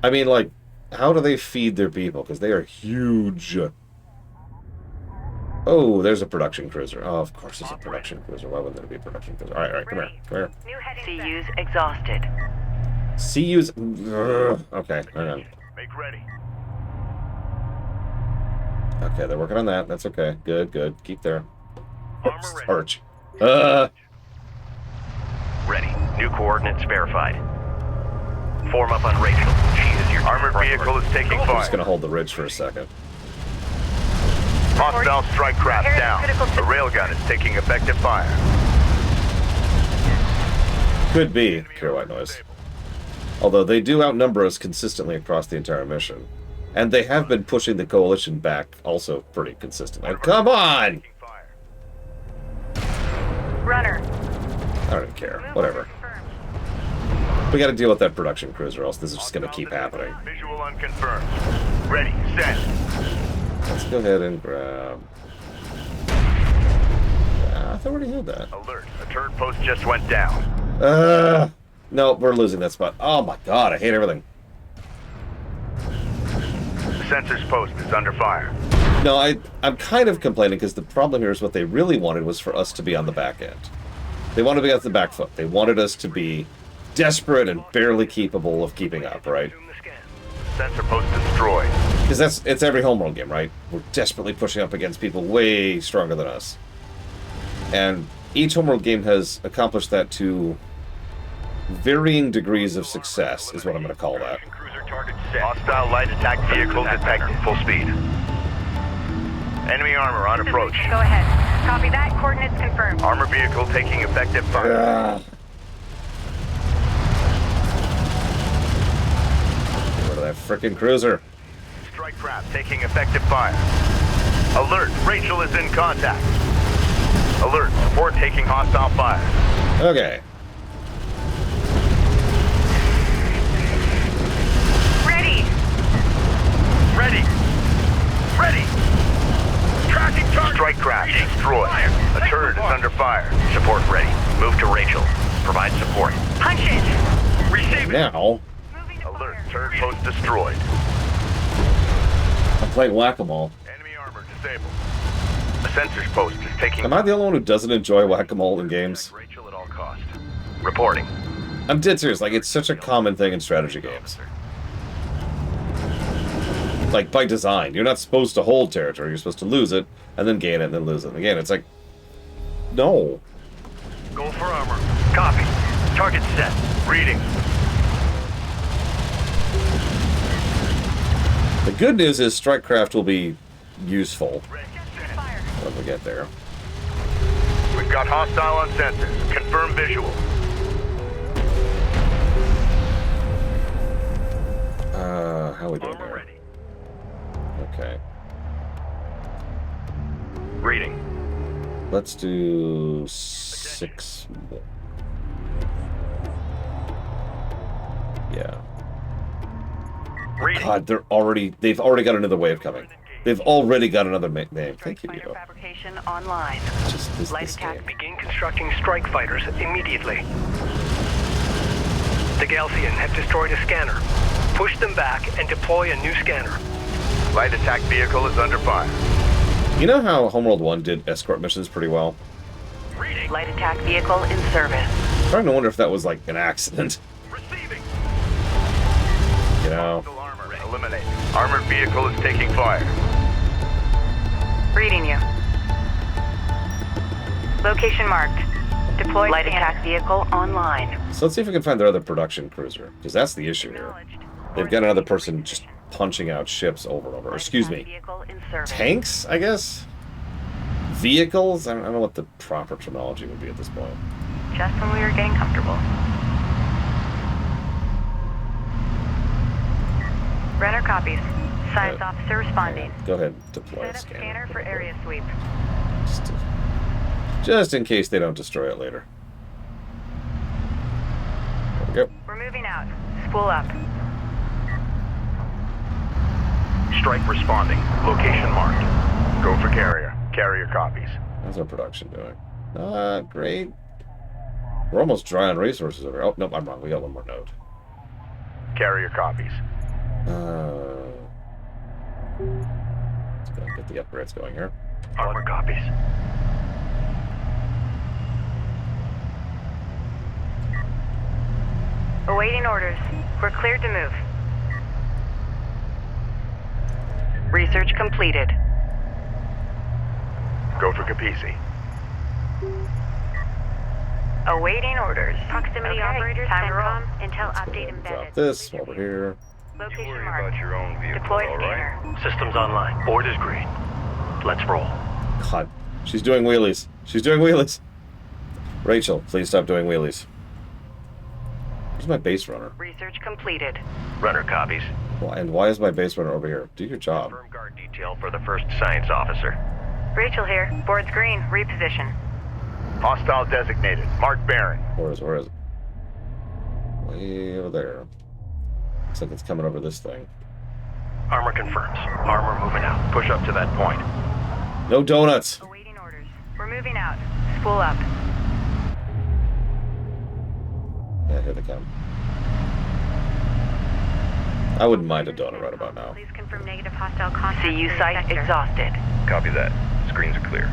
I mean, like, how do they feed their people? Because they are huge. Oh, there's a production cruiser. Oh, of course there's a production cruiser. Why wouldn't there be a production cruiser? All right, come here. Come here. New heading CU's exhausted. CU's... Okay, hang on. Make ready. Okay, they're working on that. That's okay. Good, good. Keep there. Armor ready. Arch. Ready. New coordinates verified. Form up on Rachel. She is your Armored vehicle is taking I'm fire. just gonna hold the ridge for a second. Hostile strike craft down. The railgun is taking effective fire. Could be pure white noise. Although they do outnumber us consistently across the entire mission. And they have been pushing the coalition back also pretty consistently. Come on! Runner. I don't even care. Whatever. We gotta deal with that production cruiser, or else this is just gonna keep happening. Visual unconfirmed. Ready, set. Let's go ahead and grab... I thought we already had that. Alert. A turret post just went down. No, we're losing that spot. Oh my god, I hate everything. The sensors post is under fire. No, I'm kind of complaining because the problem here is what they really wanted was for us to be on the back end. They wanted to be on the back foot. They wanted us to be desperate and barely capable of keeping up, right? Sensor post destroyed. Because it's every Homeworld game, right? We're desperately pushing up against people way stronger than us. And each Homeworld game has accomplished that to varying degrees of success, is what I'm going to call that. Cruiser target set. Hostile light attack vehicle detected. Full speed. Enemy armor on approach. Go ahead. Copy that. Coordinates confirmed. Armor vehicle taking effective fire. Get rid of that frickin' cruiser. Strike craft taking effective fire. Alert. Rachel is in contact. Alert. Support taking hostile fire. Okay. Ready. Ready. Ready. Tracking target. Strike craft destroyed. A turret is under fire. Support ready. Move to Rachel. Provide support. Punch it. Receive it. Now, Alert. Turret post destroyed. I'm playing whack-a-mole. Enemy armor disabled. The sensors post is taking. Am I the only one who doesn't enjoy whack-a-mole in games? Rachel at all cost. Reporting. I'm dead serious. Like, it's such a common thing in strategy games. Like, by design. You're not supposed to hold territory. You're supposed to lose it, and then gain it, and then lose it again. It's like, no. Go for armor. Copy. Target set. Reading. The good news is Strikecraft will be useful when we get there. We've got hostile on sensors. Confirm visual. How we doing there? Ready. Okay. Reading. Let's do 6 more. Yeah. Reading. God, they've already got another wave coming. They've already got another name. Thank you, Fighter Evo. fabrication online. Just this Light game. attack Begin constructing strike fighters immediately. The Galcian have destroyed a scanner. Push them back and deploy a new scanner. Light attack vehicle is under fire. You know how Homeworld 1 did escort missions pretty well? Reading. Light attack vehicle in service. I'm starting to wonder if that was like an accident. Receiving. You know? Hostile armor eliminated. Armored vehicle is taking fire. Reading you. Location marked. Deployed Light scanner. attack vehicle online. So let's see if we can find their other production cruiser, because that's the issue here. They've got another person just punching out ships over and over. Or, excuse me, Vehicle in service. tanks, I guess? Vehicles? I don't know what the proper terminology would be at this point. Just when we were getting comfortable. Renner copies. Science officer responding. Go ahead, deploy Set a up scanner. scanner for area sweep. Just in case they don't destroy it later. There we go. We're moving out. Spool up. Strike responding. Location marked. Go for carrier. Carrier copies. How's our production doing? Not great. We're almost dry on resources over here. Oh, nope, I'm wrong. We got one more node. Carrier copies. Let's go get the upgrades going here. Armor copies. Awaiting orders. We're cleared to move. Research completed. Go for Capisi. Awaiting orders. Proximity operators, Time to roll. CENTCOM, intel Let's go update ahead and embedded. drop this while we're here. Location marked. your own vehicle, Deployed all right? scanner. Systems online. Board is green. Let's roll. God, she's doing wheelies. She's doing wheelies. Rachel, please stop doing wheelies. Where's my base runner? Research completed. Runner copies. And why is my base runner over here? Do your job. Firm guard detail for the first science officer. Rachel here. Board's green. Reposition. Hostile designated. Mark Barron. Where is it? Way over there. Looks like it's coming over this thing. Armor confirms. Armor moving out. Push up to that point. No donuts! Awaiting orders. We're moving out. Spool up. Yeah, here they come. I wouldn't mind a donut right about now. Please confirm negative hostile contact. CU in site sector. exhausted. Copy that. Screens are clear.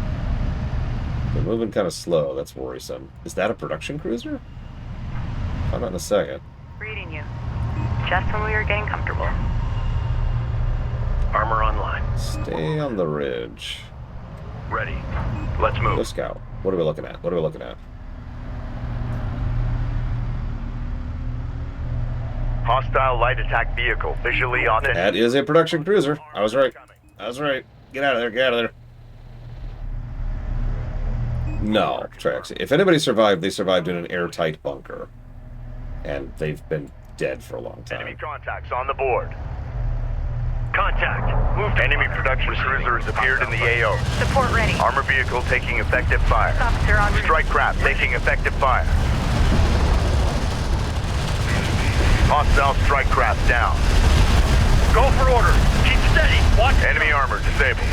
They're moving kind of slow. That's worrisome. Is that a production cruiser? Find out in a second. Reading you. Just when we were getting comfortable. Armor online. Stay on the ridge. Ready. Let's Go move. scout. What are we looking at? What are we looking at? Hostile light attack vehicle. Visually authentic. That is a production cruiser. I was right. I was right. Get out of there. Get out of there. No, Trax. If anybody survived, they survived in an airtight bunker. And they've been dead for a long Enemy time. contacts on the board. Contact. Move to Enemy production cruiser has appeared in the AO. Support ready. Armor vehicle taking effective fire. Officer on route. Strike craft taking effective fire. Hostile strike craft down. Go for order. Keep steady. Watch. Enemy armor disabled.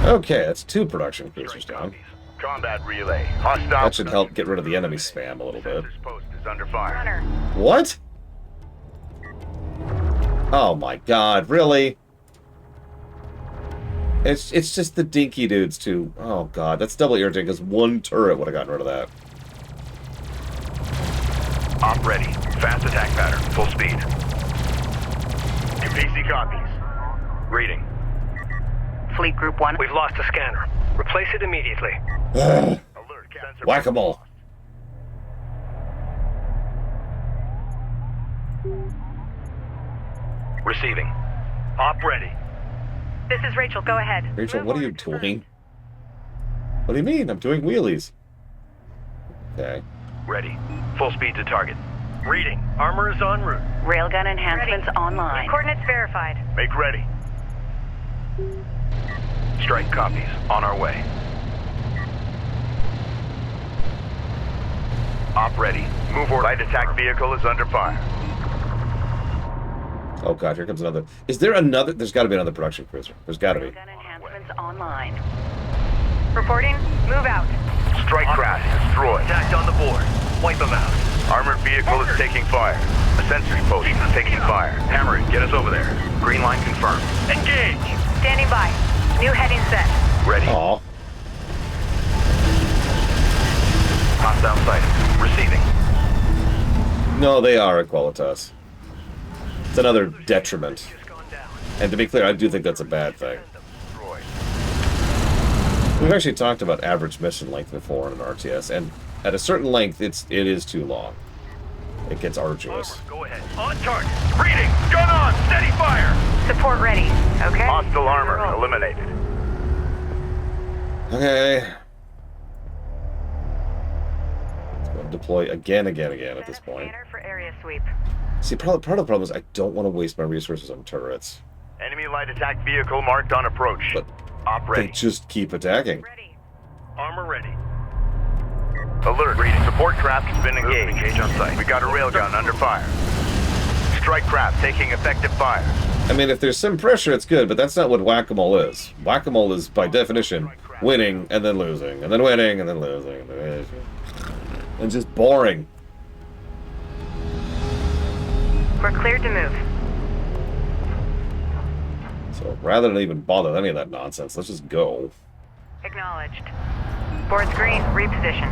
Okay, that's 2 production cruisers down. Combat relay. Hostile. That should help get rid of the enemy spam a little bit. Sensors post is under fire. Runner. What? Oh my god, really? It's just the dinky dudes too. Oh god, that's double irritating because 1 turret would have gotten rid of that. Op ready. Fast attack pattern. Full speed. PC copies. Reading. Fleet Group 1. We've lost the scanner. Replace it immediately. Alert. Sensor Whack-a-mole. Receiving. Op ready. This is Rachel. Go ahead. Rachel, Move what are you order doing? What do you mean? I'm doing wheelies. Okay. Ready. Full speed to target. Reading. Armor is en route. Railgun enhancements online. Coordinates verified. make ready. Strike copies. On our way. Op ready. Move or light attack vehicle is under fire. Oh god, here comes another. Is there another? There's got to be another production cruiser. There's got to be. Railgun enhancements online. Reporting. Move out. Strike craft destroyed. Attacked on the board. Wipe them out. Armored vehicle is taking fire. A sensors post is taking fire. Hammer it. Get us over there. Green line confirmed. Engage. Standing by. New heading set. Ready. Aw. Hostile sighting. Receiving. No, they are Equalitas. It's another detriment. And to be clear, I do think that's a bad thing. We've actually talked about average mission length before in an RTS, and at a certain length, it is too long. It gets arduous. Go ahead. On target. Reading. Gun on. Steady fire. Support ready, okay? Hostile armor eliminated. Okay. Let's go deploy again at this point. Scanner for area sweep. See, part of the problem is I don't want to waste my resources on turrets. Enemy light attack vehicle marked on approach. But Op they ready. just keep attacking. Ready. Armor ready. Alert. Reading. Support craft has been engaged. Engage on site. We got a railgun under fire. Strike craft taking effective fire. I mean, if there's some pressure, it's good, but that's not what whack-a-mole is. Whack-a-mole is, by definition, winning and then losing, and then winning and then losing, and then losing. And just boring. We're cleared to move. So rather than even bother with any of that nonsense, let's just go. Acknowledged. Boards green, reposition.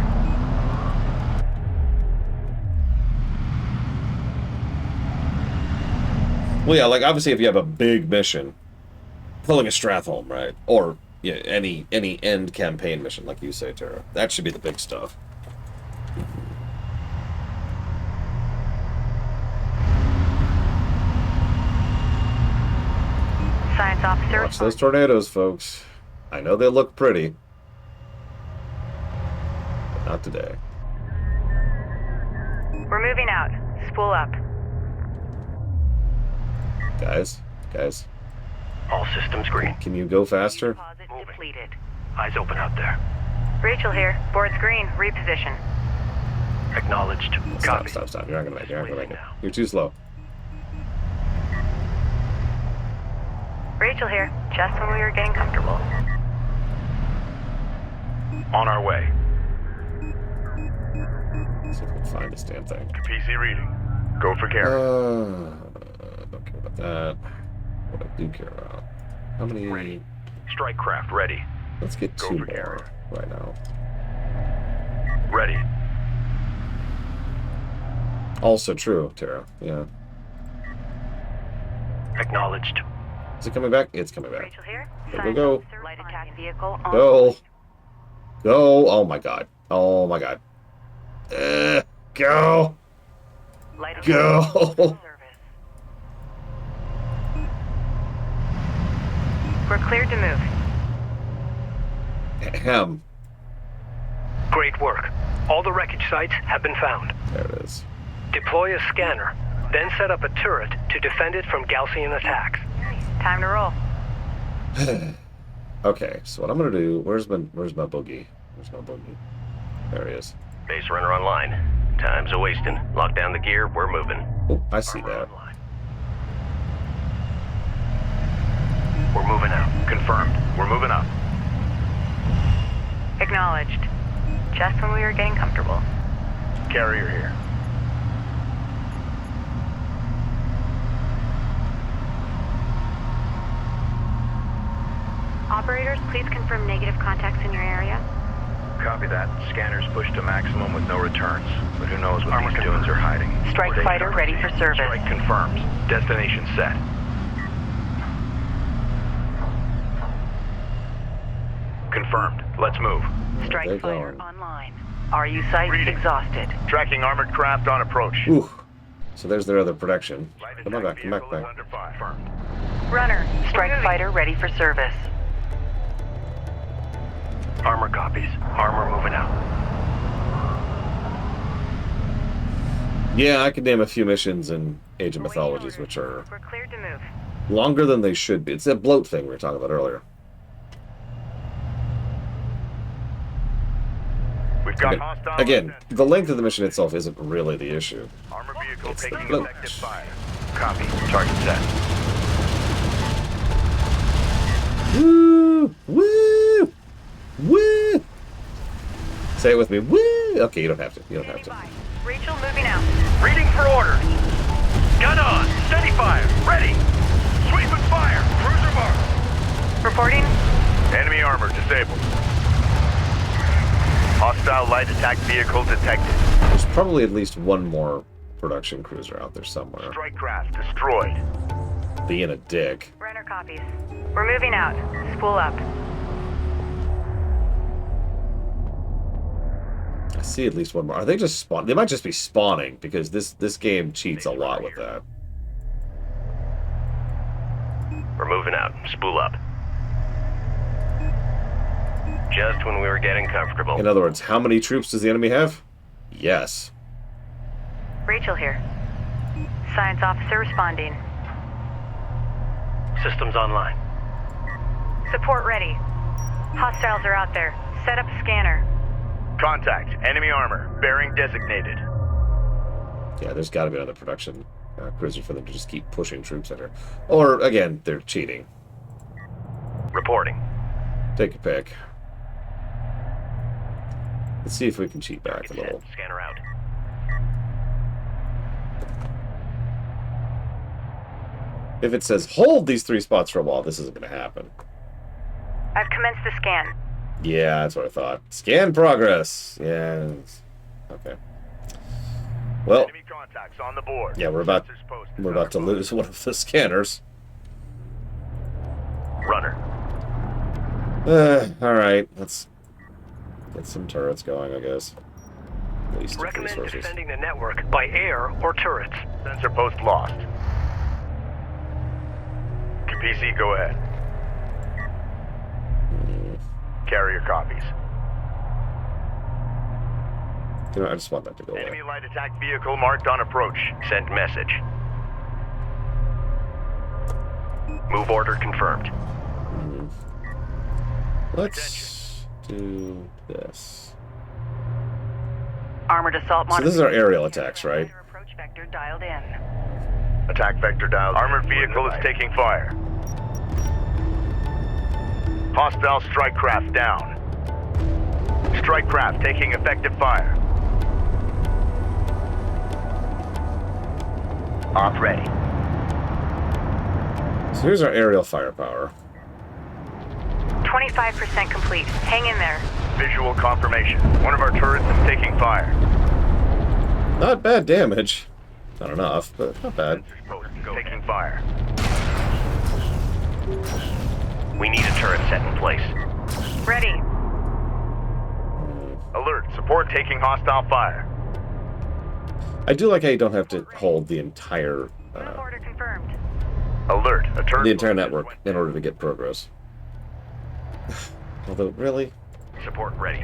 Well, yeah, like, obviously, if you have a big mission, pulling a Stratholme, right? Or yeah, any end campaign mission, like you say, Tara. That should be the big stuff. Science officer. Watch those tornadoes, folks. I know they look pretty. But not today. We're moving out. Spool up. Guys. All systems green. Can you go faster? Deposit depleted. Eyes open out there. Rachel here. Boards green, reposition. Acknowledged. Copy. Stop. You're not gonna make it. You're too slow. Rachel here. Just when we were getting comfortable. On our way. Let's see if we can find this damn thing. PC reading. Go for care. Don't care about that. What I do care about. How many... Ready. Strike craft ready. Let's get Go two for more Kharak. right now. Ready. Also true, Tara. Yeah. Acknowledged. Is it coming back? It's coming back. Rachel here. Go, Science go. officer light attack vehicle on. Go. Go. Oh my god. Go. Light attack Go. service. We're cleared to move. Ahem. Great work. All the wreckage sites have been found. There it is. Deploy a scanner, then set up a turret to defend it from Gaussian attacks. Time to roll. Okay, so what I'm gonna do... Where's my boogie? Where's my boogie? There he is. Base runner online. Time's a-wasting. Lock down the gear. We're moving. Oh, I see that. Online. We're moving out. Confirmed. We're moving up. Acknowledged. Just when we were getting comfortable. Carrier here. Operators, please confirm negative contacts in your area. Copy that. Scanners pushed to maximum with no returns. But who knows what Armor these confirmed. dunes are hiding. Strike We're fighter taking ready our for lead. service. Strike confirmed. Destination set. Confirmed. Let's move. They're Strike fighter going. online. RU sites Reading. exhausted. Tracking armored craft on approach. Ooh. So there's their other production. Light Come on attack back. vehicle is under fire. Confirmed. Runner. Strike moving. fighter ready for service. Armor copies. Armor moving out. Yeah, I could name a few missions in Age of Mythologies which are We're cleared to move. longer than they should be. It's that bloat thing we were talking about earlier. We've got hostile Again, intent. the length of the mission itself isn't really the issue. Armor vehicle It's the taking bloat. effective fire. Copy. Target set. Woo! Woo! Woo! Say it with me. Woo! Okay, you don't have to. You don't have to. Rachel moving out. Reading for orders. Gun on. Steady fire. Ready. Sweep and fire. Cruiser mark. Reporting. Enemy armor disabled. Hostile light attack vehicle detected. There's probably at least one more production cruiser out there somewhere. Strike craft destroyed. Being a dick. Runner copies. We're moving out. Spool up. I see at least one more. Are they just spawn? They might just be spawning because this game cheats a lot with that. We're moving out. Spool up. Just when we were getting comfortable. In other words, how many troops does the enemy have? Yes. Rachel here. Science officer responding. Systems online. Support ready. Hostiles are out there. Set up a scanner. Contact. Enemy armor. Bearing designated. Yeah, there's got to be another production cruiser for them to just keep pushing troops at her. Or, again, they're cheating. Reporting. Take a pick. Let's see if we can cheat back a little. Scanner out. If it says hold these 3 spots for a while, this isn't going to happen. I've commenced the scan. Yeah, that's what I thought. Scan progress. Yeah. Okay. Well, Enemy contacts on the board. yeah, we're about to lose one of the scanners. Runner. All right, let's get some turrets going, I guess. At least Recommend resources. defending the network by air or turrets. Sensor post lost. PC, go ahead. Carrier copies. You know, I just want that to go away. Enemy light attack vehicle marked on approach. Send message. Move order confirmed. Let's do this. Armored assault So this is our aerial attacks, right? approach vector dialed in. Attack vector dialed. Armored vehicle is taking fire. Hostile strike craft down. Strike craft taking effective fire. Op ready. So here's our aerial firepower. 25% complete. Hang in there. Visual confirmation. One of our turrets is taking fire. Not bad damage. Not enough, but not bad. Taking fire. We need a turret set in place. Ready. Alert. Support taking hostile fire. I do like how you don't have to hold the entire Move order confirmed. Alert. A turret. the entire network in order to get progress. Although, really? Support ready.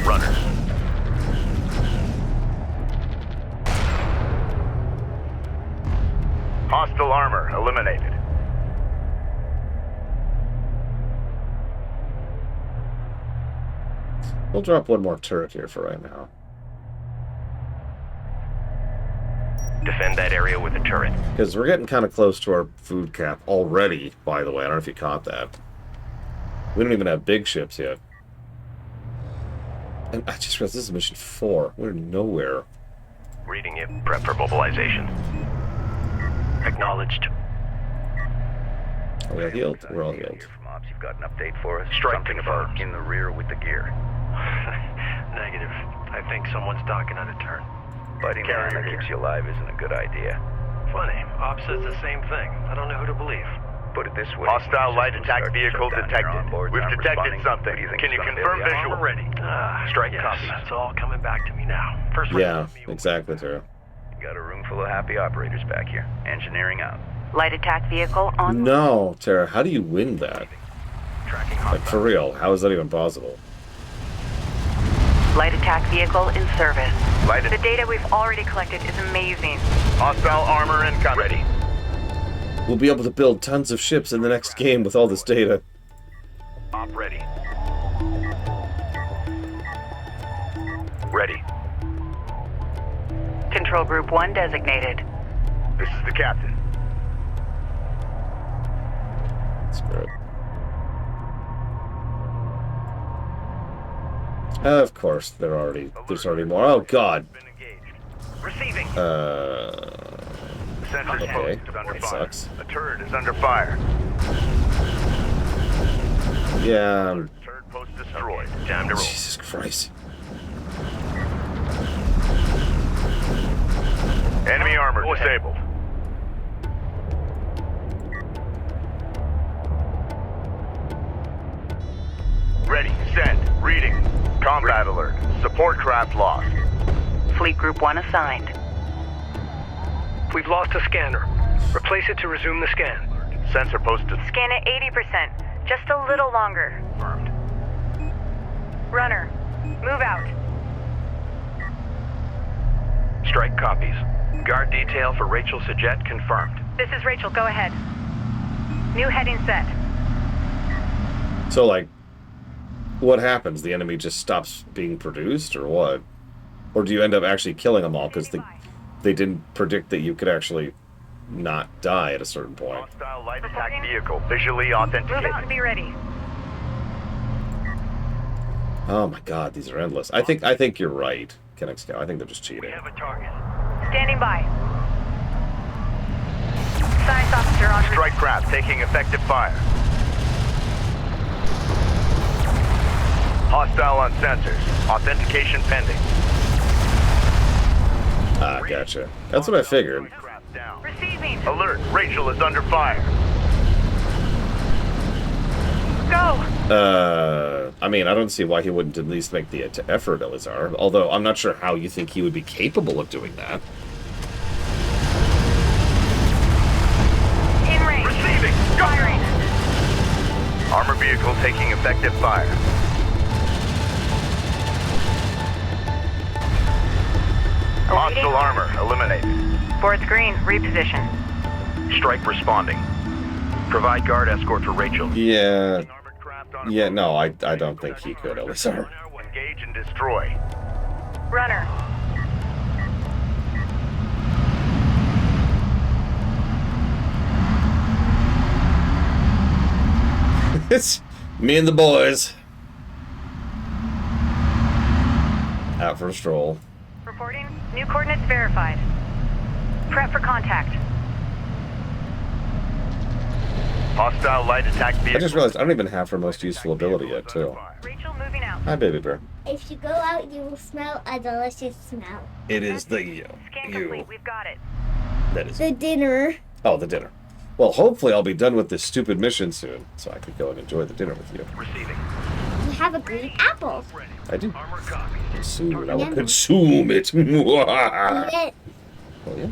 Runner. Hostile armor eliminated. We'll drop one more turret here for right now. Defend that area with a turret. Because we're getting kind of close to our food cap already, by the way. I don't know if you caught that. We don't even have big ships yet. And I just realized this is mission 4. We're nowhere. Reading it. Prep for mobilization. Acknowledged. Are we all healed? We're all healed. From Ops, you've got an update for us? Strike Something confirmed. about in the rear with the gear. Negative. I think someone's docking on a turn. Fighting the hand that keeps you alive isn't a good idea. Funny. Ops says the same thing. I don't know who to believe. Put it this way. Hostile light systems attack start to vehicle shut down, your detected. onboards We've aren't detected responding. something. What do you think Can you is gonna confirm fail? visual? Armor ready. Strike Yes, copies. it's all coming back to me now. First Yeah, exactly, Tara. Got a room full of happy operators back here. Engineering out. Light attack vehicle on. No, Tara, how do you win that? Tracking Like, for real, how is that even possible? Light attack vehicle in service. The data we've already collected is amazing. Hostile armor incoming. Ready. We'll be able to build tons of ships in the next game with all this data. Op ready. Ready. Control group 1 designated. This is the captain. Screw it. Of course, there's already more. Oh, God. Receiving. Sensor Okay, post is under that fire. sucks. A turret is under fire. Yeah, Turret post destroyed. Time to roll. Jesus Christ. Enemy armor disabled. Send. Reading. Combat alert. Support craft lost. Fleet Group 1 assigned. We've lost a scanner. Replace it to resume the scan. Sensor posted. Scan at 80%. Just a little longer. Confirmed. Runner, move out. Strike copies. Guard detail for Rachel Sajet confirmed. This is Rachel, go ahead. New heading set. So, like, what happens? The enemy just stops being produced, or what? Or do you end up actually killing them all because they didn't predict that you could actually not die at a certain point? Hostile light attack vehicle visually Move authenticated. out and be ready. Oh my god, these are endless. I think you're right, Kennec Scout. I think they're just We cheating. have a target. Standing by. Science officer on route. Strike craft taking effective fire. Hostile on sensors. Authentication pending. Ah, gotcha. That's what I figured. Craft down. Receiving. Alert. Rachel is under fire. Go. I mean, I don't see why he wouldn't at least make the effort, Elizar. Although, I'm not sure how you think he would be capable of doing that. In range. Receiving. Go. Firing. Armor vehicle taking effective fire. Hostile armor eliminated. Board's green. Reposition. Strike responding. Provide guard escort for Rachel. Yeah. Armored craft on Yeah, no, I don't think he could, Elizar. Engage and destroy. Runner. It's me and the boys. Out for a stroll. Reporting. New coordinates verified. Prep for contact. Hostile light attack vehicle. I just realized I don't even have her most useful ability yet, too. Rachel moving out. Hi, baby bear. If you go out, you will smell a delicious smell. It is the Scan complete. We've got it. that is. The dinner. Oh, the dinner. Well, hopefully I'll be done with this stupid mission soon, so I can go and enjoy the dinner with you. Receiving. You have a green apple. I do. Armor copy. Consume. I will consume it. Eat Oh it. yeah.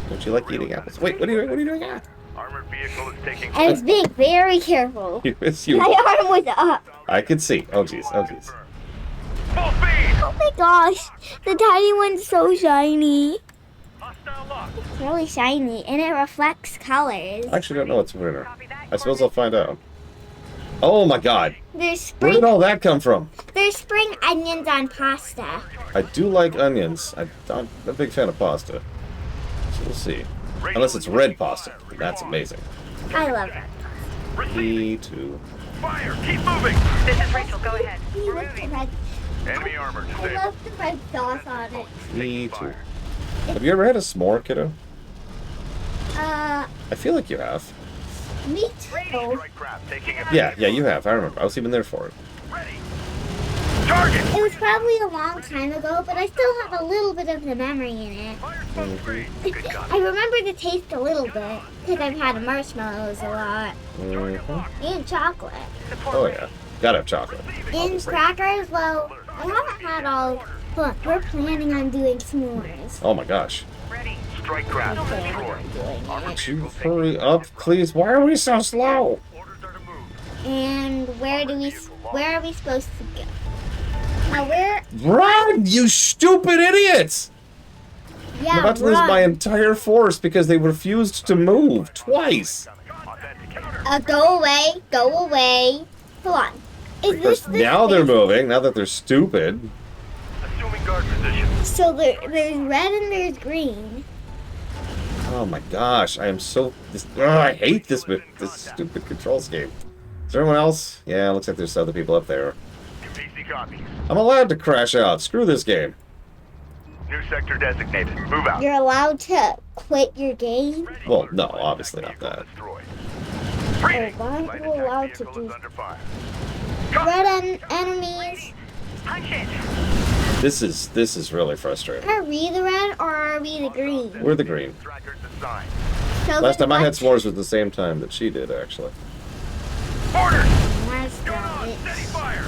Don't you like eating apples? Wait, what are you doing? What are you doing? Ah. Armored vehicle is taking. I was being very careful. Yes, you. My arm was up. I can see. Oh jeez. Oh jeez. Full speed. Oh my gosh. The tiny one's so shiny. Hostile lock. It's really shiny and it reflects colors. I actually don't know what's winner. I suppose I'll find out. Oh my god. There's Where did spring all that come from? there's spring onions on pasta. I do like onions. I'm a big fan of pasta. So we'll see. Unless it's red pasta. That's amazing. I love it. Me too. Fire. Keep moving. This is Rachel. Go ahead. I We're love the moving. red, Enemy armor I disabled. love the red sauce on it. Me too. Have you ever had a s'more, kiddo? Uh, I feel like you have. me too. Strike craft taking effective. Yeah, you have. I remember. I was even there for it. Ready. Target. It was probably a long time ago, but I still have a little bit of the memory in it. Fire smoke screen. Good copy. I remember the taste a little bit because I've had marshmallows a lot Mhm. and chocolate Oh yeah. Gotta have chocolate. and crackers. Well, I haven't had all, but we're planning on doing s'mores. Oh my gosh. Ready. Strike craft Planning destroyed. on doing Armor it. Would you vehicle taking hurry up, please? Why are we so slow? Orders are to move. And where are we supposed to go? Now we're Run, you stupid idiots! yeah. I'm about to lose run. my entire force because they refused to move twice. Authenticator. Go away. Go away. Hold on. Is Because this the now they're space- moving, now that they're stupid. Assuming guard position. So there's red and there's green. Oh my gosh, I am so... I hate this stupid control scheme. Is there anyone else? Yeah, looks like there's other people up there. PC copies. I'm allowed to crash out. Screw this game. New sector designated. Move out. You're allowed to quit your game. Well, no, obviously not that. Destroyed. Or why Light are you attack allowed to vehicle is do under fire. red enemies? Punch it. This is really frustrating. Are we the red or are we the green? We're the green. Trackers assigned. So Last then time I had what- s'mores was the same time that she did, actually. Orders. Let's Going go. on. Steady fire.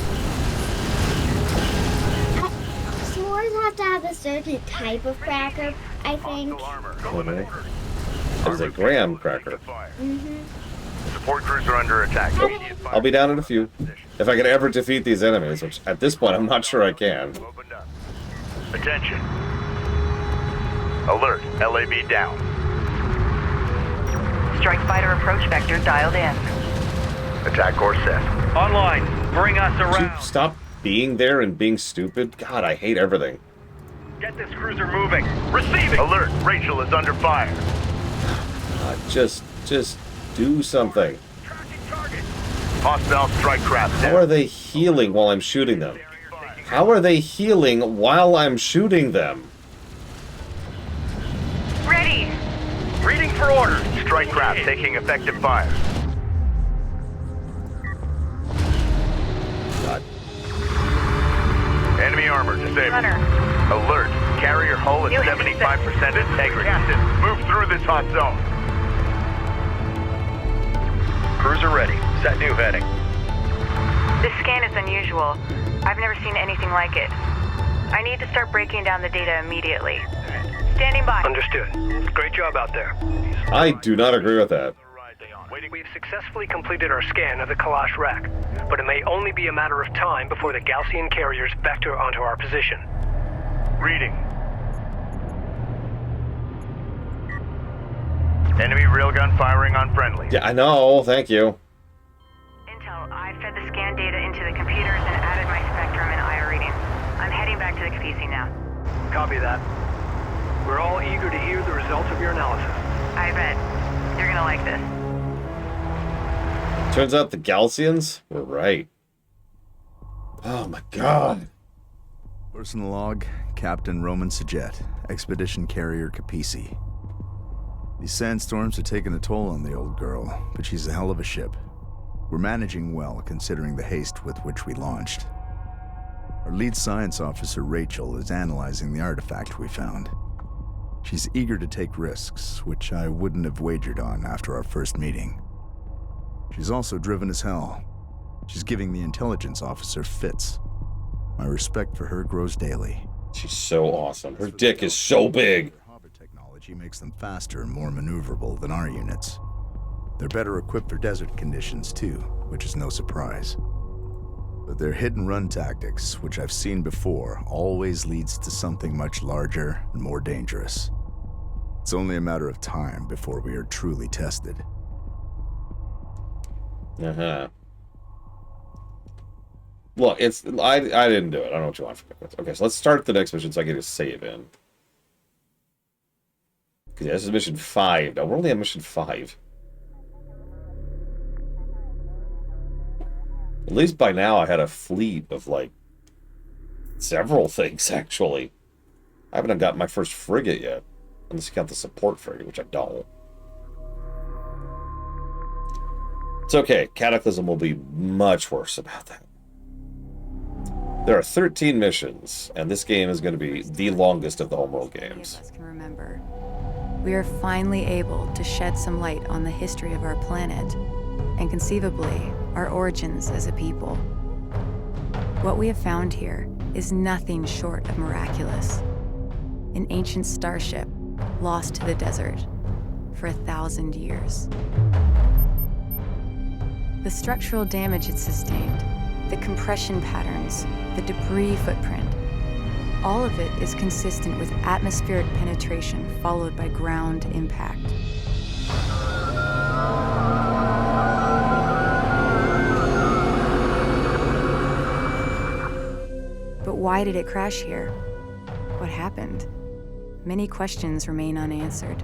cruisers have to have a certain type of cracker, I think. It is a graham cracker. Support cruiser under attack. I'll be down in a few. If I can ever defeat these enemies, which at this point I'm not sure I can. Attention. Alert. LAV down. Strike fighter approach vector dialed in. Attack course set. Online. Bring us Would you around. stop being there and being stupid? God, I hate everything. Get this cruiser moving. Receiving. Alert. Rachel is under fire. Just do something. Hostile strike craft How down. are they healing while I'm shooting them? How are they healing while I'm shooting them? Ready! Reading for orders. Strike craft taking effective fire. God. Enemy armor disabled. Runner. Alert. Carrier hull at New 75% integrity. Captain, move through this hot zone. Cruiser ready. Set new heading. This scan is unusual. I've never seen anything like it. I need to start breaking down the data immediately. Standing by. Understood. Great job out there. I do not agree with that. We've successfully completed our scan of the Kalash wreck, but it may only be a matter of time before the Galcian carriers vector onto our position. Reading. Enemy railgun firing on friendly. Yeah, I know. Thank you. Intel, I fed the scan data into the computers and added my spectrum and IR readings. I'm heading back to the Kapisi now. Copy that. We're all eager to hear the results of your analysis. I bet. You're gonna like this. Turns out the Galcians were right. Oh my god. Personal log, Captain Roman Sajet, Expedition Carrier Kapisi. These sandstorms are taking a toll on the old girl, but she's a hell of a ship. We're managing well, considering the haste with which we launched. Our lead science officer, Rachel, is analyzing the artifact we found. She's eager to take risks, which I wouldn't have wagered on after our first meeting. She's also driven as hell. She's giving the intelligence officer fits. My respect for her grows daily. She's so awesome. Her dick is so big. Hover technology makes them faster and more maneuverable than our units. They're better equipped for desert conditions too, which is no surprise. But their hit-and-run tactics, which I've seen before, always leads to something much larger and more dangerous. It's only a matter of time before we are truly tested. Uh-huh. Look, it's I didn't do it. I don't know what you want from me. Okay, so let's start the next mission so I get a save in. Because yeah, this is mission 5. Now we're only on mission 5. At least by now I had a fleet of like several things actually. I haven't got my first frigate yet. Unless you count the support frigate, which I don't. It's okay. Cataclysm will be much worse about that. There are 13 missions, and this game is going to be the longest of the Homeworld games. Many of us can remember. We are finally able to shed some light on the history of our planet, and conceivably, our origins as a people. What we have found here is nothing short of miraculous. An ancient starship lost to the desert for 1,000 years. The structural damage it sustained, the compression patterns, the debris footprint, all of it is consistent with atmospheric penetration followed by ground impact. But why did it crash here? What happened? Many questions remain unanswered.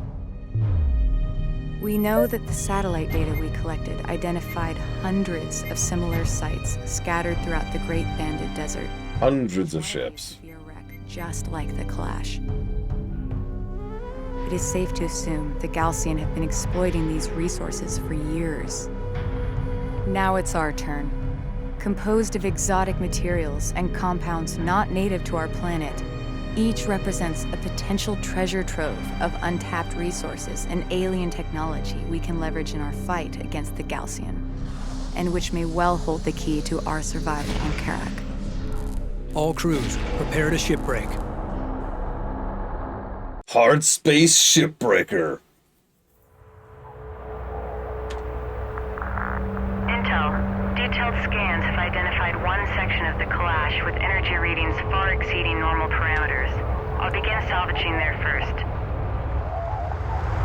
We know that the satellite data we collected identified hundreds of similar sites scattered throughout the Great Banded Desert. Hundreds of ships. Be a wreck just like the Kalash. It is safe to assume the Galcian have been exploiting these resources for years. Now it's our turn. Composed of exotic materials and compounds not native to our planet, each represents a potential treasure trove of untapped resources and alien technology we can leverage in our fight against the Galcian, and which may well hold the key to our survival on Kharak. All crews, prepare to shipbreak. Hard space shipbreaker. Intel, detailed scans have identified one section of the Kalash with energy readings far exceeding normal parameters. I'll begin salvaging there first.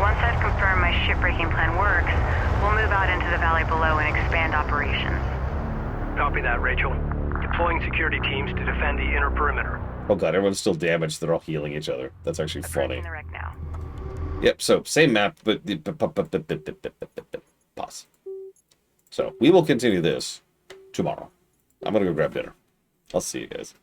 Once I've confirmed my shipbreaking plan works, we'll move out into the valley below and expand operations. Copy that, Rachel. Deploying security teams to defend the inner perimeter. Oh god, everyone's still damaged. They're all healing each other. That's actually funny. The wreck now. Yep, so same map, but pause. So we will continue this tomorrow. I'm gonna go grab dinner. I'll see you guys.